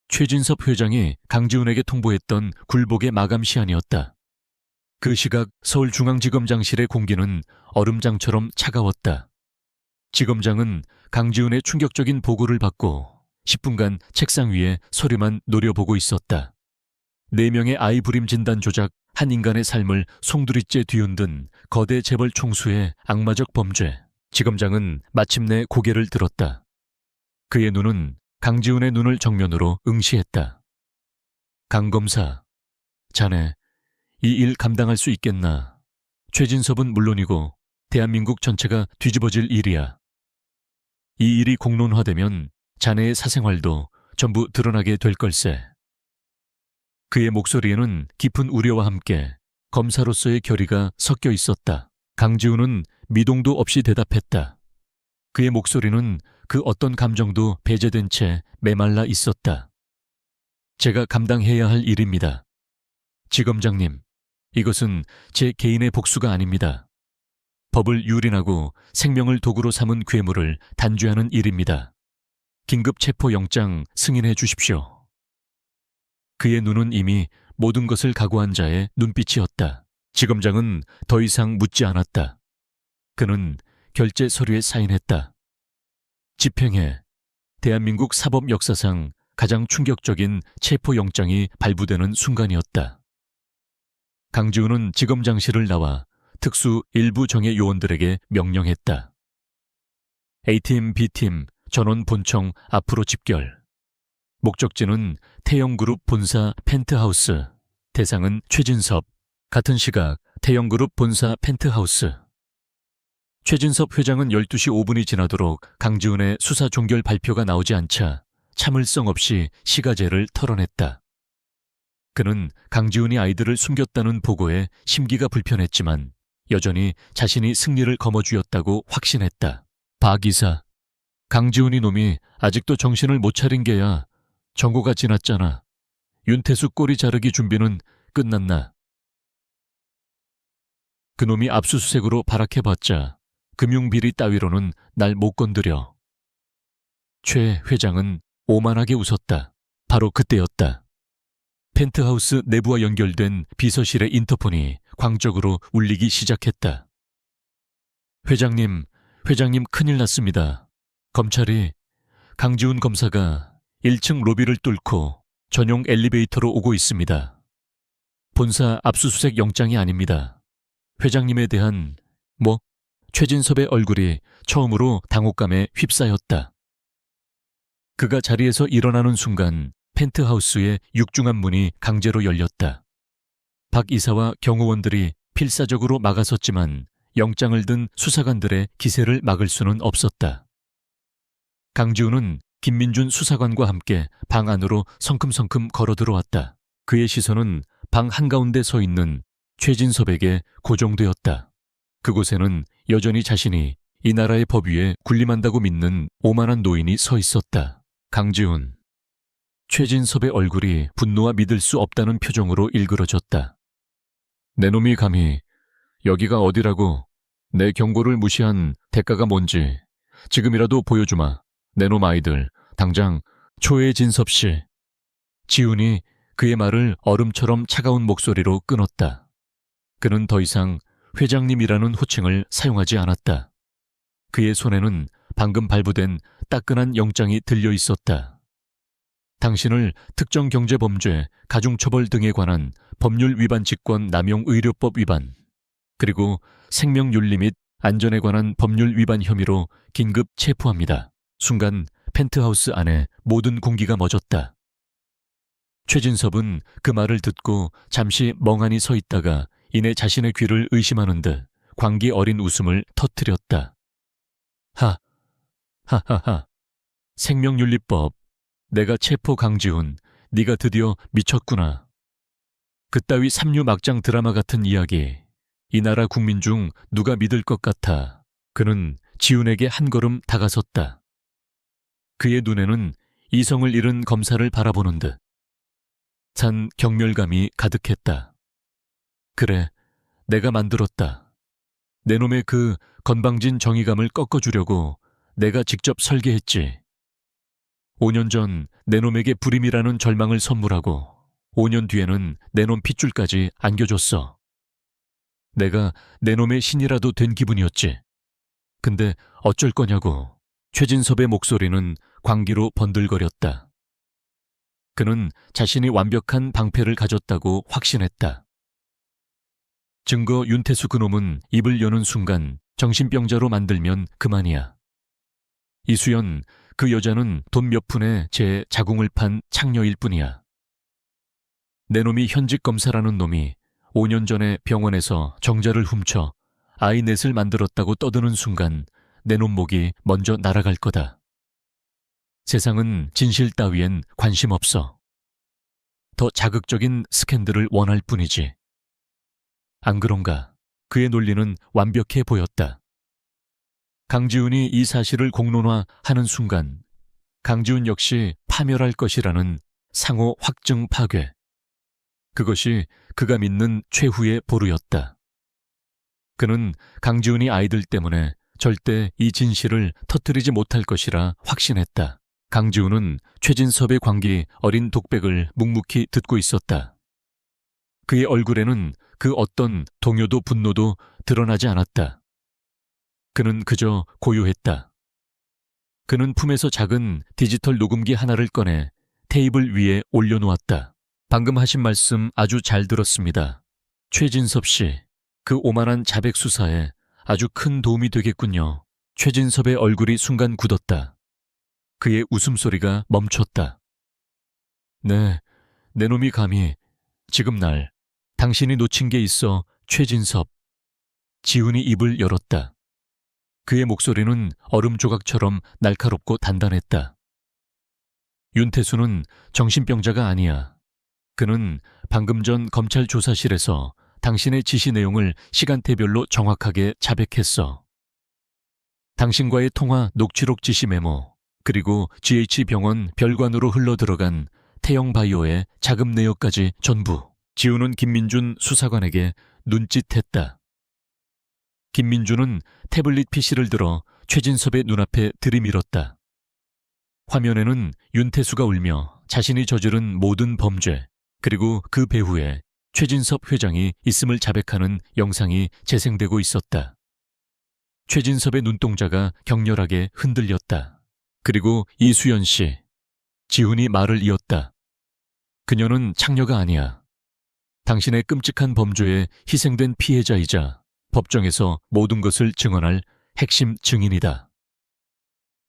최진섭 회장이 강지훈에게 통보했던 굴복의 마감 시한이었다. 그 시각 서울중앙지검장실의 공기는 얼음장처럼 차가웠다. 지검장은 강지훈의 충격적인 보고를 받고 10분간 책상 위에 서류만 노려보고 있었다. 4명의 아이 불임 진단 조작, 한 인간의 삶을 송두리째 뒤흔든 거대 재벌 총수의 악마적 범죄. 지검장은 마침내 고개를 들었다. 그의 눈은 강지훈의 눈을 정면으로 응시했다. 강 검사, 자네 이 일 감당할 수 있겠나? 최진섭은 물론이고 대한민국 전체가 뒤집어질 일이야. 이 일이 공론화되면 자네의 사생활도 전부 드러나게 될 걸세. 그의 목소리에는 깊은 우려와 함께 검사로서의 결의가 섞여 있었다. 강지훈은 미동도 없이 대답했다. 그의 목소리는 그 어떤 감정도 배제된 채 메말라 있었다. 제가 감당해야 할 일입니다. 지검장님, 이것은 제 개인의 복수가 아닙니다. 법을 유린하고 생명을 도구로 삼은 괴물을 단죄하는 일입니다. 긴급 체포 영장 승인해 주십시오. 그의 눈은 이미 모든 것을 각오한 자의 눈빛이었다. 지검장은 더 이상 묻지 않았다. 그는 결제 서류에 사인했다. 집행해. 대한민국 사법 역사상 가장 충격적인 체포 영장이 발부되는 순간이었다. 강지훈은 지검장실을 나와 특수 일부 정예 요원들에게 명령했다. A팀, B팀, 전원 본청 앞으로 집결. 목적지는 태영그룹 본사 펜트하우스. 대상은 최진섭. 같은 시각 태영그룹 본사 펜트하우스. 최진섭 회장은 12시 5분이 지나도록 강지훈의 수사 종결 발표가 나오지 않자 참을성 없이 시가제를 털어냈다. 그는 강지훈이 아이들을 숨겼다는 보고에 심기가 불편했지만 여전히 자신이 승리를 거머쥐었다고 확신했다. 박 이사, 강지훈이 놈이 아직도 정신을 못 차린 게야. 정고가 지났잖아. 윤태수 꼬리 자르기 준비는 끝났나? 그놈이 압수수색으로 발악해봤자 금융비리 따위로는 날 못 건드려. 최 회장은 오만하게 웃었다. 바로 그때였다. 펜트하우스 내부와 연결된 비서실의 인터폰이 광적으로 울리기 시작했다. 회장님 큰일 났습니다. 검찰이 강지훈 검사가 1층 로비를 뚫고 전용 엘리베이터로 오고 있습니다. 본사 압수수색 영장이 아닙니다. 회장님에 대한 최진섭의 얼굴이 처음으로 당혹감에 휩싸였다. 그가 자리에서 일어나는 순간 펜트하우스의 육중한 문이 강제로 열렸다. 박 이사와 경호원들이 필사적으로 막아섰지만 영장을 든 수사관들의 기세를 막을 수는 없었다. 강지훈은 김민준 수사관과 함께 방 안으로 성큼성큼 걸어 들어왔다. 그의 시선은 방 한가운데 서 있는 최진섭에게 고정되었다. 그곳에는 여전히 자신이 이 나라의 법 위에 군림한다고 믿는 오만한 노인이 서 있었다. 강지훈. 최진섭의 얼굴이 분노와 믿을 수 없다는 표정으로 일그러졌다. 내 놈이 감히 여기가 어디라고 내 경고를 무시한 대가가 뭔지 지금이라도 보여주마. 내 놈 아이들 당장 초해진섭 씨. 지훈이 그의 말을 얼음처럼 차가운 목소리로 끊었다. 그는 더 이상 회장님이라는 호칭을 사용하지 않았다. 그의 손에는 방금 발부된 따끈한 영장이 들려 있었다. 당신을 특정경제범죄, 가중처벌 등에 관한 법률 위반 직권 남용 의료법 위반, 그리고 생명윤리 및 안전에 관한 법률 위반 혐의로 긴급 체포합니다. 순간 펜트하우스 안에 모든 공기가 멎었다. 최진섭은 그 말을 듣고 잠시 멍하니 서 있다가 이내 자신의 귀를 의심하는 듯 광기 어린 웃음을 터뜨렸다. 하하하. 생명윤리법. 내가 체포 강지훈. 네가 드디어 미쳤구나. 그따위 삼류 막장 드라마 같은 이야기. 이 나라 국민 중 누가 믿을 것 같아. 그는 지훈에게 한 걸음 다가섰다. 그의 눈에는 이성을 잃은 검사를 바라보는 듯 찬 경멸감이 가득했다. 그래, 내가 만들었다. 내 놈의 그 건방진 정의감을 꺾어주려고 내가 직접 설계했지. 5년 전 내 놈에게 불임이라는 절망을 선물하고 5년 뒤에는 내 놈 핏줄까지 안겨줬어. 내가 내 놈의 신이라도 된 기분이었지. 근데 어쩔 거냐고. 최진섭의 목소리는 광기로 번들거렸다. 그는 자신이 완벽한 방패를 가졌다고 확신했다. 증거 윤태수 그놈은 입을 여는 순간 정신병자로 만들면 그만이야. 이수연, 그 여자는 돈 몇 푼에 제 자궁을 판 창녀일 뿐이야. 내 놈이 현직 검사라는 놈이 5년 전에 병원에서 정자를 훔쳐 아이 넷을 만들었다고 떠드는 순간 내 놈 목이 먼저 날아갈 거다. 세상은 진실 따위엔 관심 없어. 더 자극적인 스캔들을 원할 뿐이지. 안 그런가? 그의 논리는 완벽해 보였다. 강지훈이 이 사실을 공론화하는 순간 강지훈 역시 파멸할 것이라는 상호 확증 파괴. 그것이 그가 믿는 최후의 보루였다. 그는 강지훈이 아이들 때문에 절대 이 진실을 터뜨리지 못할 것이라 확신했다. 강지훈은 최진섭의 광기 어린 독백을 묵묵히 듣고 있었다. 그의 얼굴에는 그 어떤 동요도 분노도 드러나지 않았다. 그는 그저 고요했다. 그는 품에서 작은 디지털 녹음기 하나를 꺼내 테이블 위에 올려놓았다. 방금 하신 말씀 아주 잘 들었습니다. 최진섭 씨, 그 오만한 자백 수사에 아주 큰 도움이 되겠군요. 최진섭의 얼굴이 순간 굳었다. 그의 웃음소리가 멈췄다. 네, 내 놈이 감히 지금 날 당신이 놓친 게 있어, 최진섭. 지훈이 입을 열었다. 그의 목소리는 얼음 조각처럼 날카롭고 단단했다. 윤태수는 정신병자가 아니야. 그는 방금 전 검찰 조사실에서 당신의 지시 내용을 시간대별로 정확하게 자백했어. 당신과의 통화 녹취록 지시 메모, 그리고 GH병원 별관으로 흘러들어간 태영바이오의 자금 내역까지 전부 지우는 김민준 수사관에게 눈짓했다. 김민준은 태블릿 PC를 들어 최진섭의 눈앞에 들이밀었다. 화면에는 윤태수가 울며 자신이 저지른 모든 범죄, 그리고 그 배후에 최진섭 회장이 있음을 자백하는 영상이 재생되고 있었다. 최진섭의 눈동자가 격렬하게 흔들렸다. 그리고 이수연 씨, 지훈이 말을 이었다. 그녀는 창녀가 아니야. 당신의 끔찍한 범죄에 희생된 피해자이자 법정에서 모든 것을 증언할 핵심 증인이다.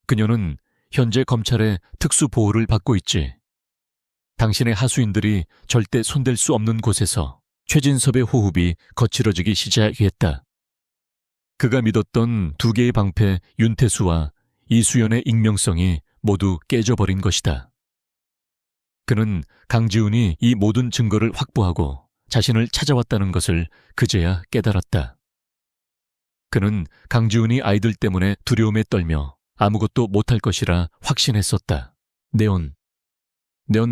그녀는 현재 검찰의 특수 보호를 받고 있지. 당신의 하수인들이 절대 손댈 수 없는 곳에서 최진섭의 호흡이 거칠어지기 시작했다. 그가 믿었던 두 개의 방패 윤태수와 이수연의 익명성이 모두 깨져버린 것이다. 그는 강지훈이 이 모든 증거를 확보하고 자신을 찾아왔다는 것을 그제야 깨달았다. 그는 강지훈이 아이들 때문에 두려움에 떨며 아무것도 못할 것이라 확신했었다. 네온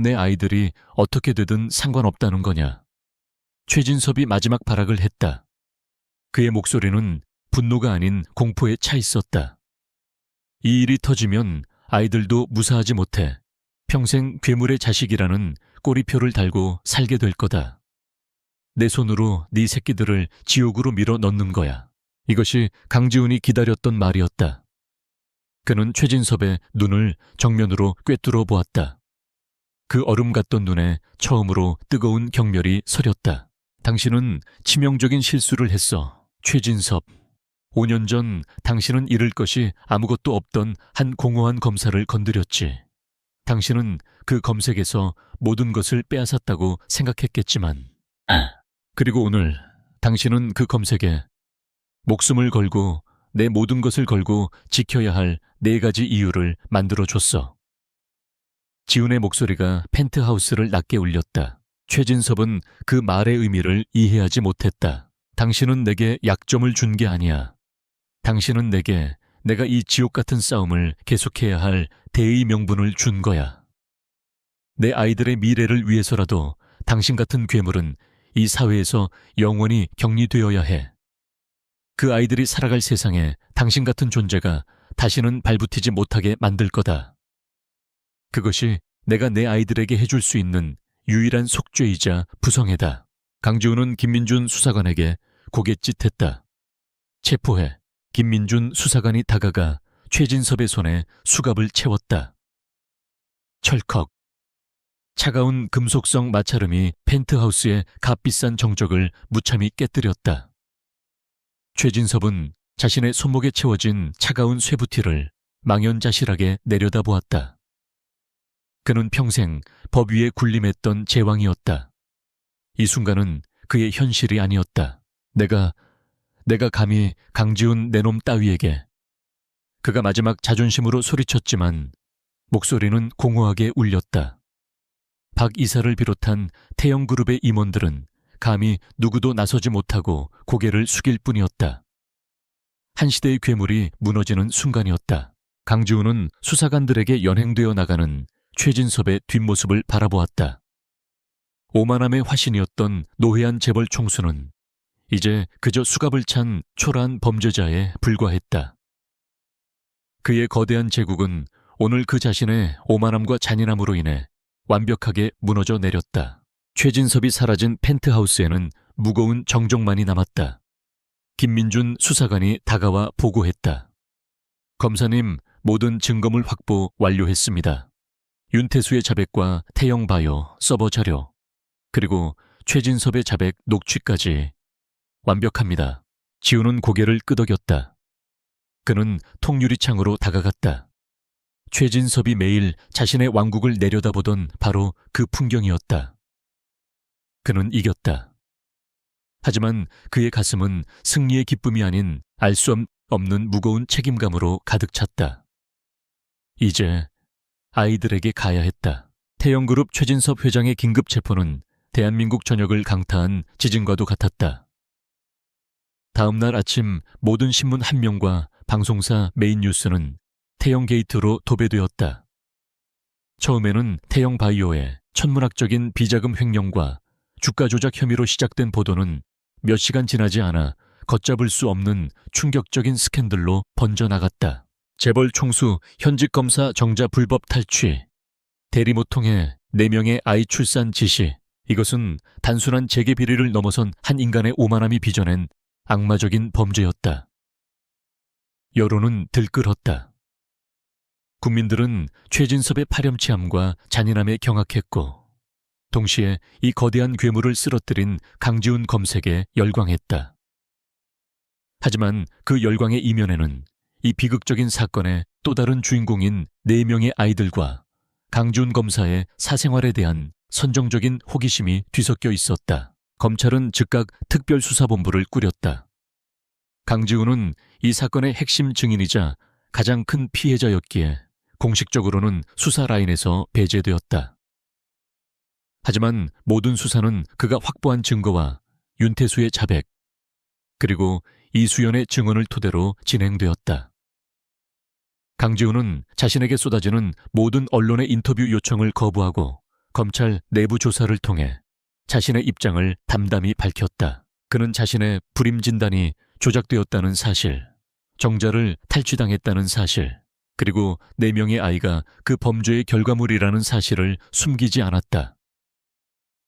내 아이들이 어떻게 되든 상관없다는 거냐. 최진섭이 마지막 발악을 했다. 그의 목소리는 분노가 아닌 공포에 차 있었다. 이 일이 터지면 아이들도 무사하지 못해 평생 괴물의 자식이라는 꼬리표를 달고 살게 될 거다. 내 손으로 네 새끼들을 지옥으로 밀어 넣는 거야. 이것이 강지훈이 기다렸던 말이었다. 그는 최진섭의 눈을 정면으로 꿰뚫어 보았다. 그 얼음 같던 눈에 처음으로 뜨거운 경멸이 서렸다. 당신은 치명적인 실수를 했어, 최진섭. 5년 전 당신은 잃을 것이 아무것도 없던 한 공허한 검사를 건드렸지. 당신은 그 검색에서 모든 것을 빼앗았다고 생각했겠지만, 그리고 오늘 당신은 그 검색에 목숨을 걸고 내 모든 것을 걸고 지켜야 할 4가지 이유를 만들어줬어. 지훈의 목소리가 펜트하우스를 낮게 울렸다. 최진섭은 그 말의 의미를 이해하지 못했다. 당신은 내게 약점을 준 게 아니야. 당신은 내게 내가 이 지옥 같은 싸움을 계속해야 할 대의 명분을 준 거야. 내 아이들의 미래를 위해서라도 당신 같은 괴물은 이 사회에서 영원히 격리되어야 해. 그 아이들이 살아갈 세상에 당신 같은 존재가 다시는 발붙이지 못하게 만들 거다. 그것이 내가 내 아이들에게 해줄 수 있는 유일한 속죄이자 부성애다. 강지훈은 김민준 수사관에게 고갯짓했다. 체포해. 김민준 수사관이 다가가 최진섭의 손에 수갑을 채웠다. 철컥. 차가운 금속성 마찰음이 펜트하우스의 값비싼 정적을 무참히 깨뜨렸다. 최진섭은 자신의 손목에 채워진 차가운 쇠부티를 망연자실하게 내려다보았다. 그는 평생 법 위에 군림했던 제왕이었다. 이 순간은 그의 현실이 아니었다. 내가 감히 강지훈 내놈 따위에게. 그가 마지막 자존심으로 소리쳤지만 목소리는 공허하게 울렸다. 박 이사를 비롯한 태영그룹의 임원들은 감히 누구도 나서지 못하고 고개를 숙일 뿐이었다. 한 시대의 괴물이 무너지는 순간이었다. 강지훈은 수사관들에게 연행되어 나가는 최진섭의 뒷모습을 바라보았다. 오만함의 화신이었던 노회한 재벌 총수는 이제 그저 수갑을 찬 초라한 범죄자에 불과했다. 그의 거대한 제국은 오늘 그 자신의 오만함과 잔인함으로 인해 완벽하게 무너져 내렸다. 최진섭이 사라진 펜트하우스에는 무거운 정적만이 남았다. 김민준 수사관이 다가와 보고했다. 검사님, 모든 증거물 확보 완료했습니다. 윤태수의 자백과 태영바이오 서버 자료, 그리고 최진섭의 자백 녹취까지 완벽합니다. 지훈은 고개를 끄덕였다. 그는 통유리창으로 다가갔다. 최진섭이 매일 자신의 왕국을 내려다보던 바로 그 풍경이었다. 그는 이겼다. 하지만 그의 가슴은 승리의 기쁨이 아닌 알 수 없는 무거운 책임감으로 가득 찼다. 이제 아이들에게 가야 했다. 태영그룹 최진섭 회장의 긴급 체포는 대한민국 전역을 강타한 지진과도 같았다. 다음 날 아침 모든 신문 한 명과 방송사 메인 뉴스는 태영 게이트로 도배되었다. 처음에는 태영 바이오의 천문학적인 비자금 횡령과 주가 조작 혐의로 시작된 보도는 몇 시간 지나지 않아 걷잡을 수 없는 충격적인 스캔들로 번져나갔다. 재벌 총수 현직 검사 정자 불법 탈취, 대리모통의 4명의 아이 출산 지시, 이것은 단순한 재계 비리를 넘어선 한 인간의 오만함이 빚어낸 악마적인 범죄였다. 여론은 들끓었다. 국민들은 최진섭의 파렴치함과 잔인함에 경악했고 동시에 이 거대한 괴물을 쓰러뜨린 강지훈 검색에 열광했다. 하지만 그 열광의 이면에는 이 비극적인 사건의 또 다른 주인공인 4명의 아이들과 강지훈 검사의 사생활에 대한 선정적인 호기심이 뒤섞여 있었다. 검찰은 즉각 특별수사본부를 꾸렸다. 강지훈은 이 사건의 핵심 증인이자 가장 큰 피해자였기에 공식적으로는 수사 라인에서 배제되었다. 하지만 모든 수사는 그가 확보한 증거와 윤태수의 자백, 그리고 이수연의 증언을 토대로 진행되었다. 강지훈은 자신에게 쏟아지는 모든 언론의 인터뷰 요청을 거부하고 검찰 내부 조사를 통해 자신의 입장을 담담히 밝혔다. 그는 자신의 불임 진단이 조작되었다는 사실, 정자를 탈취당했다는 사실, 그리고 4명의 아이가 그 범죄의 결과물이라는 사실을 숨기지 않았다.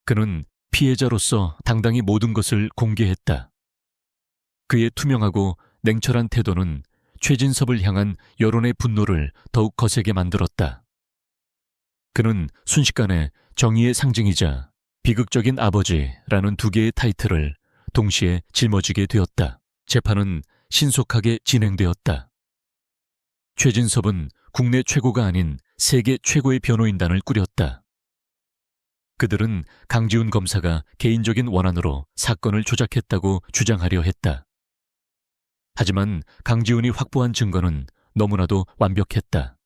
그는 피해자로서 당당히 모든 것을 공개했다. 그의 투명하고 냉철한 태도는 최진섭을 향한 여론의 분노를 더욱 거세게 만들었다. 그는 순식간에 정의의 상징이자 비극적인 아버지라는 2개의 타이틀을 동시에 짊어지게 되었다. 재판은 신속하게 진행되었다. 최진섭은 국내 최고가 아닌 세계 최고의 변호인단을 꾸렸다. 그들은 강지훈 검사가 개인적인 원한으로 사건을 조작했다고 주장하려 했다. 하지만 강지훈이 확보한 증거는 너무나도 완벽했다.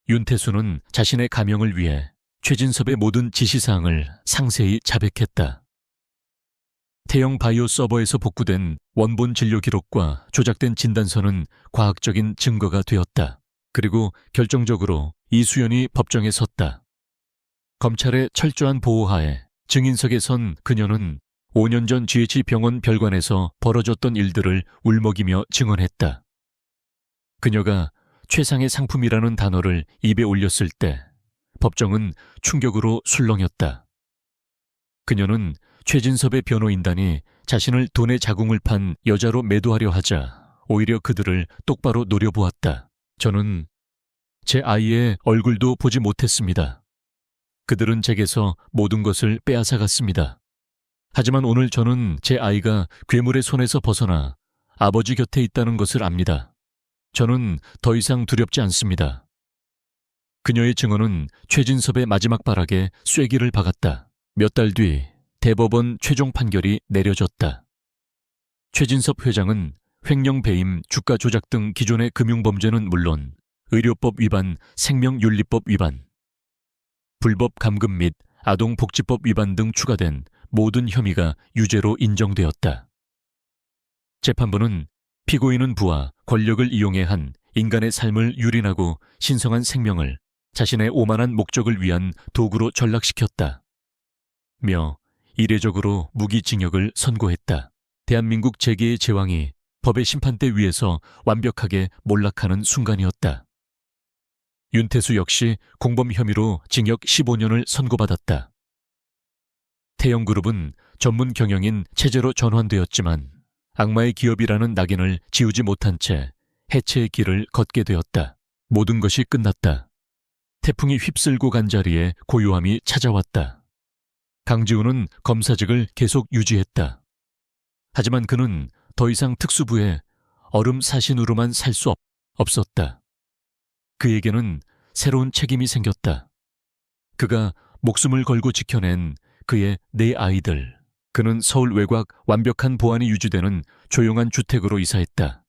윤태수는 자신의 가명을 위해 최진섭의 모든 지시사항을 상세히 자백했다. 태영 바이오 서버에서 복구된 원본 진료 기록과 조작된 진단서는 과학적인 증거가 되었다. 그리고 결정적으로 이수연이 법정에 섰다. 검찰의 철저한 보호하에 증인석에 선 그녀는 5년 전 GH병원 별관에서 벌어졌던 일들을 울먹이며 증언했다. 그녀가 최상의 상품이라는 단어를 입에 올렸을 때 법정은 충격으로 술렁였다. 그녀는 최진섭의 변호인단이 자신을 돈의 자궁을 판 여자로 매도하려 하자 오히려 그들을 똑바로 노려보았다. 저는 제 아이의 얼굴도 보지 못했습니다. 그들은 제게서 모든 것을 빼앗아갔습니다. 하지만 오늘 저는 제 아이가 괴물의 손에서 벗어나 아버지 곁에 있다는 것을 압니다. 저는 더 이상 두렵지 않습니다. 그녀의 증언은 최진섭의 마지막 발악에 쐐기를 박았다. 몇 달 뒤 대법원 최종 판결이 내려졌다. 최진섭 회장은 횡령 배임, 주가 조작 등 기존의 금융범죄는 물론 의료법 위반, 생명윤리법 위반, 불법 감금 및 아동복지법 위반 등 추가된 모든 혐의가 유죄로 인정되었다. 재판부는 피고인은 부와 권력을 이용해 한 인간의 삶을 유린하고 신성한 생명을 자신의 오만한 목적을 위한 도구로 전락시켰다. 며 이례적으로 무기징역을 선고했다. 대한민국 재계의 제왕이 법의 심판대 위에서 완벽하게 몰락하는 순간이었다. 윤태수 역시 공범 혐의로 징역 15년을 선고받았다. 태영그룹은 전문 경영인 체제로 전환되었지만 악마의 기업이라는 낙인을 지우지 못한 채 해체의 길을 걷게 되었다. 모든 것이 끝났다. 태풍이 휩쓸고 간 자리에 고요함이 찾아왔다. 강지훈은 검사직을 계속 유지했다. 하지만 그는 더 이상 특수부의 얼음 사신으로만 살 수 없었다. 그에게는 새로운 책임이 생겼다. 그가 목숨을 걸고 지켜낸 그의 4 아이들. 그는 서울 외곽 완벽한 보안이 유지되는 조용한 주택으로 이사했다.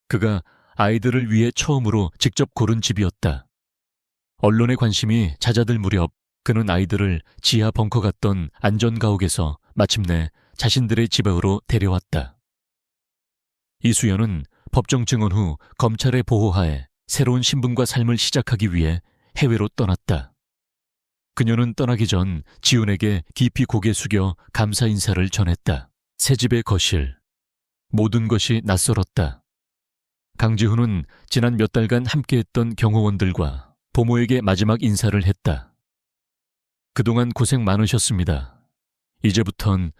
그가 아이들을 위해 처음으로 직접 고른 집이었다. 언론의 관심이 잦아들 무렵 그는 아이들을 지하 벙커 같던 안전가옥에서 마침내 자신들의 집으로 데려왔다. 이수연은 법정 증언 후 검찰의 보호하에 새로운 신분과 삶을 시작하기 위해 해외로 떠났다. 그녀는 떠나기 전 지훈에게 깊이 고개 숙여 감사 인사를 전했다. 새집의 거실. 모든 것이 낯설었다. 강지훈은 지난 몇 달간 함께했던 경호원들과 보모에게 마지막 인사를 했다. 그동안 고생 많으셨습니다. 이제부턴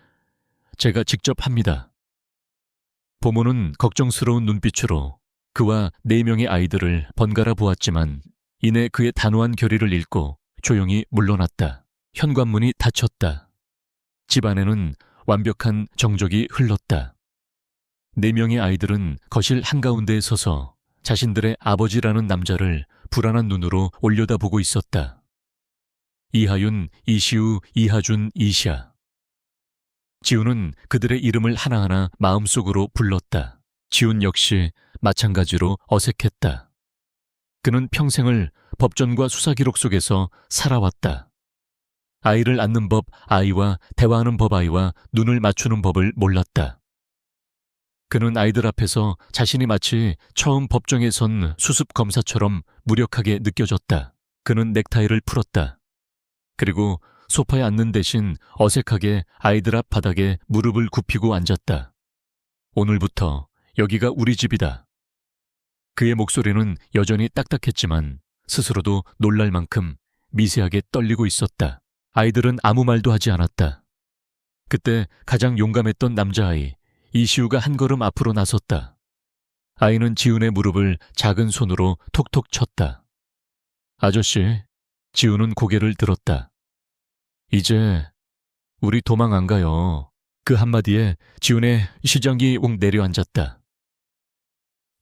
제가 직접 합니다. 보모는 걱정스러운 눈빛으로 그와 4명의 아이들을 번갈아 보았지만 이내 그의 단호한 결의를 읽고 조용히 물러났다. 현관문이 닫혔다. 집 안에는 완벽한 정적이 흘렀다. 4명의 아이들은 거실 한가운데에 서서 자신들의 아버지라는 남자를 불안한 눈으로 올려다보고 있었다. 이하윤, 이시우, 이하준, 이시아. 지훈은 그들의 이름을 하나하나 마음속으로 불렀다. 지훈 역시 마찬가지로 어색했다. 그는 평생을 법전과 수사기록 속에서 살아왔다. 아이를 낳는 법 아이와 대화하는 법 아이와 눈을 맞추는 법을 몰랐다. 그는 아이들 앞에서 자신이 마치 처음 법정에 선 수습 검사처럼 무력하게 느껴졌다. 그는 넥타이를 풀었다. 그리고 소파에 앉는 대신 어색하게 아이들 앞 바닥에 무릎을 굽히고 앉았다. 오늘부터 여기가 우리 집이다. 그의 목소리는 여전히 딱딱했지만 스스로도 놀랄 만큼 미세하게 떨리고 있었다. 아이들은 아무 말도 하지 않았다. 그때 가장 용감했던 남자아이 이시우가 한 걸음 앞으로 나섰다. 아이는 지훈의 무릎을 작은 손으로 톡톡 쳤다. 아저씨, 지훈은 고개를 들었다. 이제 우리 도망 안 가요. 그 한마디에 지훈의 시장이 욱 내려앉았다.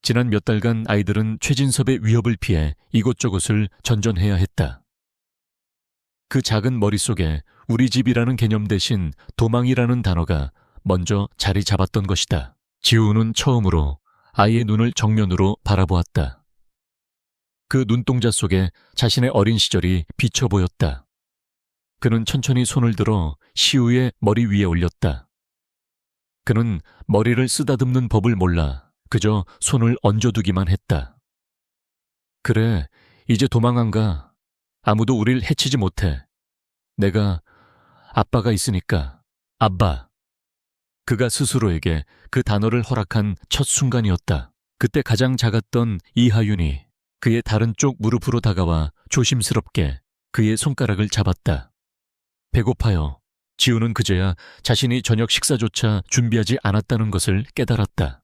지난 몇 달간 아이들은 최진섭의 위협을 피해 이곳저곳을 전전해야 했다. 그 작은 머릿속에 우리 집이라는 개념 대신 도망이라는 단어가 먼저 자리 잡았던 것이다. 지훈은 처음으로 아이의 눈을 정면으로 바라보았다. 그 눈동자 속에 자신의 어린 시절이 비쳐 보였다. 그는 천천히 손을 들어 시우의 머리 위에 올렸다. 그는 머리를 쓰다듬는 법을 몰라 그저 손을 얹어두기만 했다. 그래, 이제 도망 안 가. 아무도 우릴 해치지 못해. 내가 아빠가 있으니까. 아빠. 그가 스스로에게 그 단어를 허락한 첫 순간이었다. 그때 가장 작았던 이하윤이 그의 다른 쪽 무릎으로 다가와 조심스럽게 그의 손가락을 잡았다. 배고파요. 지훈은 그제야 자신이 저녁 식사조차 준비하지 않았다는 것을 깨달았다.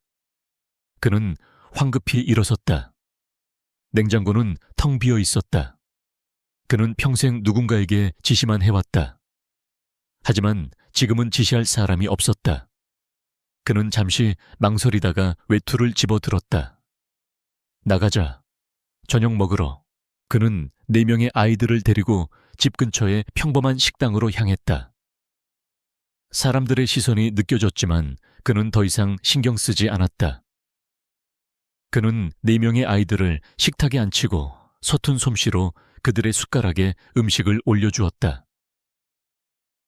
그는 황급히 일어섰다. 냉장고는 텅 비어 있었다. 그는 평생 누군가에게 지시만 해왔다. 하지만 지금은 지시할 사람이 없었다. 그는 잠시 망설이다가 외투를 집어들었다. 나가자. 저녁 먹으러. 그는 4명의 아이들을 데리고 집 근처의 평범한 식당으로 향했다. 사람들의 시선이 느껴졌지만 그는 더 이상 신경 쓰지 않았다. 그는 4명의 아이들을 식탁에 앉히고 서툰 솜씨로 그들의 숟가락에 음식을 올려주었다.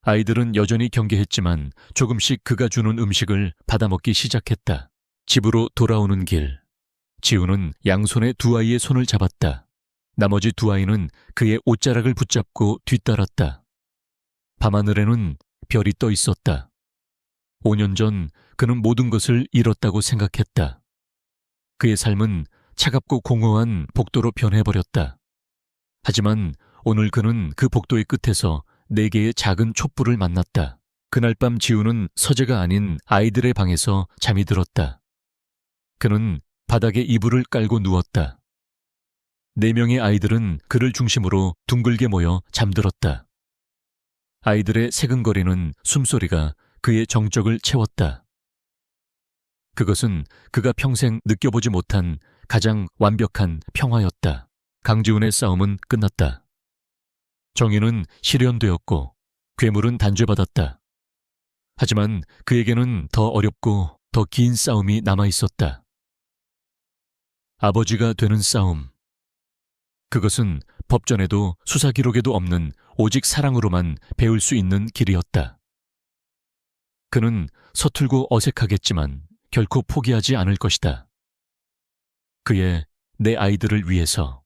아이들은 여전히 경계했지만 조금씩 그가 주는 음식을 받아먹기 시작했다. 집으로 돌아오는 길, 지훈은 양손에 2 아이의 손을 잡았다. 나머지 2 아이는 그의 옷자락을 붙잡고 뒤따랐다. 밤하늘에는 별이 떠 있었다. 5년 전 그는 모든 것을 잃었다고 생각했다. 그의 삶은 차갑고 공허한 복도로 변해버렸다. 하지만 오늘 그는 그 복도의 끝에서 4개의 작은 촛불을 만났다. 그날 밤 지훈은 서재가 아닌 아이들의 방에서 잠이 들었다. 그는 바닥에 이불을 깔고 누웠다. 4명의 아이들은 그를 중심으로 둥글게 모여 잠들었다. 아이들의 새근거리는 숨소리가 그의 정적을 채웠다. 그것은 그가 평생 느껴보지 못한 가장 완벽한 평화였다. 강지훈의 싸움은 끝났다. 정의는 실현되었고 괴물은 단죄받았다. 하지만 그에게는 더 어렵고 더 긴 싸움이 남아있었다. 아버지가 되는 싸움. 그것은 법전에도 수사 기록에도 없는 오직 사랑으로만 배울 수 있는 길이었다. 그는 서툴고 어색하겠지만 결코 포기하지 않을 것이다. 그의 내 아이들을 위해서.